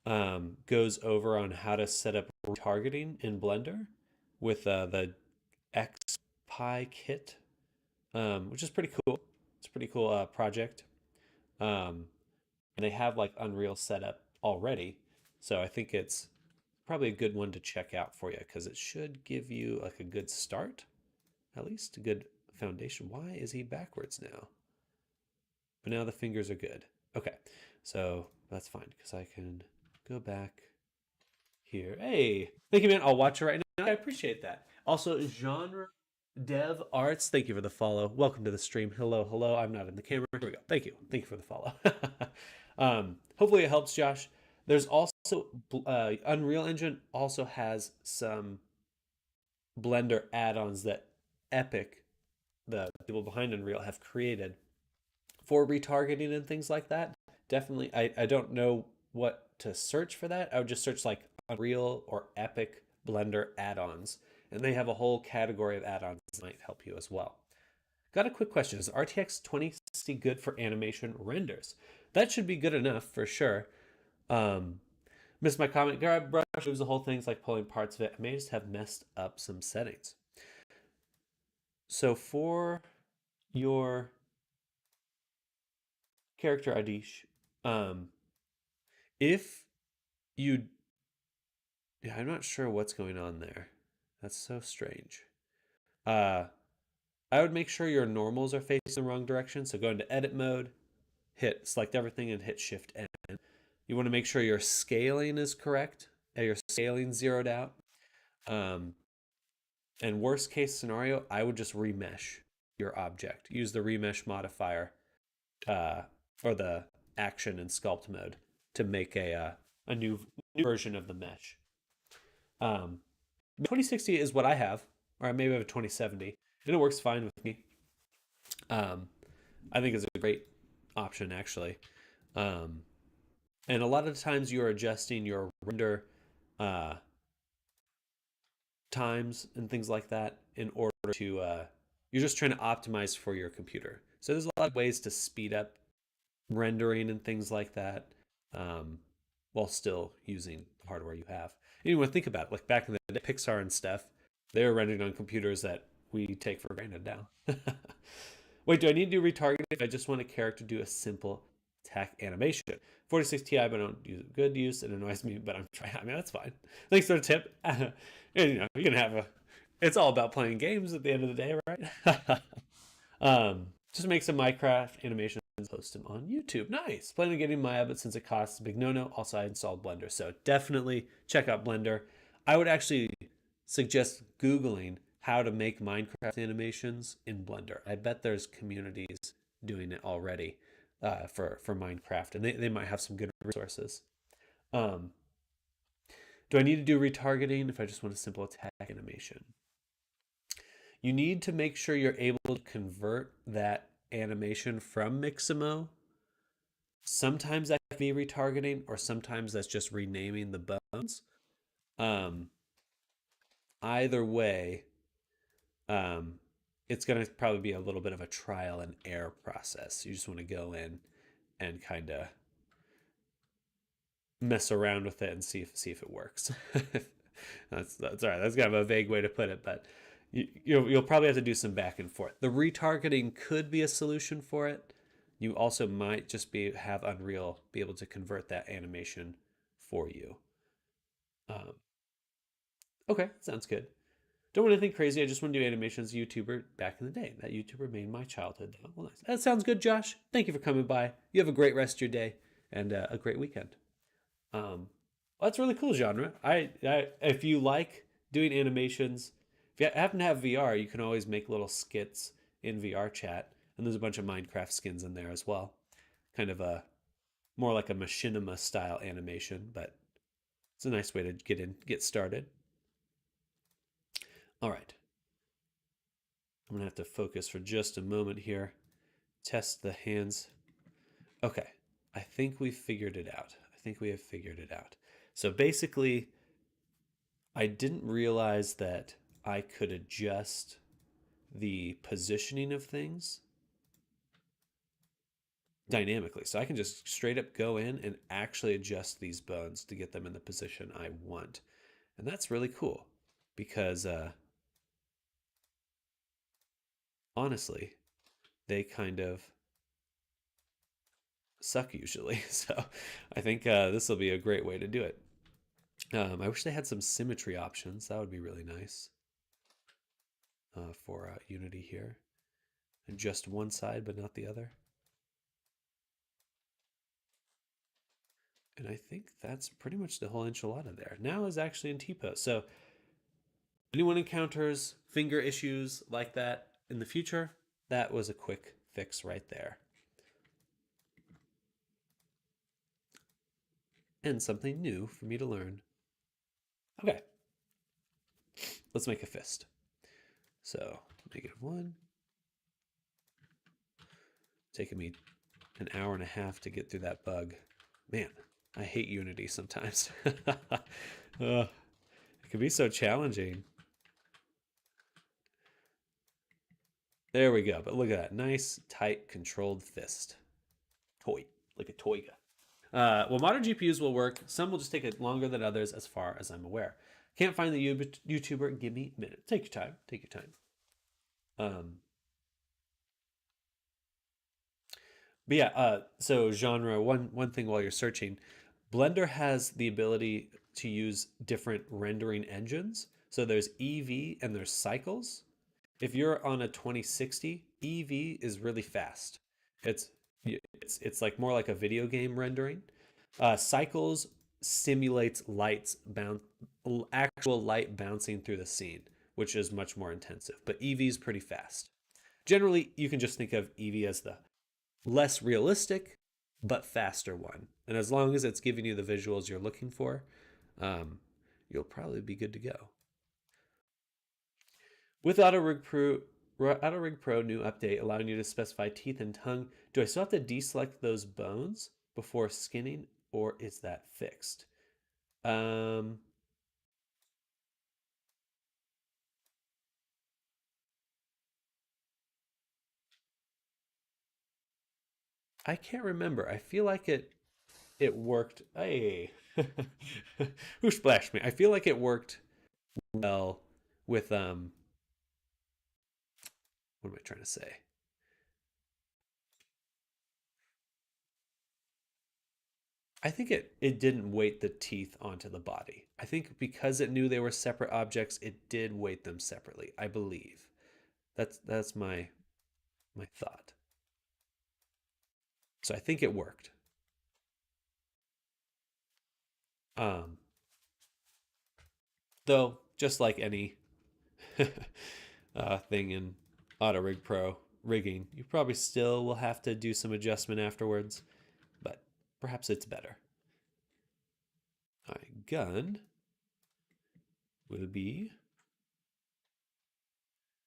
goes over on how to set up retargeting in Blender with the XPy kit, which is pretty cool. It's a pretty cool project. And they have like Unreal set up already. So I think it's probably a good one to check out for you because it should give you like a good start, at least a good foundation. Why is he backwards now? But now the fingers are good. Okay, so that's fine because I can go back here. Hey, thank you, man. I'll watch it right now. I appreciate that. Also, Genre Dev Arts, thank you for the follow. Welcome to the stream. Hello, hello. I'm not in the camera. Here we go. Thank you. Thank you for the follow. Hopefully it helps, Josh. There's also Unreal Engine also has some Blender add-ons that Epic, the people behind Unreal, have created for retargeting and things like that. Definitely, I don't know what to search for that. I would just search like Unreal or Epic Blender add-ons, and they have a whole category of add-ons that might help you as well. Got a quick question. Is RTX 2060 good for animation renders? That should be good enough for sure. Missed my comment. Grab brush moves the whole thing's like pulling parts of it. I may just have messed up some settings. So for your character Adish, if you, yeah, I'm not sure what's going on there. That's so strange. I would make sure your normals are facing the wrong direction. So go into edit mode, hit select everything and hit shift N. You want to make sure your scaling is correct. Your scaling zeroed out. And worst case scenario, I would just remesh your object. Use the remesh modifier for the action and sculpt mode to make a new version of the mesh. 2060 is what I have, or maybe I have a 2070, and it works fine with me. I think it's a great option actually. And a lot of times you're adjusting your render times and things like that in order to, you're just trying to optimize for your computer. So there's a lot of ways to speed up rendering and things like that while still using the hardware you have. Anyway, think about it. Like back in the day, Pixar and stuff, they were rendering on computers that we take for granted now. Wait, do I need to do retargeting if I just want a character to do a simple attack animation? 46 Ti, but I don't use it. Good use. It annoys me, but I'm trying. I mean, that's fine. Thanks for the tip. And, you know, you can have a. It's all about playing games at the end of the day, right? Just make some Minecraft animations and post them on YouTube. Nice. Planning on getting Maya, but since it costs a big no-no, also I installed Blender. So definitely check out Blender. I would actually suggest Googling how to make Minecraft animations in Blender. I bet there's communities doing it already for Minecraft, and they might have some good resources. Do I need to do retargeting if I just want a simple attack animation? You need to make sure you're able to convert that animation from Mixamo. Sometimes that can be retargeting, or sometimes that's just renaming the bones. Either way, it's going to probably be a little bit of a trial and error process. You just want to go in and kind of mess around with it and see if it works. that's all right. That's kind of a vague way to put it, but you'll probably have to do some back and forth. The retargeting could be a solution for it. You also might just have Unreal be able to convert that animation for you. Okay, sounds good. Don't want anything crazy. I just want to do animations. YouTuber back in the day. That YouTuber made my childhood. Well, nice. That sounds good, Josh. Thank you for coming by. You have a great rest of your day and a great weekend. Well, that's really cool genre. If you like doing animations, if you happen to have VR, you can always make little skits in VR chat, and there's a bunch of Minecraft skins in there as well. Kind of a more like a machinima style animation, but it's a nice way to get started. All right. I'm gonna have to focus for just a moment here. Test the hands. Okay, I think we figured it out. I think we have figured it out. So basically, I didn't realize that I could adjust the positioning of things dynamically. So I can just straight up go in and actually adjust these bones to get them in the position I want. And that's really cool because honestly, they kind of suck usually. So I think this will be a great way to do it. I wish they had some symmetry options. That would be really nice for Unity here. And just one side, but not the other. And I think that's pretty much the whole enchilada there. Now is actually in T-pose. So if anyone encounters finger issues like that in the future, that was a quick fix right there. And something new for me to learn. Okay. Let's make a fist. So -1. Taking me an hour and a half to get through that bug. Man, I hate Unity sometimes. It can be so challenging. There we go. But look at that. Nice, tight, controlled fist. Toy. Like a toy gun. Well, modern GPUs will work. Some will just take it longer than others as far as I'm aware. Can't find the YouTuber. Give me a minute. Take your time. Take your time. But yeah, so genre, one thing while you're searching, Blender has the ability to use different rendering engines. So there's Eevee and there's Cycles. If you're on a 2060, Eevee is really fast. It's like more like a video game rendering. Cycles simulates actual light bouncing through the scene, which is much more intensive. But Eevee is pretty fast. Generally, you can just think of Eevee as the less realistic but faster one, and as long as it's giving you the visuals you're looking for, you'll probably be good to go. With AutoRig Pro new update allowing you to specify teeth and tongue, do I still have to deselect those bones before skinning, or is that fixed? I can't remember. I feel like it worked. Hey, who splashed me? I feel like it worked well with what am I trying to say? I think it didn't weight the teeth onto the body. I think because it knew they were separate objects, it did weight them separately. I believe. That's my thought. So I think it worked. Though, just like any thing in AutoRig Pro rigging, you probably still will have to do some adjustment afterwards, but perhaps it's better. All right, gun will be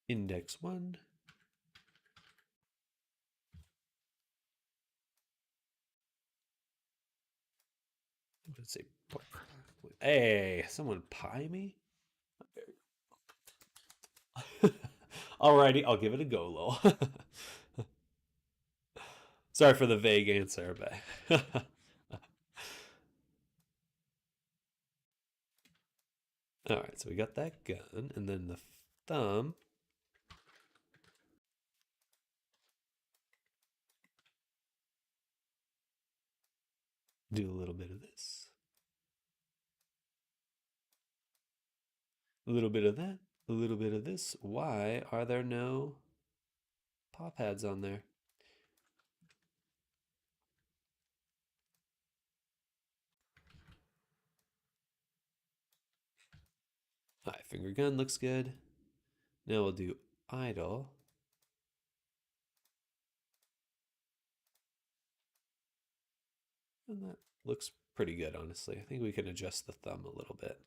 index 1. Let's say, hey, someone pie me? Alrighty, I'll give it a go, lol. Sorry for the vague answer, but all right, so we got that gun, and then the thumb. Do a little bit of this. A little bit of that. A little bit of this. Why are there no paw pads on there? All right, finger gun looks good. Now we'll do idle. And that looks pretty good, honestly. I think we can adjust the thumb a little bit.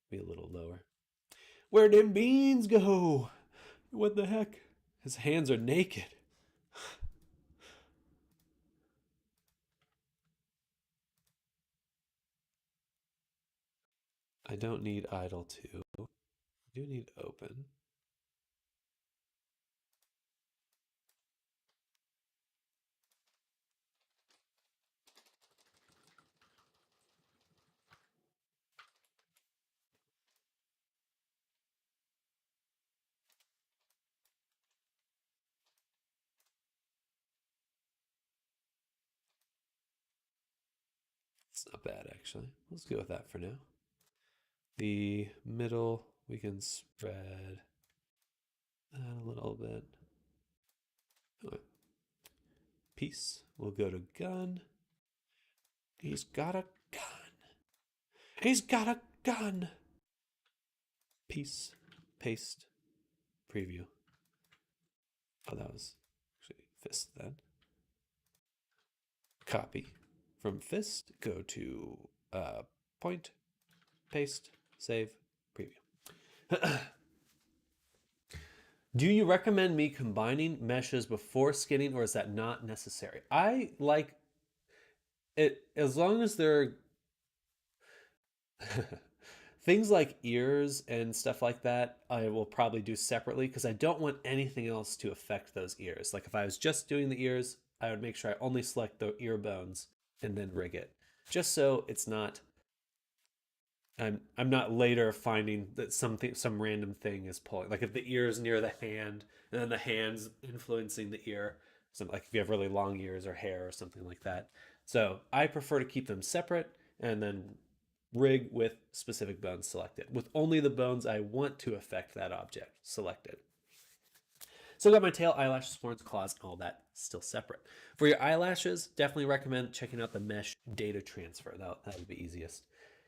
Be a little lower. Where'd them beans go? What the heck? His hands are naked. I don't need idle 2. I do need open. It's not bad, actually. Let's go with that for now. The middle, we can spread that a little bit. Okay. Piece. We'll go to gun. He's got a gun. He's got a gun. Piece. Paste. Preview. Oh, that was actually fist then. Copy. From fist, go to point, paste, save, preview. Do you recommend me combining meshes before skinning, or is that not necessary? I like it as long as they're things like ears and stuff like that, I will probably do separately because I don't want anything else to affect those ears. Like if I was just doing the ears, I would make sure I only select the ear bones and then rig it. Just so it's not I'm not later finding that some random thing is pulling. Like if the ear is near the hand and then the hand's influencing the ear. So like if you have really long ears or hair or something like that. So I prefer to keep them separate and then rig with specific bones selected, with only the bones I want to affect that object selected. Still got my tail, eyelashes, horns, claws, and all that still separate. For your eyelashes, definitely recommend checking out the mesh data transfer. That would be easiest.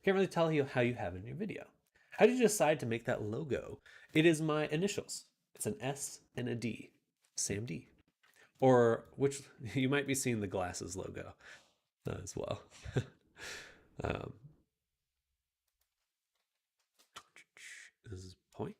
Can't really tell you how you have in your video. How did you decide to make that logo? It is my initials. It's an S and a D. Sam D. Or which you might be seeing the glasses logo as well. This is point.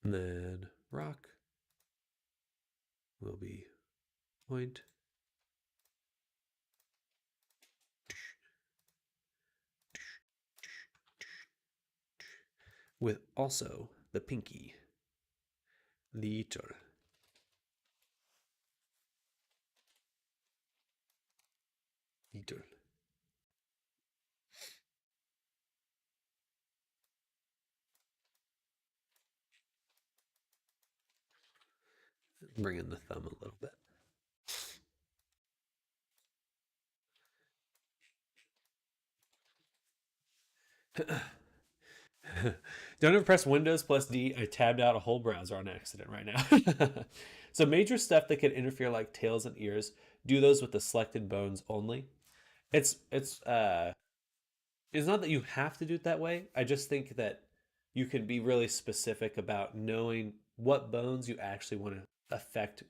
And then rock will be point. With also the pinky. Liter. Liter. Bring in the thumb a little bit. Don't ever press Windows plus D. I tabbed out a whole browser on accident right now. So major stuff that could interfere like tails and ears, do those with the selected bones only. It's not that you have to do it that way. I just think that you can be really specific about knowing what bones you actually want to affect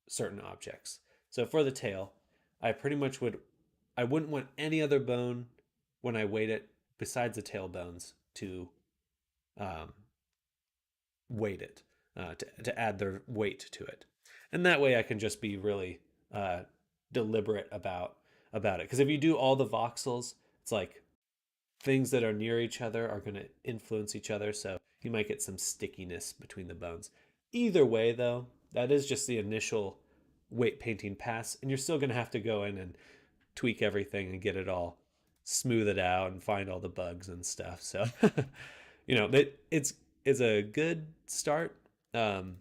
certain objects. So for the tail, I pretty much I wouldn't want any other bone when I weight it besides the tail bones to weight it, to add their weight to it. And that way I can just be really deliberate about it. Because if you do all the voxels, it's like things that are near each other are going to influence each other. So you might get some stickiness between the bones. Either way, though, that is just the initial weight painting pass. And you're still going to have to go in and tweak everything and get it all, smooth it out and find all the bugs and stuff. So, it's a good start. It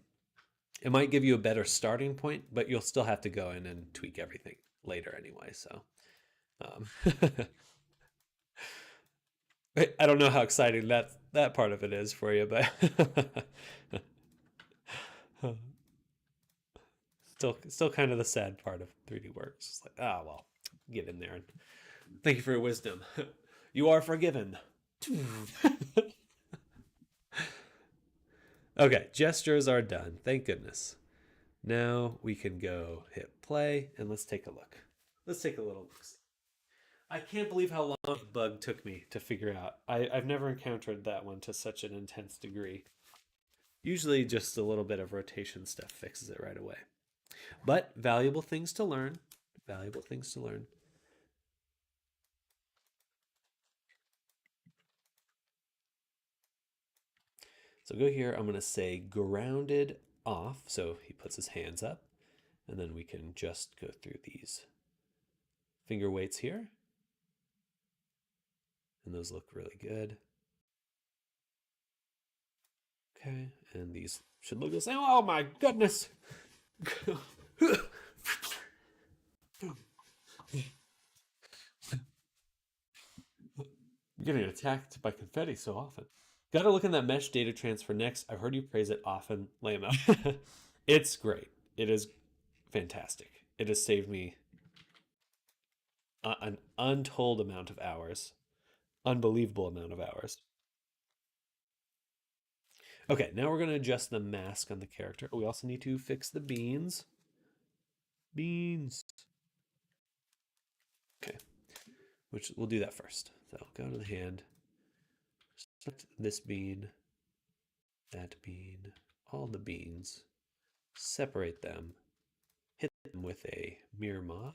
might give you a better starting point, but you'll still have to go in and tweak everything later anyway. So, I don't know how exciting that part of it is for you, but still kind of the sad part of 3D Works. It's like, well, get in there and thank you for your wisdom. You are forgiven. Okay, gestures are done. Thank goodness. Now we can go hit play and let's take a look. Let's take a little look. I can't believe how long the bug took me to figure out. I've never encountered that one to such an intense degree. Usually just a little bit of rotation stuff fixes it right away. But valuable things to learn. Valuable things to learn. So go here, I'm going to say grounded off. So he puts his hands up and then we can just go through these finger weights here. And those look really good. Okay, and these should look the same. Oh my goodness! I'm getting attacked by confetti so often. Gotta look in that mesh data transfer next. I've heard you praise it often, Lamo. It's great. It is fantastic. It has saved me an untold amount of hours. Unbelievable amount of hours. Okay, now we're going to adjust the mask on the character. We also need to fix the beans. Beans. Okay, which we'll do that first. So go to the hand, select this bean, that bean, all the beans, separate them, hit them with a mirror mod,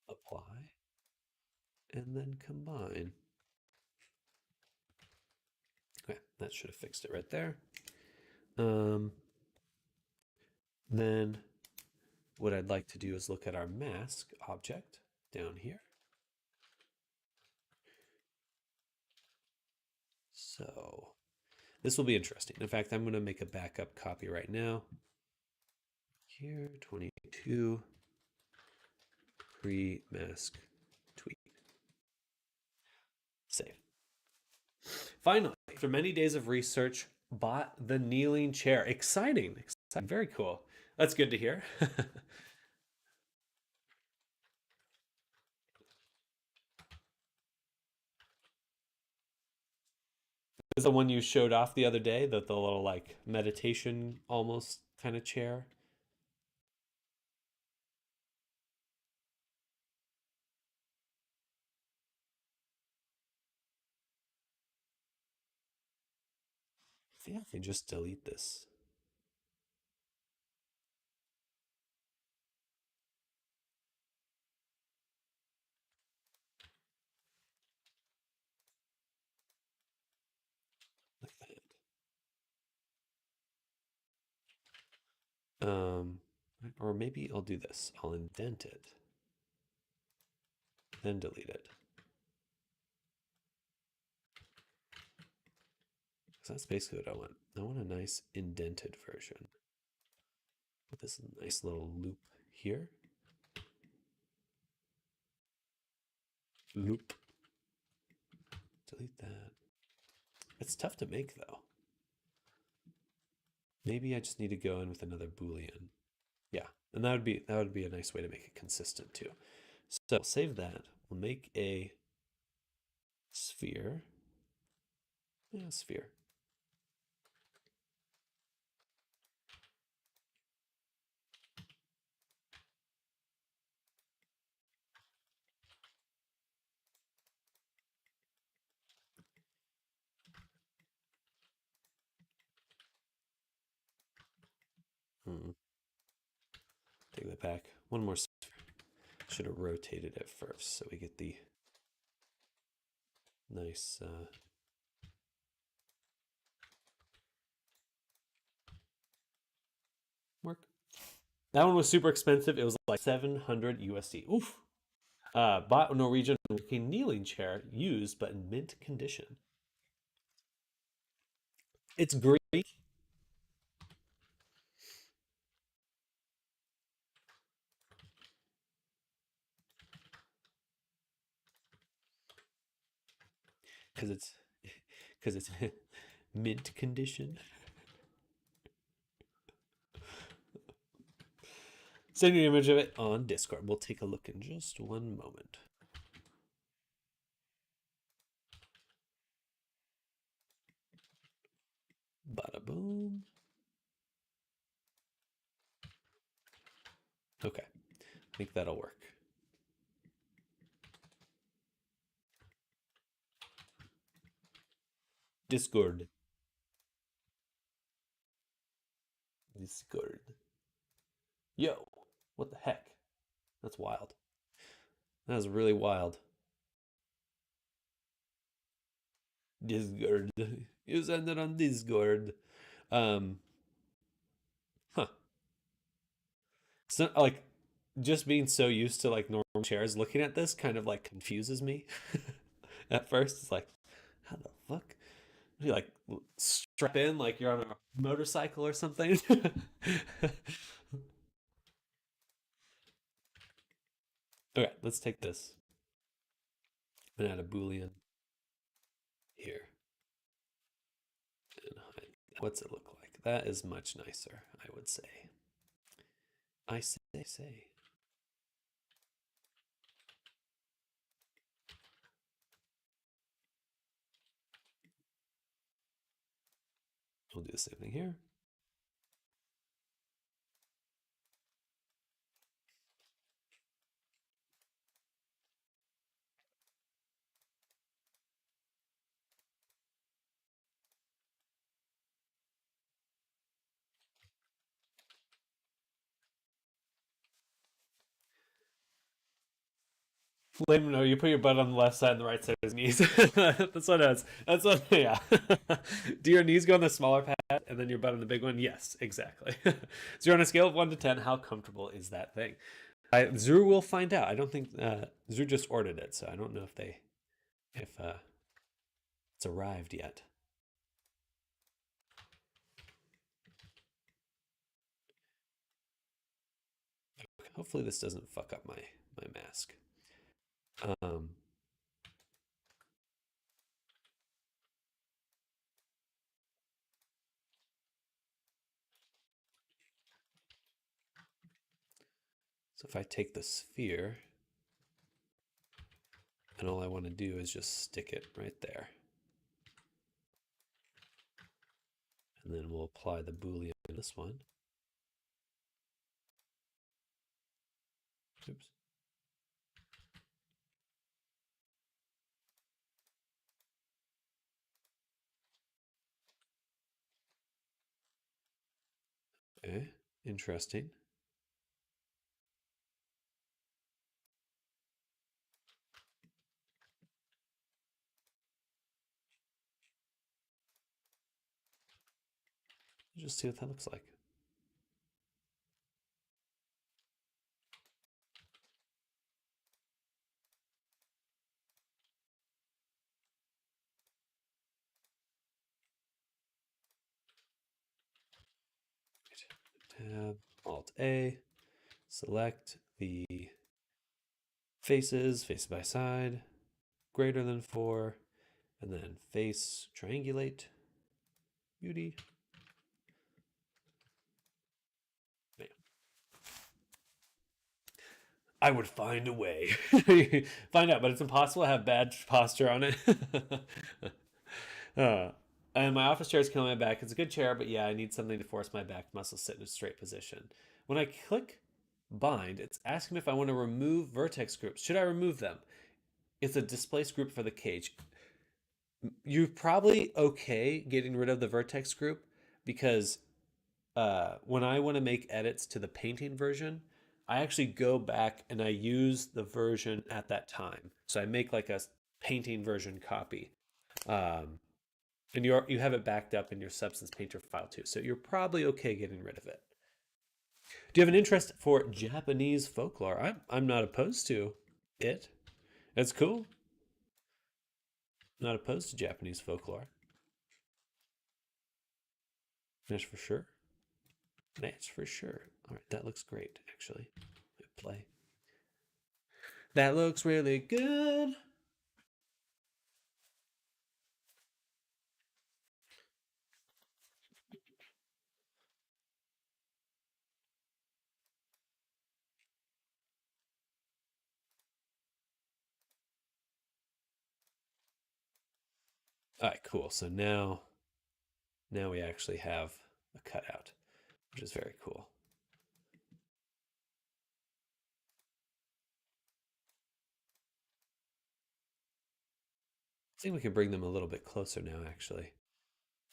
apply, and then combine. Okay, that should have fixed it right there. Then what I'd like to do is look at our mask object down here. So this will be interesting. In fact, I'm going to make a backup copy right now. Here, 22, pre-mask tweet. Save. Finally, after many days of research, bought the kneeling chair. Exciting. Very cool. That's good to hear. Is the one you showed off the other day, the little like meditation almost kind of chair? Yeah, I can just delete this. Like that. Or maybe I'll do this. I'll indent it, then delete it. So that's basically what I want. I want a nice indented version. Put this nice little loop here. Loop. Delete that. It's tough to make though. Maybe I just need to go in with another Boolean. Yeah, and that would be a nice way to make it consistent too. So we'll save that. We'll make a sphere. Yeah, sphere. Take that back. One more sphere. Should have rotated it first so we get the nice work. That one was super expensive. It was like 700 USD. Oof. Bought a Norwegian working kneeling chair, used but in mint condition. It's great. Because it's mint condition. Send you an image of it on Discord. We'll take a look in just one moment. Bada boom. Okay, I think that'll work. Discord. Yo, what the heck? That's wild. That was really wild. Discord. You send it on Discord. Huh. So like just being so used to like normal chairs, looking at this kind of like confuses me. At first, it's like, how the fuck? You like strap in like you're on a motorcycle or something. Okay, let's take this and add a Boolean here. And hide. What's it look like? That is much nicer, I would say. I say. We'll do the same thing here. Let him know you put your butt on the left side and the right side of his knees. That's what it is. That's what, yeah. Do your knees go on the smaller pad and then your butt on the big one? Yes, exactly. So on a scale of 1 to 10, how comfortable is that thing? Zru will find out. I don't think Zru just ordered it, so I don't know if it's arrived yet. Hopefully this doesn't fuck up my mask. So if I take the sphere, and all I want to do is just stick it right there. And then we'll apply the Boolean to this one. Oops. Okay, interesting. Just see what that looks like. Tab, Alt A, select the faces, face by side, greater than 4, and then face, triangulate, beauty. Man. I would find a way. Find out, but it's impossible to have bad posture on it. And my office chair is killing my back. It's a good chair, but yeah, I need something to force my back muscles sit in a straight position. When I click bind, it's asking me if I want to remove vertex groups. Should I remove them? It's a displaced group for the cage. You're probably okay getting rid of the vertex group because when I want to make edits to the painting version, I actually go back and I use the version at that time. So I make like a painting version copy. And you have it backed up in your Substance Painter file too. So you're probably okay getting rid of it. Do you have an interest for Japanese folklore? I'm not opposed to it. It's cool. Not opposed to Japanese folklore. That's for sure. That's for sure. All right, that looks great, actually. Play. That looks really good. All right, cool. So now we actually have a cutout, which is very cool. I think we can bring them a little bit closer now, actually.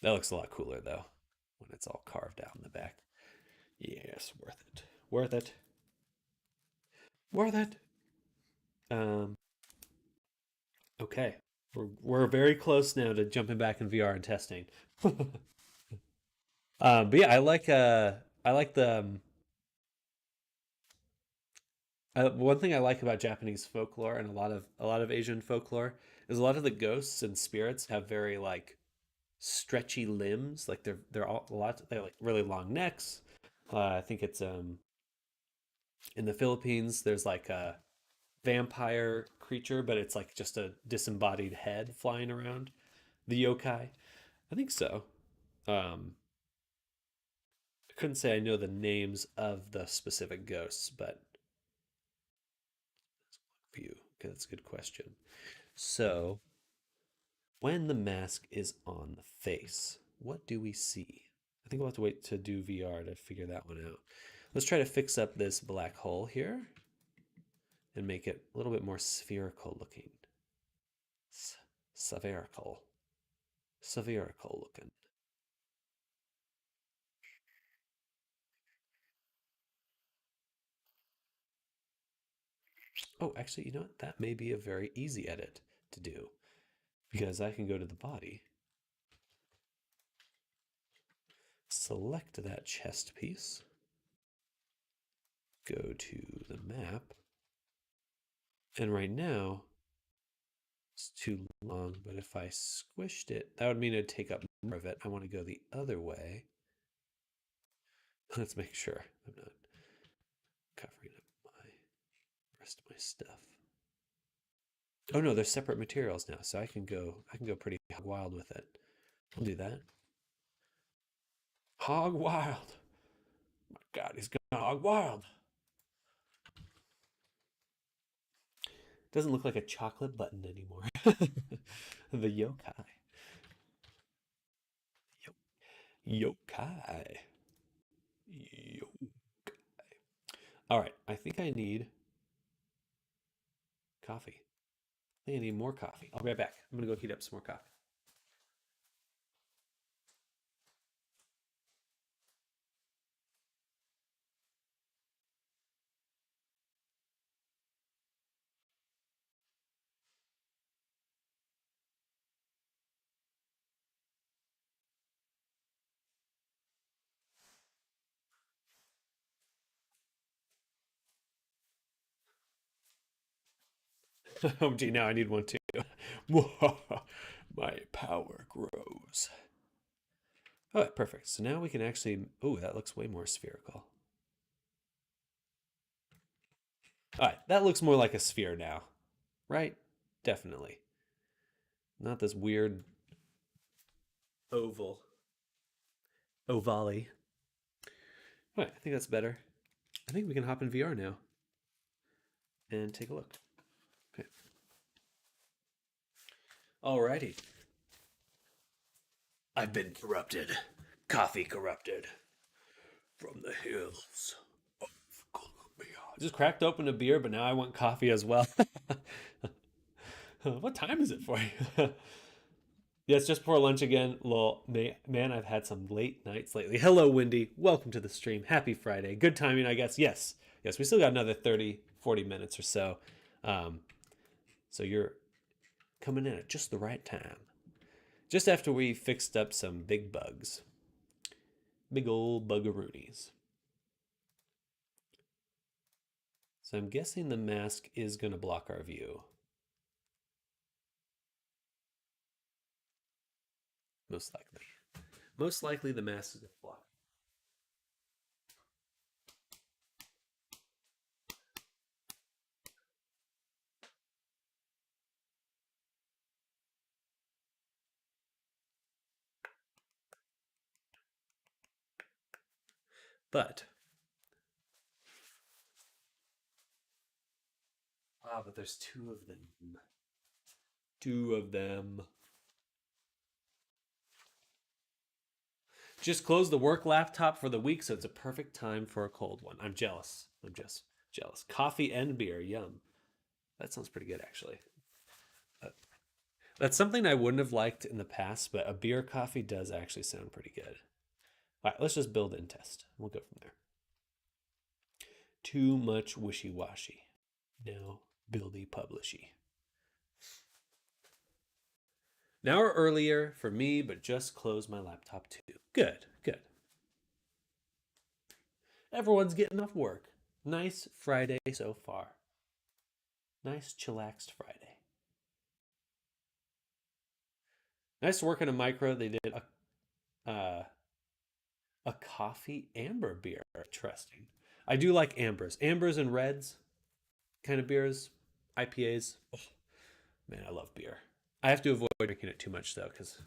That looks a lot cooler, though, when it's all carved out in the back. Yes, worth it. Worth it. Worth it. Okay. We're very close now to jumping back in VR and testing. But yeah, I like the one thing I like about Japanese folklore and a lot of Asian folklore is a lot of the ghosts and spirits have very like stretchy limbs. Like they're like really long necks. I think it's in the Philippines there's like a vampire creature, but it's like just a disembodied head flying around. The yokai. I think so. I couldn't say I know the names of the specific ghosts, but view. Okay, that's a good question. So, when the mask is on the face, what do we see? I think we'll have to wait to do VR to figure that one out. Let's try to fix up this black hole here and make it a little bit more spherical looking. Spherical. Spherical looking. Oh, actually, you know what? That may be a very easy edit to do because I can go to the body, select that chest piece, go to the map, and right now it's too long, but if I squished it, that would mean it'd take up more of it. I want to go the other way. Let's make sure I'm not covering up my rest of my stuff. Oh no, they're separate materials now, so I can go pretty hog wild with it. I'll do that. Hog wild. My God, he's going hog wild. Doesn't look like a chocolate button anymore. The yokai. Yokai. Yokai. All right, I think I need coffee. I think I need more coffee. I'll be right back. I'm going to go heat up some more coffee. Oh, gee, now I need one too. My power grows. All right, perfect. So now we can actually... Oh, that looks way more spherical. All right, that looks more like a sphere now, right? Definitely. Not this weird oval. Ovale. All right, I think that's better. I think we can hop in VR now and take a look. Okay. Alrighty. I've been corrupted. Coffee corrupted. From the hills of Colombia. I just cracked open a beer, but now I want coffee as well. What time is it for you? Yeah, it's just before lunch again. Lol, man, I've had some late nights lately. Hello, Wendy. Welcome to the stream. Happy Friday. Good timing, I guess. Yes, we still got another 30, 40 minutes or so. So you're coming in at just the right time. Just after we fixed up some big bugs. Big old buggeroonies. So I'm guessing the mask is going to block our view. Most likely. Most likely the mask is going to block. But but there's two of them. Two of them. Just closed the work laptop for the week, so it's a perfect time for a cold one. I'm jealous. I'm just jealous. Coffee and beer. Yum. That sounds pretty good, actually. That's something I wouldn't have liked in the past, but a beer coffee does actually sound pretty good. All right, let's just build and test. We'll go from there. Too much wishy-washy. Now buildy publishy. An hour earlier for me, but just closed my laptop too. Good, good. Everyone's getting off work. Nice Friday so far. Nice chillaxed Friday. Nice to work in a micro. They did a coffee amber beer. Interesting. I do like ambers. Ambers and reds kind of beers. IPAs. Oh, man, I love beer. I have to avoid drinking it too much, though, because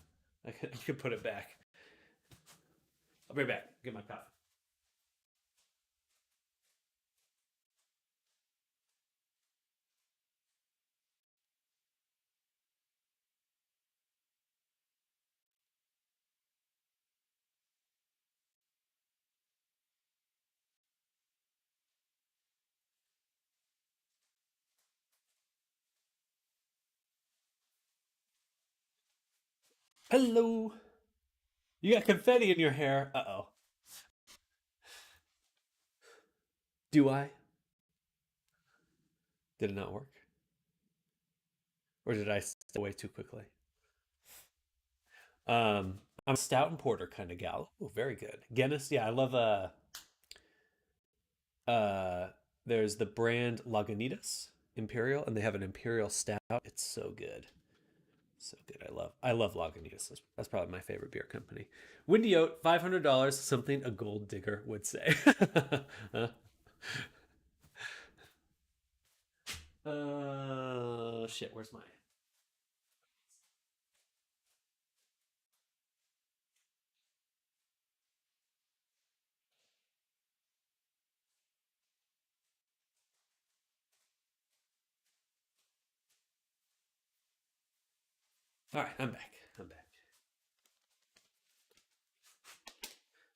I can put it back. I'll be right back. Get my coffee. Hello. You got confetti in your hair. Uh-oh. Do I? Did it not work? Or did I step away too quickly? I'm a stout and porter kind of gal. Oh, very good. Guinness, yeah, I love uh there's the brand Lagunitas Imperial, and they have an Imperial Stout. It's so good. So good. I love Lagunitas. That's probably my favorite beer company. Windy Oat, $500, something a gold digger would say. Shit, where's my All right, I'm back. I'm back.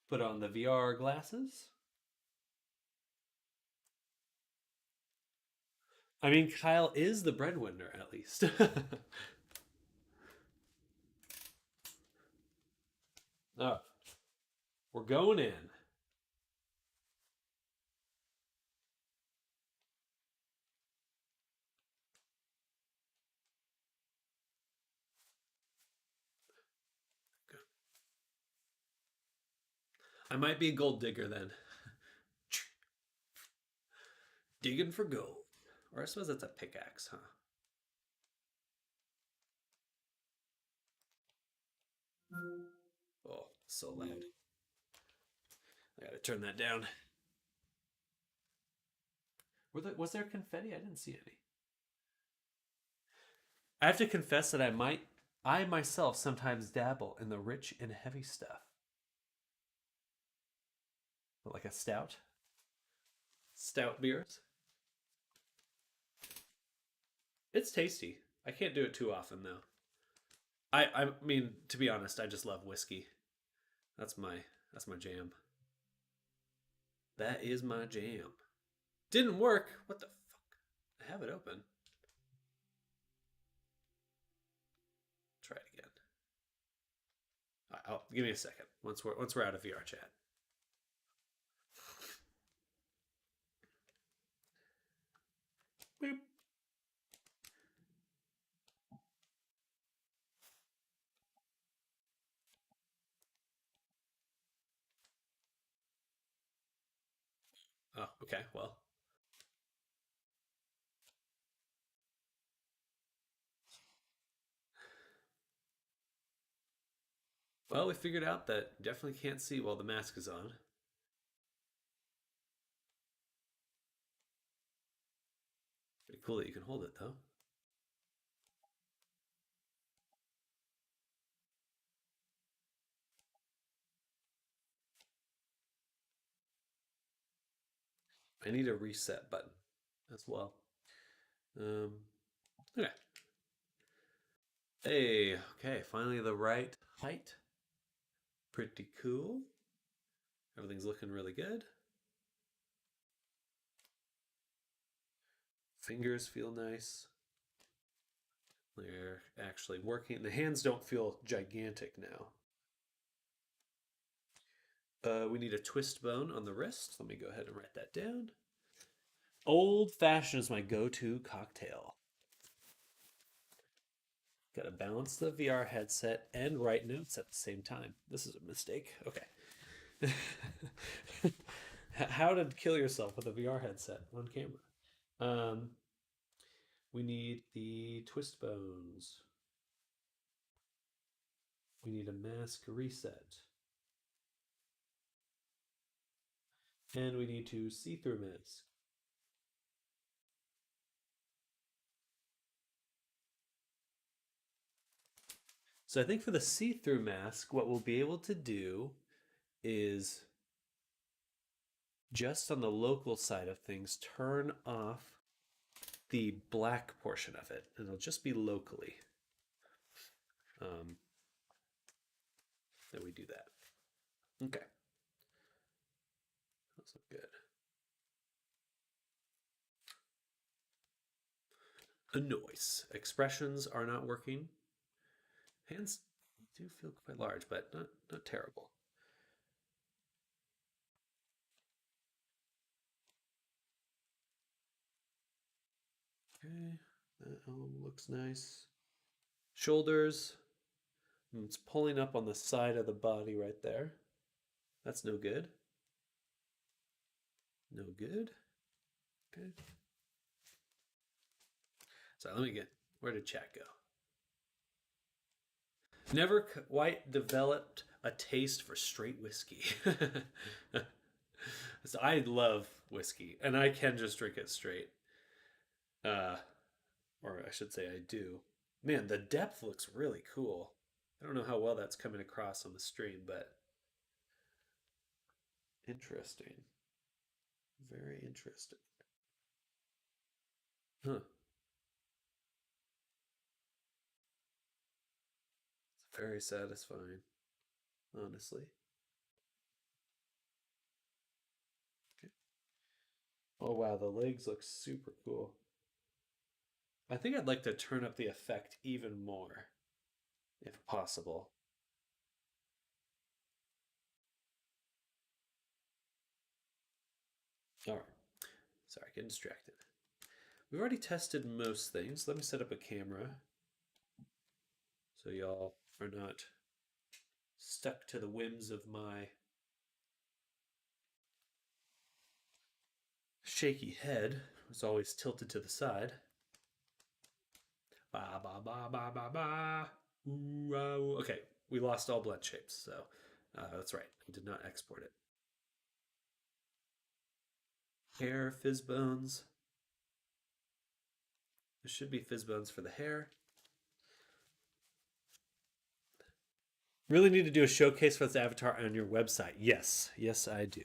Put on the VR glasses. I mean, Kyle is the breadwinner, at least. Oh, we're going in. I might be a gold digger then. Digging for gold. Or I suppose that's a pickaxe, huh? Oh, so loud. I gotta turn that down. Was there confetti? I didn't see any. I have to confess that I myself sometimes dabble in the rich and heavy stuff. Like a stout? Stout beers? It's tasty. I can't do it too often though. I mean, to be honest, I just love whiskey. That's my jam. That is my jam. Didn't work. What the fuck? I have it open. Try it again. Give me a second. Once we're out of VR chat. Boop. Oh, okay. Well, we figured out that definitely can't see while the mask is on. Pretty cool that you can hold it though. I need a reset button as well. Okay. Hey, okay, finally the right height. Pretty cool. Everything's looking really good. Fingers feel nice. They're actually working. The hands don't feel gigantic now. We need a twist bone on the wrist. Let me go ahead and write that down. Old fashioned is my go-to cocktail. Got to balance the VR headset and write notes at the same time. This is a mistake. Okay. How to kill yourself with a VR headset on camera. We need the twist bones. We need a mask reset. And we need to see-through mask. So I think for the see-through mask, what we'll be able to do is just on the local side of things, turn off the black portion of it, and it'll just be locally. That we do that. Okay. That's good. A noise. Expressions are not working. Hands do feel quite large, but not terrible. Okay, that all looks nice. Shoulders. It's pulling up on the side of the body right there. That's no good. No good. Okay. So let me get, where did chat go? Never quite developed a taste for straight whiskey. So I love whiskey, and I can just drink it straight. Or I should say I do. Man, the depth looks really cool. I don't know how well that's coming across on the stream, but interesting. Very interesting. Huh. It's very satisfying, honestly. Okay. Oh wow, the legs look super cool. I think I'd like to turn up the effect even more, if possible. All right. Sorry, getting distracted. We've already tested most things. Let me set up a camera so y'all are not stuck to the whims of my shaky head. It's always tilted to the side. Ba ba ba ba ba ba. Ooh, ooh. Okay, we lost all blend shapes, so that's right. I did not export it. Hair, fizz bones. There should be fizz bones for the hair. Really need to do a showcase for this avatar on your website. Yes, yes, I do.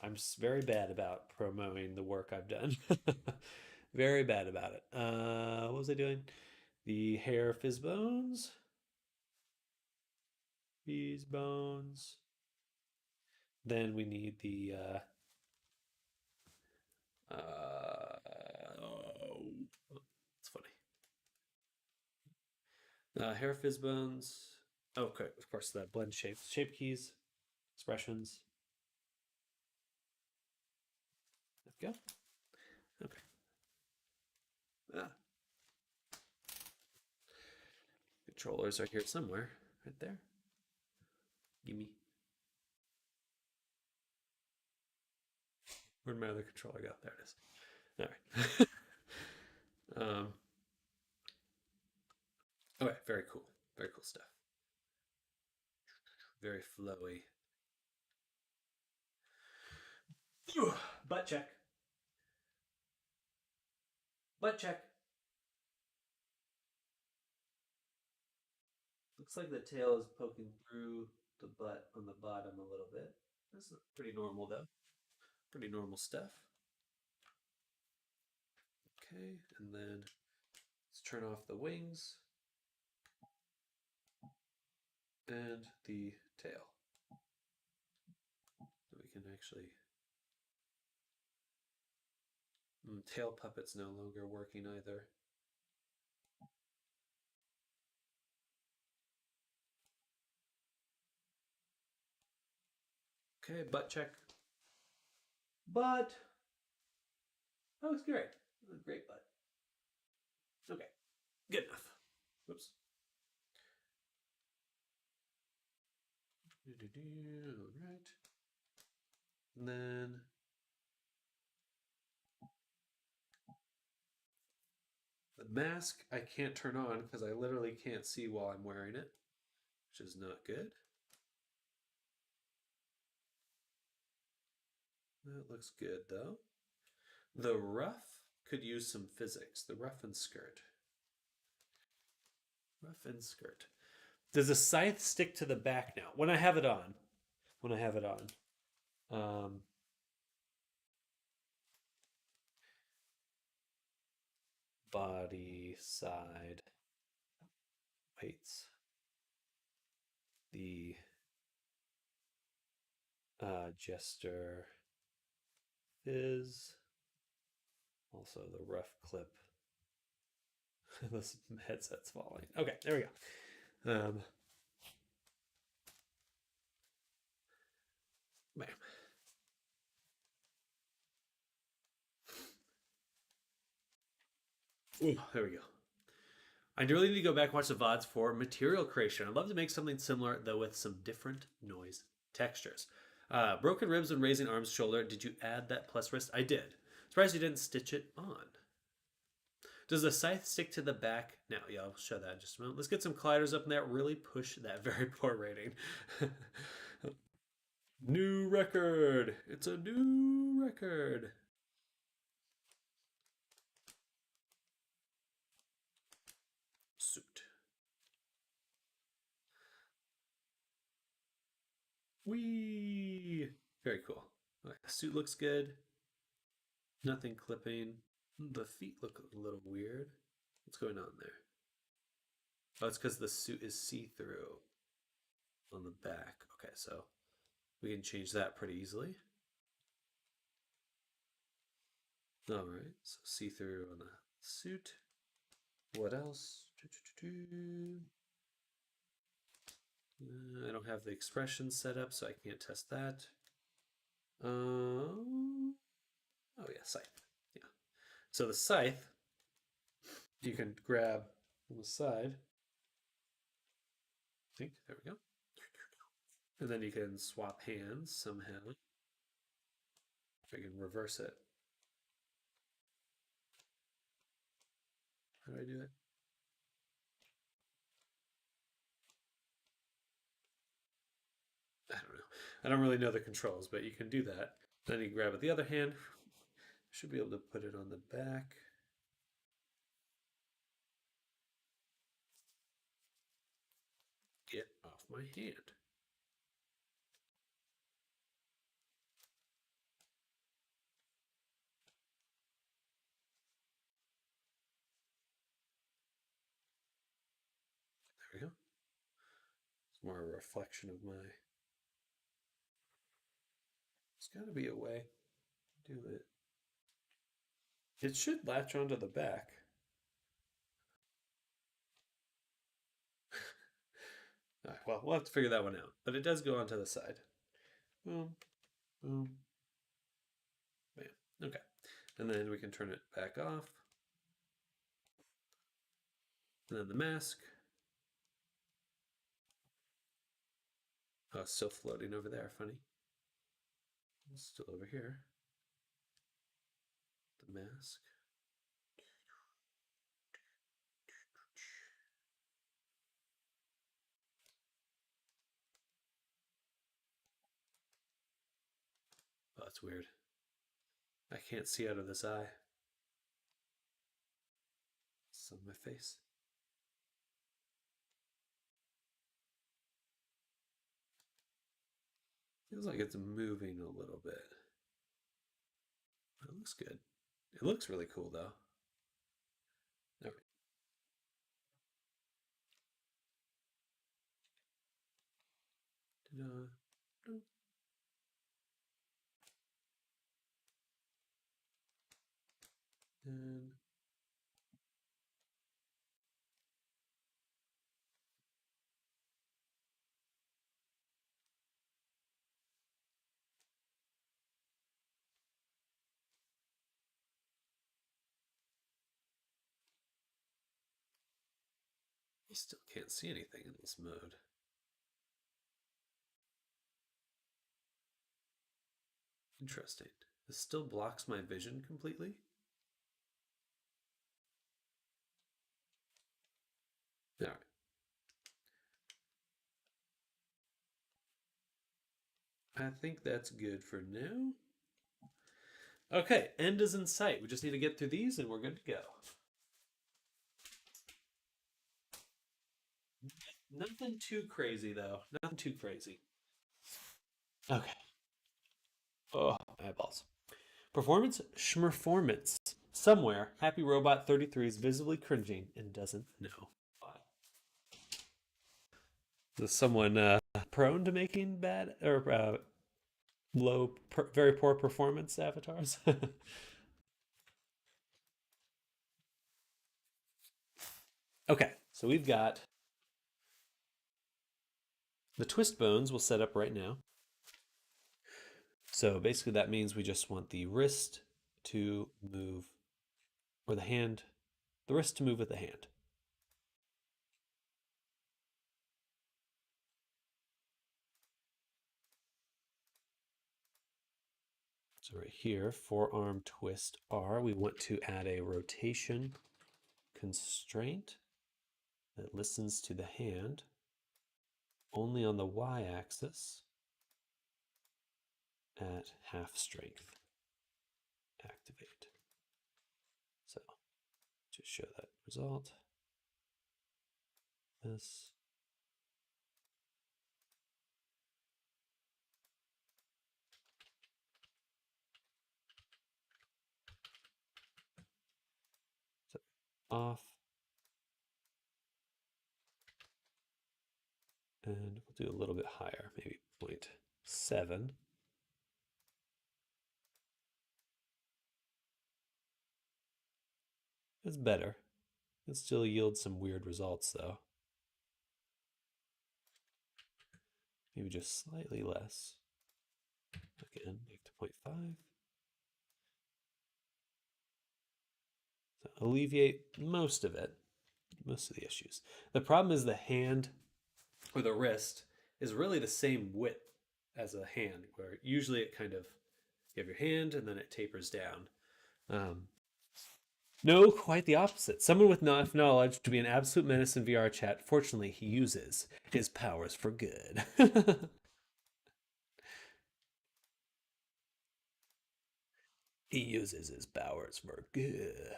I'm very bad about promoting the work I've done. Very bad about it. What was I doing? The hair fizz bones. Fizz bones. Then we need the oh, it's funny. Hair fizz bones. Oh, okay, of course, the blend shapes, shape keys, expressions. There we go. Okay. Ah. Controllers are here somewhere, right there. Gimme. Where'd my other controller go? There it is. All right. Okay, very cool. Very cool stuff. Very flowy. Butt check. Butt check. Looks like the tail is poking through the butt on the bottom a little bit. That's pretty normal though. Pretty normal stuff. Okay, and then let's turn off the wings and the tail. So we can actually... tail puppet's no longer working either. Okay, butt check. Butt. Oh, it's great. Great butt. Okay, good enough. Whoops. All right. And then the mask I can't turn on because I literally can't see while I'm wearing it, which is not good. That looks good though. The ruff could use some physics. The ruff and skirt. Ruff and skirt. Does the scythe stick to the back now? When I have it on. When I have it on. Body, side, weights. The Jester is also the rough clip. This headset's falling. Okay, there we go. Bam. Ooh, there we go. I really need to go back and watch the VODs for material creation. I'd love to make something similar, though with some different noise textures. Broken ribs and raising arms, shoulder. Did you add that plus wrist? I did. Surprised you didn't stitch it on. Does the scythe stick to the back? Now, yeah, I'll show that in just a moment. Let's get some colliders up in there. Really push that very poor rating. New record. It's a new record. Suit. Whee! Very cool. Okay, the suit looks good. Nothing clipping. The feet look a little weird. What's going on there? Oh, it's because the suit is see-through on the back. Okay, so we can change that pretty easily. All right, so see-through on the suit. What else? I don't have the expression set up, so I can't test that. Oh yeah, scythe. Yeah. So the scythe, you can grab on the side. I think there we go. And then you can swap hands somehow. If I can reverse it. How do I do it? I don't know. I don't really know the controls, but you can do that. Then you grab it the other hand. Should be able to put it on the back. Get off my hand. There we go. It's more a reflection of my... There's got to be a way to do it. It should latch onto the back. All right, well, we'll have to figure that one out. But it does go onto the side. Boom, boom, bam. Okay. And then we can turn it back off. And then the mask. Oh, it's still floating over there. Funny. It's still over here. The mask. Oh, that's weird. I can't see out of this eye. It's on my face. Feels like it's moving a little bit. It looks good. It looks really cool though. All right. Ta-da. And I still can't see anything in this mode. Interesting. This still blocks my vision completely. All right. I think that's good for now. Okay, end is in sight. We just need to get through these and we're good to go. Nothing too crazy though. Nothing too crazy. Okay. Oh, eyeballs. Performance schmerformance. Somewhere, Happy Robot 33 is visibly cringing and doesn't know why. Is someone prone to making bad or very poor performance avatars? Okay, so we've got the twist bones we'll set up right now. So basically that means we just want the wrist to move, or the wrist to move with the hand. So right here, forearm twist R, we want to add a rotation constraint that listens to the hand only on the y-axis at half strength. Activate. So to show that result, this. So off. And we'll do a little bit higher, maybe 0.7. It's better. It still yields some weird results though. Maybe just slightly less. Again, back to 0.5. So alleviate most of it, most of the issues. The problem is the hand or the wrist is really the same width as a hand, where usually it kind of, you have your hand and then it tapers down. No, quite the opposite. Someone with enough knowledge to be an absolute menace in VR chat, fortunately, he uses his powers for good. He uses his powers for good.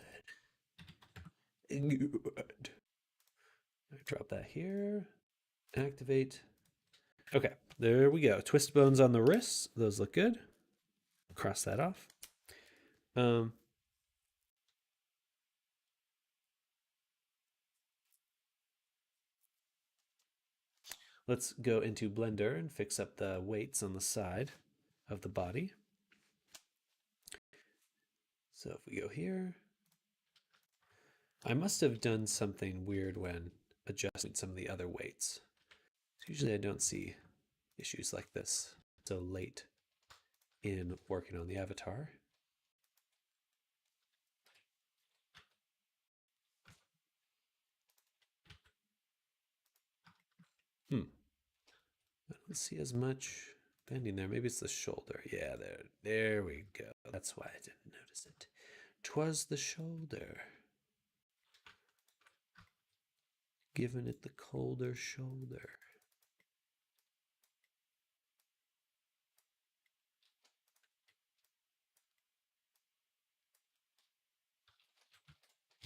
Good. Drop that here. Activate. Okay, there we go. Twist bones on the wrists. Those look good. Cross that off. Let's go into Blender and fix up the weights on the side of the body. So if we go here, I must have done something weird when adjusting some of the other weights. Usually I don't see issues like this so late in working on the avatar. I don't see as much bending there. Maybe it's the shoulder. Yeah, there we go. That's why I didn't notice it. 'Twas the shoulder. Giving it the colder shoulder.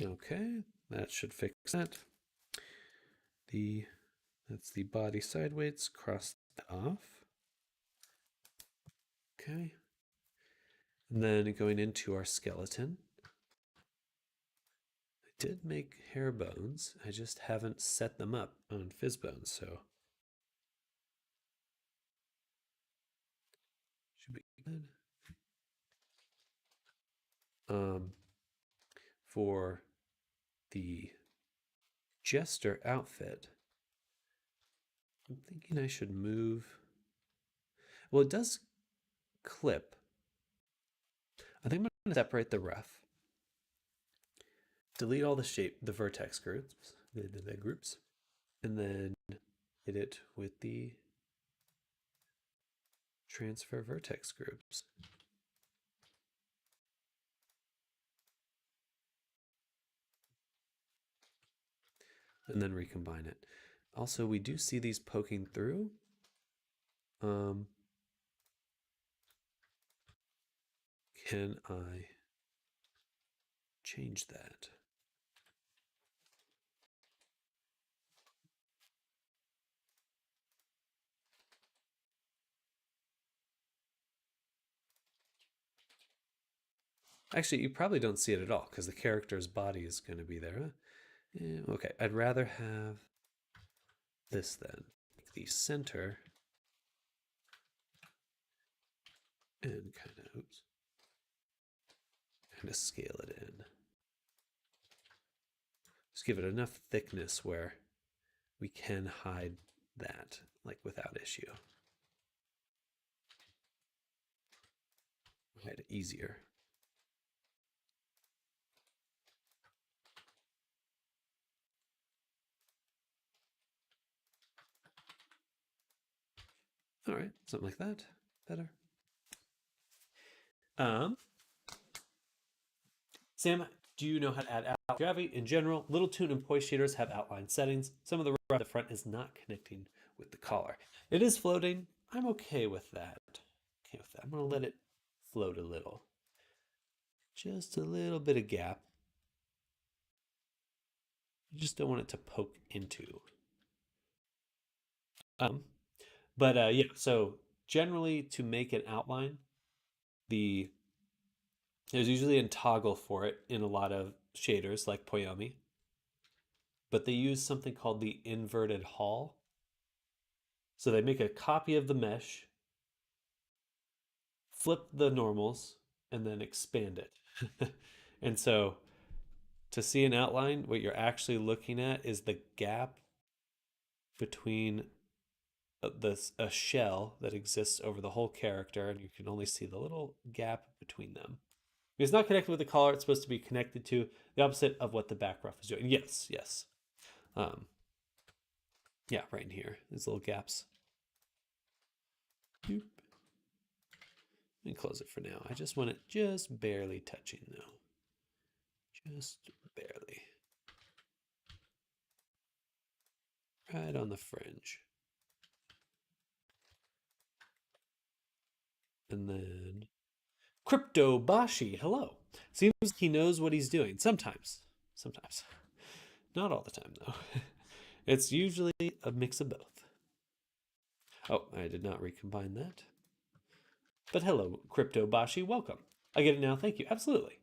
Okay, that should fix that. That's the body side weights. Cross that off. Okay. And then going into our skeleton. I did make hair bones. I just haven't set them up on Fizzbones, so should be good. For the Jester outfit, I'm thinking I should move. Well, it does clip. I think I'm going to separate the ref. Delete all the vertex groups, the groups, and then hit it with the transfer vertex groups. And then recombine it. Also, we do see these poking through. Can I change that? Actually, you probably don't see it at all because the character's body is going to be there. Okay, I'd rather have this then. The center and kind of scale it in. Just give it enough thickness where we can hide that, like without issue. Right, easier. All right, something like that. Better. Sam, do you know how to add outline gravity? In general, Little Toon and Poi shaders have outline settings. Some of the rough at the front is not connecting with the collar. It is floating. I'm okay with that. Okay with that. I'm going to let it float a little. Just a little bit of gap. You just don't want it to poke into. Yeah, so generally to make an outline, there's usually a toggle for it in a lot of shaders like Poyomi, but they use something called the inverted Hall. So they make a copy of the mesh, flip the normals, and then expand it. And so to see an outline, what you're actually looking at is the gap between a shell that exists over the whole character, and you can only see the little gap between them. It's not connected with the collar. It's supposed to be connected to the opposite of what the back rough is doing. Yes. Yeah, right in here. These little gaps. Boop. Let me close it for now. I just want it just barely touching though. Just barely. Right on the fringe. And then Crypto Bashi, hello. Seems he knows what he's doing. Sometimes. Not all the time, though. It's usually a mix of both. Oh, I did not recombine that. But hello, Crypto Bashi, welcome. I get it now, thank you. Absolutely.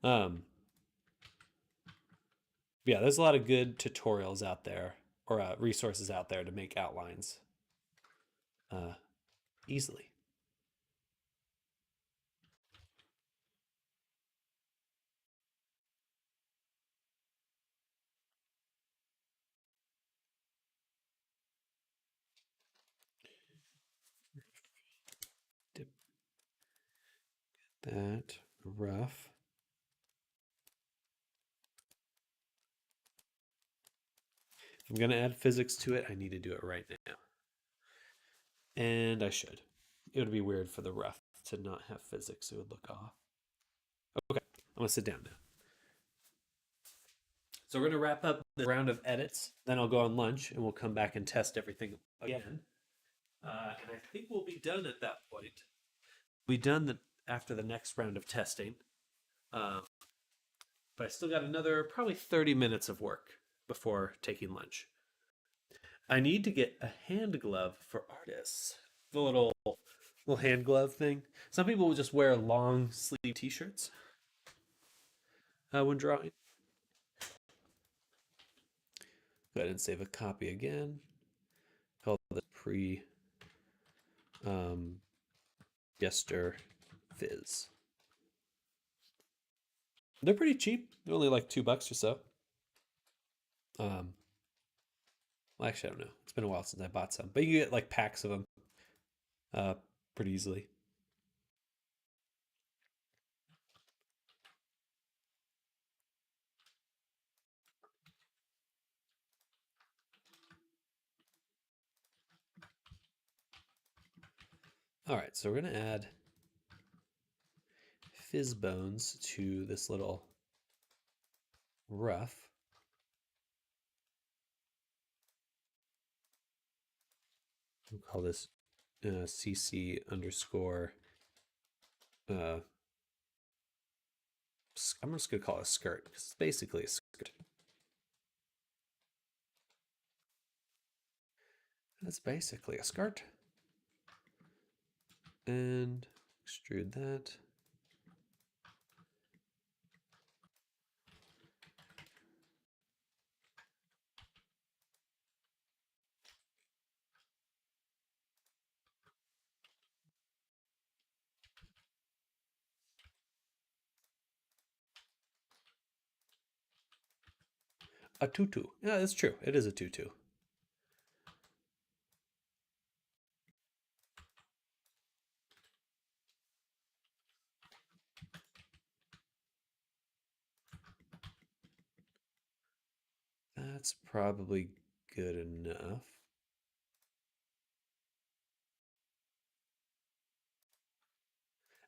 Yeah, there's a lot of good tutorials out there, or resources out there to make outlines easily. Dip that rough. If I'm going to add physics to it, I need to do it right now. And I should. It would be weird for the rough to not have physics. It would look off. Okay, I'm going to sit down now. So we're going to wrap up the round of edits. Then I'll go on lunch and we'll come back and test everything again. And I think we'll be done at that point. We'll be done after the next round of testing. But I still got another probably 30 minutes of work before taking lunch. I need to get a hand glove for artists. The little hand glove thing. Some people will just wear long sleeve t-shirts when drawing. Go ahead and save a copy again. Call this Jester Fizz. They're pretty cheap. They're only like $2 or so. Well, actually, I don't know. It's been a while since I bought some, but you can get like packs of them pretty easily. All right, so we're going to add fizz bones to this little rough. We'll call this CC underscore. I'm just going to call it a skirt because it's basically a skirt. That's basically a skirt. And extrude that. A tutu. Yeah, that's true. It is a tutu. That's probably good enough.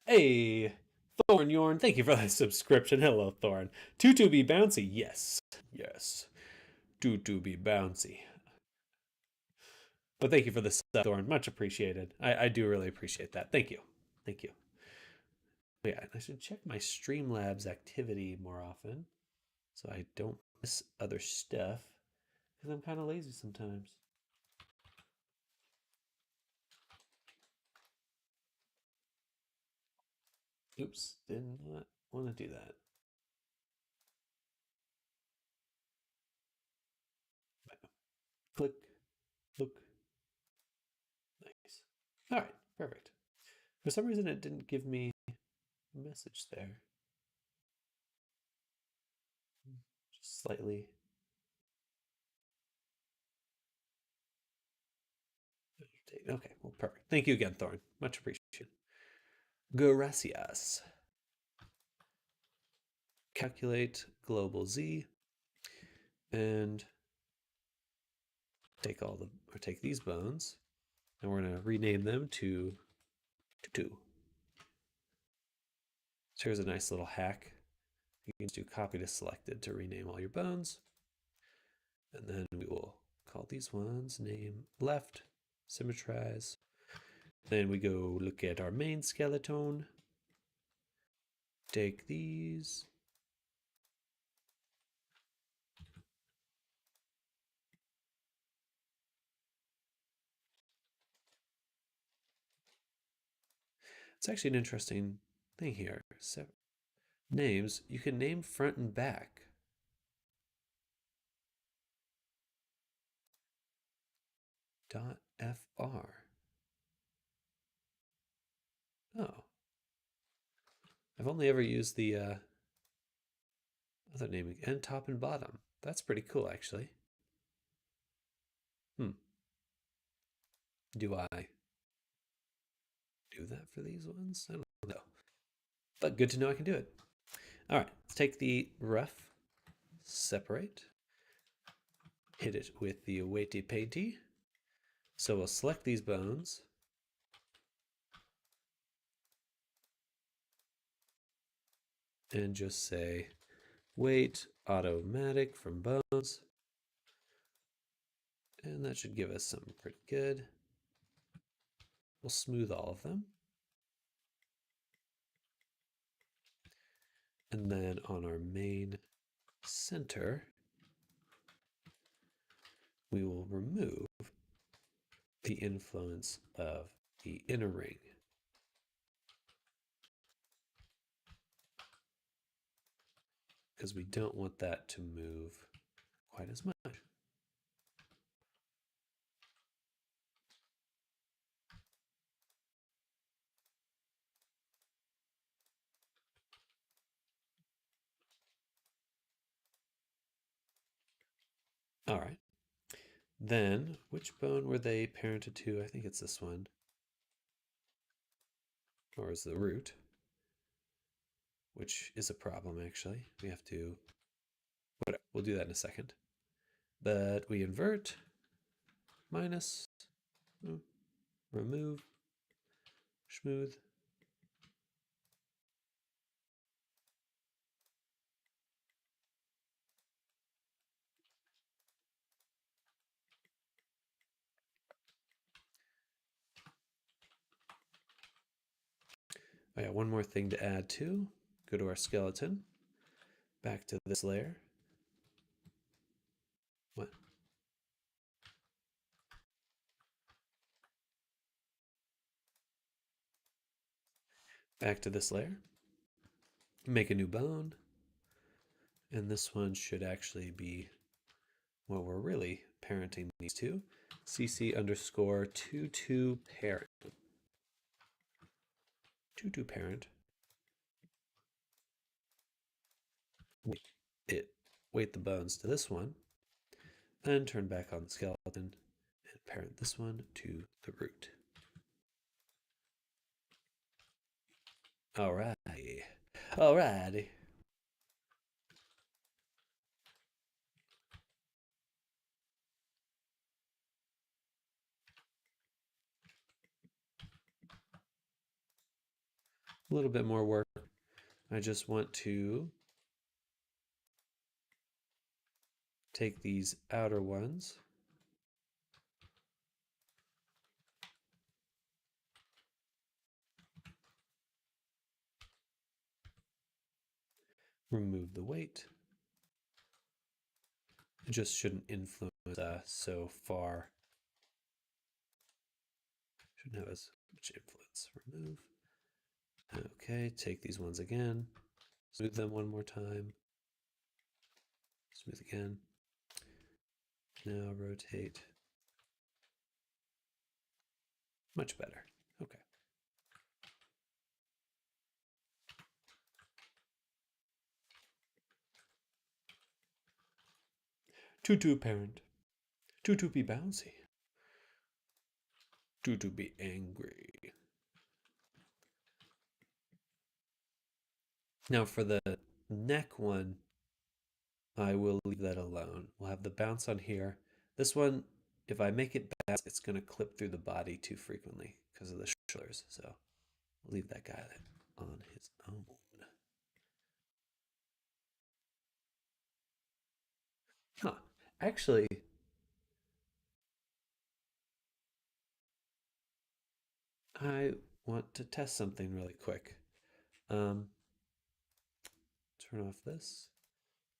Hey, Thorn Yorn, thank you for that subscription. Hello, Thorn. Tutu be bouncy? Yes. Yes. Tutu be bouncy. But thank you for the sub, Thorn. Much appreciated. I do really appreciate that. Thank you. Thank you. Yeah, I should check my Streamlabs activity more often so I don't miss other stuff because I'm kind of lazy sometimes. Oops, did not want to do that. Click, look. Nice. All right, perfect. For some reason, it didn't give me a message there. Just slightly. Okay, well, perfect. Thank you again, Thorn. Much appreciated. Gracias. Calculate global Z and take these bones and we're going to rename them to 2. So here's a nice little hack. You can do copy to selected to rename all your bones. And then we will call these ones name left, symmetrize. Then we go look at our main skeleton. Take these. It's actually an interesting thing here. So names, you can name front and back. .fr. Oh. I've only ever used the other naming, and top and bottom. That's pretty cool, actually. Do I do that for these ones? I don't know. But good to know I can do it. All right, let's take the rough, separate, hit it with the weighty painty. So we'll select these bones. And just say weight automatic from bones. And that should give us something pretty good. We'll smooth all of them. And then on our main center, we will remove the influence of the inner ring. Because we don't want that to move quite as much. All right. Then, which bone were they parented to? I think it's this one. Or is the root, which is a problem, actually. We have to, whatever, we'll do that in a second. But we invert, minus, remove, smooth. I got one more thing to add to. Go to our skeleton, back to this layer. What? Back to this layer. Make a new bone. And this one should actually be what we're really parenting these two. CC underscore 22 parent. 22 parent. Weight the bones to this one, then turn back on the skeleton and parent this one to the root. Alrighty. Alrighty. A little bit more work. I just want to take these outer ones. Remove the weight. It just shouldn't influence so far. Shouldn't have as much influence. Remove. Okay, take these ones again. Smooth them one more time. Smooth again. Now rotate. Much better. Okay. Tutu parent. Tutu be bouncy. Tutu be angry. Now for the neck one, I will leave that alone. We'll have the bounce on here. This one, if I make it bounce, it's going to clip through the body too frequently because of the shoulders. So I'll leave that guy on his own. Huh. Actually, I want to test something really quick. Turn off this.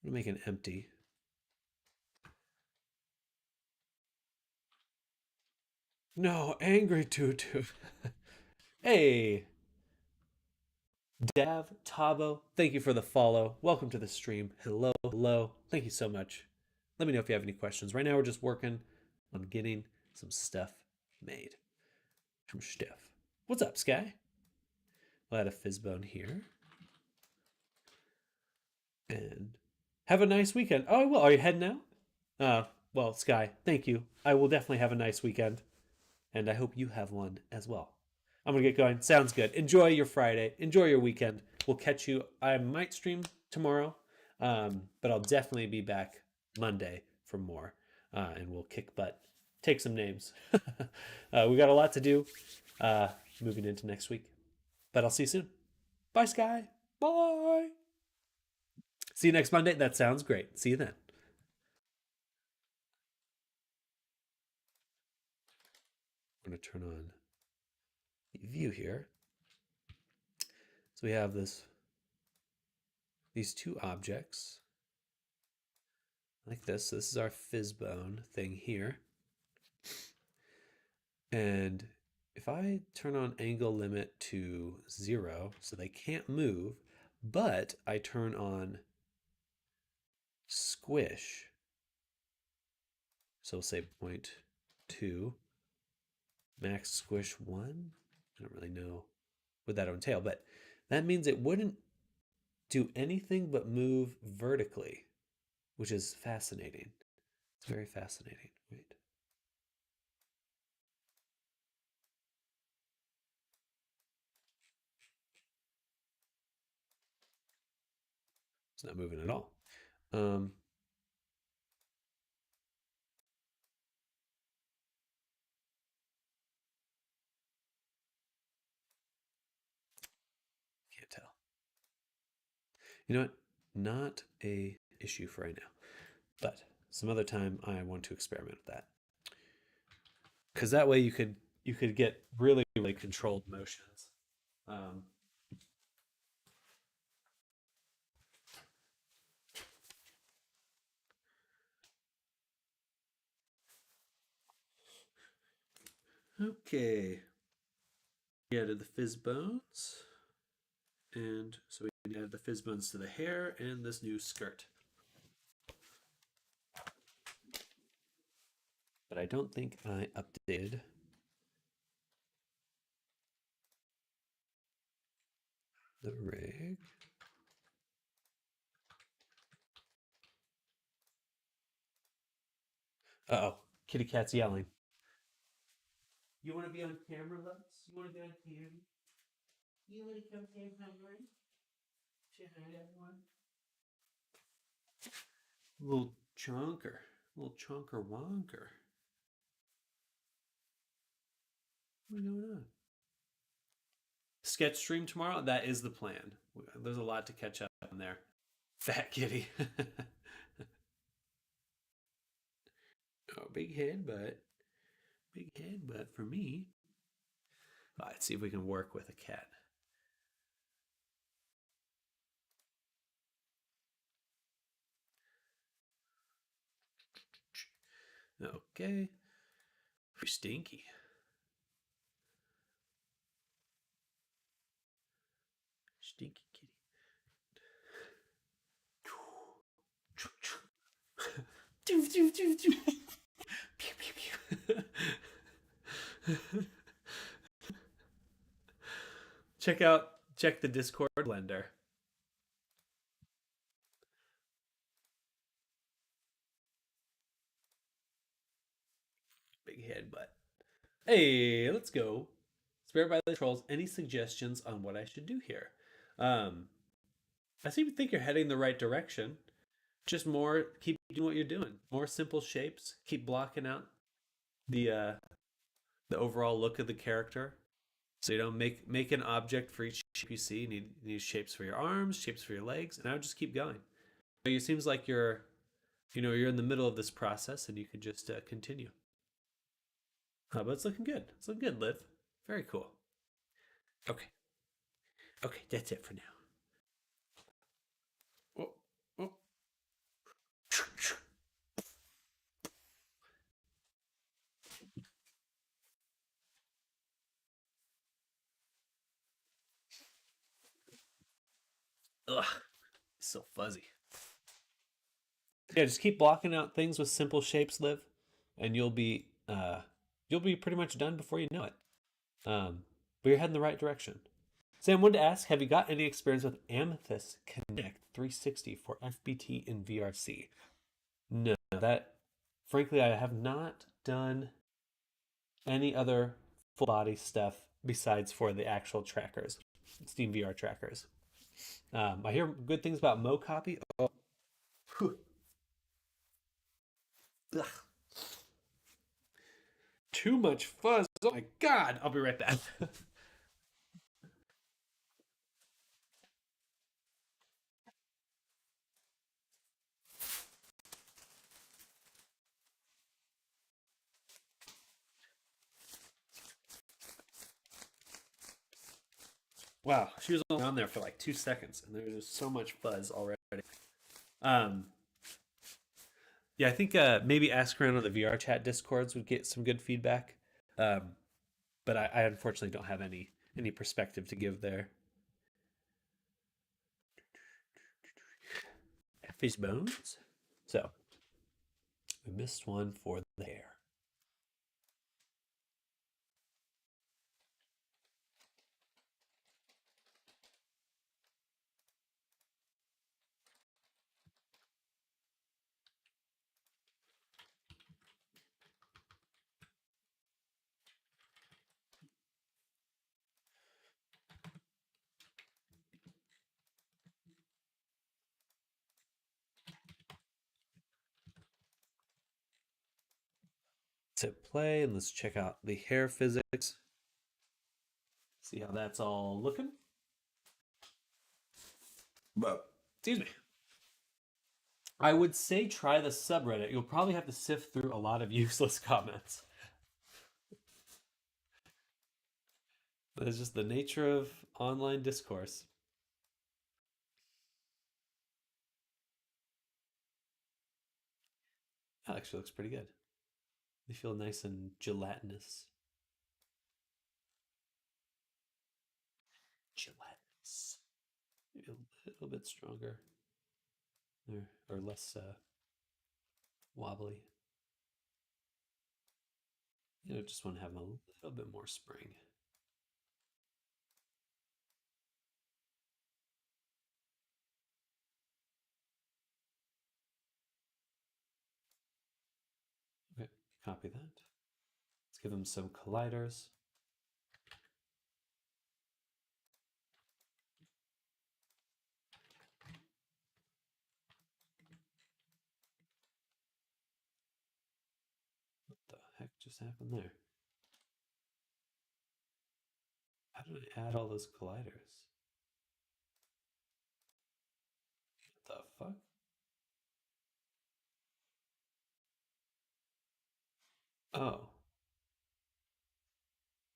I'm going to make an empty. No, angry Tutu. Hey. Dav, Tabo, thank you for the follow. Welcome to the stream. Hello, hello. Thank you so much. Let me know if you have any questions. Right now we're just working on getting some stuff made. Some stuff. What's up, Sky? We'll add a fizzbone here. And have a nice weekend. Oh, I will. Are you heading out? Well, Sky, thank you. I will definitely have a nice weekend. And I hope you have one as well. I'm going to get going. Sounds good. Enjoy your Friday. Enjoy your weekend. We'll catch you. I might stream tomorrow, but I'll definitely be back Monday for more. And we'll kick butt. Take some names. We got a lot to do moving into next week. But I'll see you soon. Bye, Sky. Bye. See you next Monday. That sounds great. See you then. I'm going to turn on the view here. So we have these two objects like this. So this is our fizzbone thing here. And if I turn on angle limit to 0, so they can't move, but I turn on squish, so we'll say 0.2, max squish 1. I don't really know what that would entail, but that means it wouldn't do anything but move vertically, which is fascinating. It's very fascinating. Wait. It's not moving at all. Can't tell. You know what? Not a issue for right now, but some other time I want to experiment with that, because that way you could get really controlled motions. Okay. We added the fizz bones. And so we added the fizz bones to the hair and this new skirt. But I don't think I updated the rig. Uh-oh, kitty cat's yelling. You want to be on camera, Lux? You want to be on camera? You want to come say hi? Say hi to everyone. Little chonker wonker. What's going on? sketch stream tomorrow. That is the plan. There's a lot to catch up on there. Fat kitty. Oh, big head butt. Big head butt for me. All right, let's see if we can work with a cat. Okay. Stinky. Stinky kitty. Doo, doo, doo, doo. Pew, pew, pew. Check the Discord blender. Big head butt. Hey, let's go. Spared by the Trolls. Any suggestions on what I should do here? I seem to think you're heading the right direction. Just more, keep doing what you're doing. More simple shapes. Keep blocking out the overall look of the character. So you don't make an object for each shape you see. You need shapes for your arms, shapes for your legs, and I would just keep going. So it seems like you're in the middle of this process, and you could just continue. But it's looking good. It's looking good, Liv. Very cool. Okay. Okay, that's it for now. Oh, oh. Ugh, it's so fuzzy. Yeah, just keep blocking out things with simple shapes, Liv, and you'll be pretty much done before you know it. But you're heading the right direction. Sam, wanted to ask, have you got any experience with Amethyst Connect 360 for FBT in VRC? No, frankly, I have not done any other full body stuff besides for the actual trackers, Steam VR trackers. I hear good things about MoCopy. Oh. Ugh. Too much fuzz. Oh my god. I'll be right back. Wow, she was only on there for like 2 seconds, and there was just so much fuzz already. Yeah, I think maybe ask around on the VR chat discords would get some good feedback. But I unfortunately don't have any perspective to give there. Face bones. So we missed one for the hair. To play, and let's check out the hair physics. See how that's all looking. But excuse me. I would say try the subreddit. You'll probably have to sift through a lot of useless comments. That's just the nature of online discourse. That actually looks pretty good. They feel nice and gelatinous. Gelatinous. Maybe a little bit stronger. Or less wobbly. You know, just want to have a little bit more spring. Okay, copy that. Let's give them some colliders. What the heck just happened there? Oh. How did I add all those colliders? What the fuck? Oh.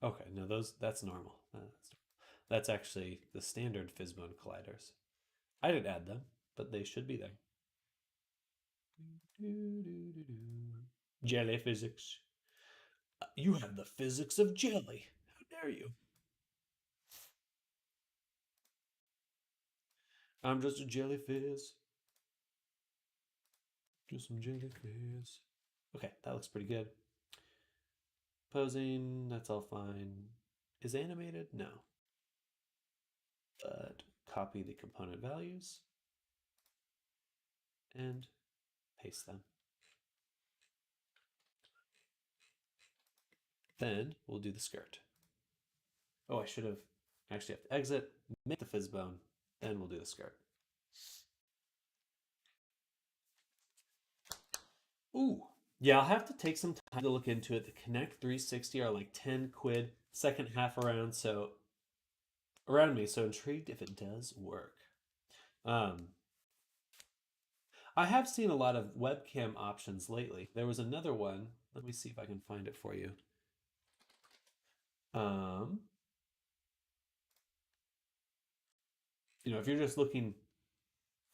Okay, no, that's normal. That's actually the standard Fizzbone colliders. I didn't add them, but they should be there. Jelly physics. You have the physics of jelly. How dare you? I'm just a jellyfish. Just some jellyfish. Okay, that looks pretty good. Posing, that's all fine. Is animated? No. But copy the component values and paste them. Then we'll do the skirt. Oh, I should have actually have to exit, make the Fizzbone, then we'll do the skirt. Ooh, yeah, I'll have to take some time to look into it. The Connect 360 are like 10 quid, second half around me, so intrigued if it does work. I have seen a lot of webcam options lately. There was another one. Let me see if I can find it for you. You know, if you're just looking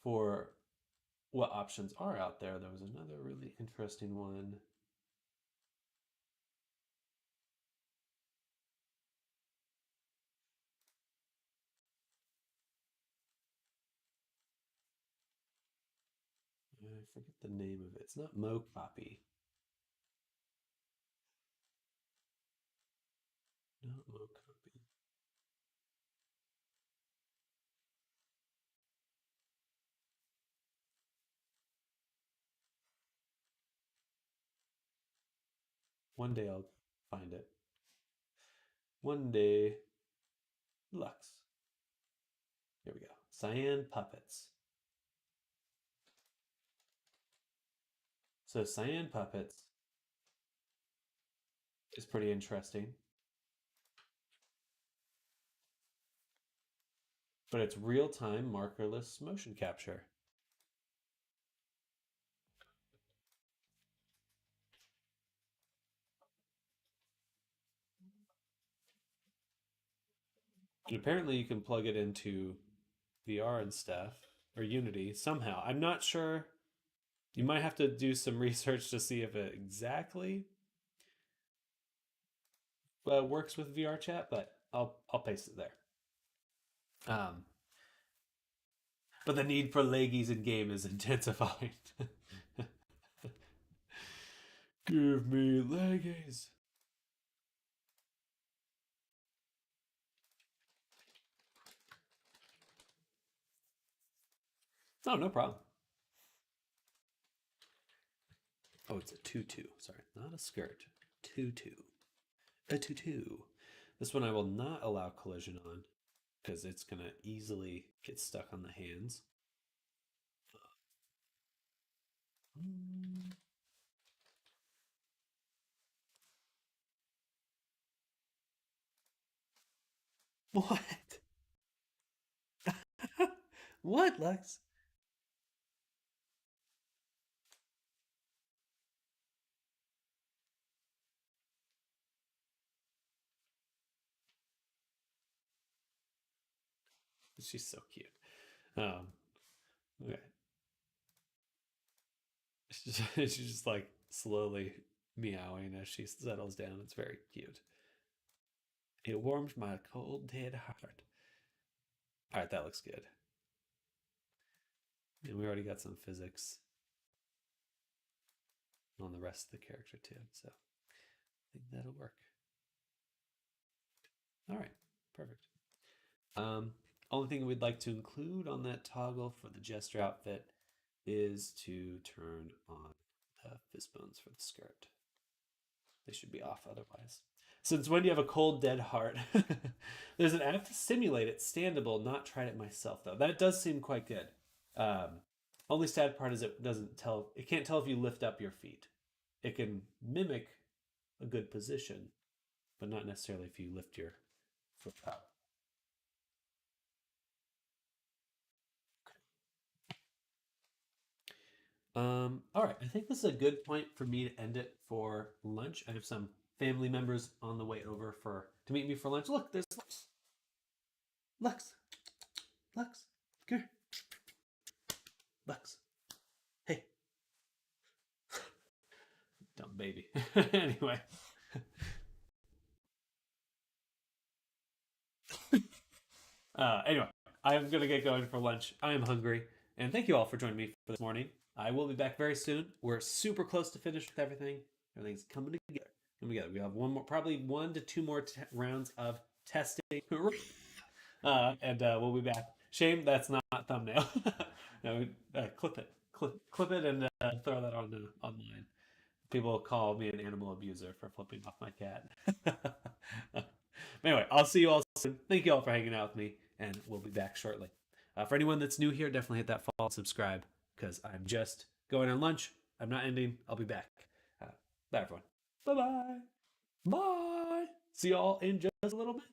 for what options are out there, there was another really interesting one. I forget the name of it. It's not MoCopy. Not MoCopy. One day I'll find it. One day. Lux. Here we go. Cyan Puppets. So Cyan Puppets is pretty interesting. But it's real-time markerless motion capture. And apparently you can plug it into VR and stuff, or Unity somehow. I'm not sure. You might have to do some research to see if it exactly works with VR chat, but I'll paste it there. But the need for leggies in game is intensifying. Give me leggies. Oh, no problem. Oh, it's a tutu. Sorry, not a skirt. Tutu. A tutu. This one I will not allow collision on because it's going to easily get stuck on the hands. What? What, Lex? She's so cute. Okay. She's just like slowly meowing as she settles down. It's very cute. It warms my cold, dead heart. All right, that looks good. And we already got some physics on the rest of the character too, so I think that'll work. All right, perfect. Only thing we'd like to include on that toggle for the Jester outfit is to turn on the Fizzbones for the skirt. They should be off otherwise. Since when do you have a cold, dead heart? There's an app to simulate it. Standable. Not tried it myself though. That does seem quite good. Only sad part is it doesn't tell. It can't tell if you lift up your feet. It can mimic a good position, but not necessarily if you lift your flip top. All right, I think this is a good point for me to end it for lunch. I have some family members on the way over to meet me for lunch. Look, there's Lux. Lux. Lux. Come here. Lux. Hey. Dumb baby. Anyway. Anyway, I'm gonna get going for lunch. I am hungry, and thank you all for joining me for this morning. I will be back very soon. We're super close to finished with everything. Everything's coming together. We have probably 1 to 2 more rounds of testing, and we'll be back. Shame that's not thumbnail. No, clip it, and throw that on online. People call me an animal abuser for flipping off my cat. Anyway, I'll see you all soon. Thank you all for hanging out with me, and we'll be back shortly. For anyone that's new here, definitely hit that follow and subscribe, because I'm just going on lunch. I'm not ending. I'll be back. Bye, everyone. Bye-bye. Bye. See y'all in just a little bit.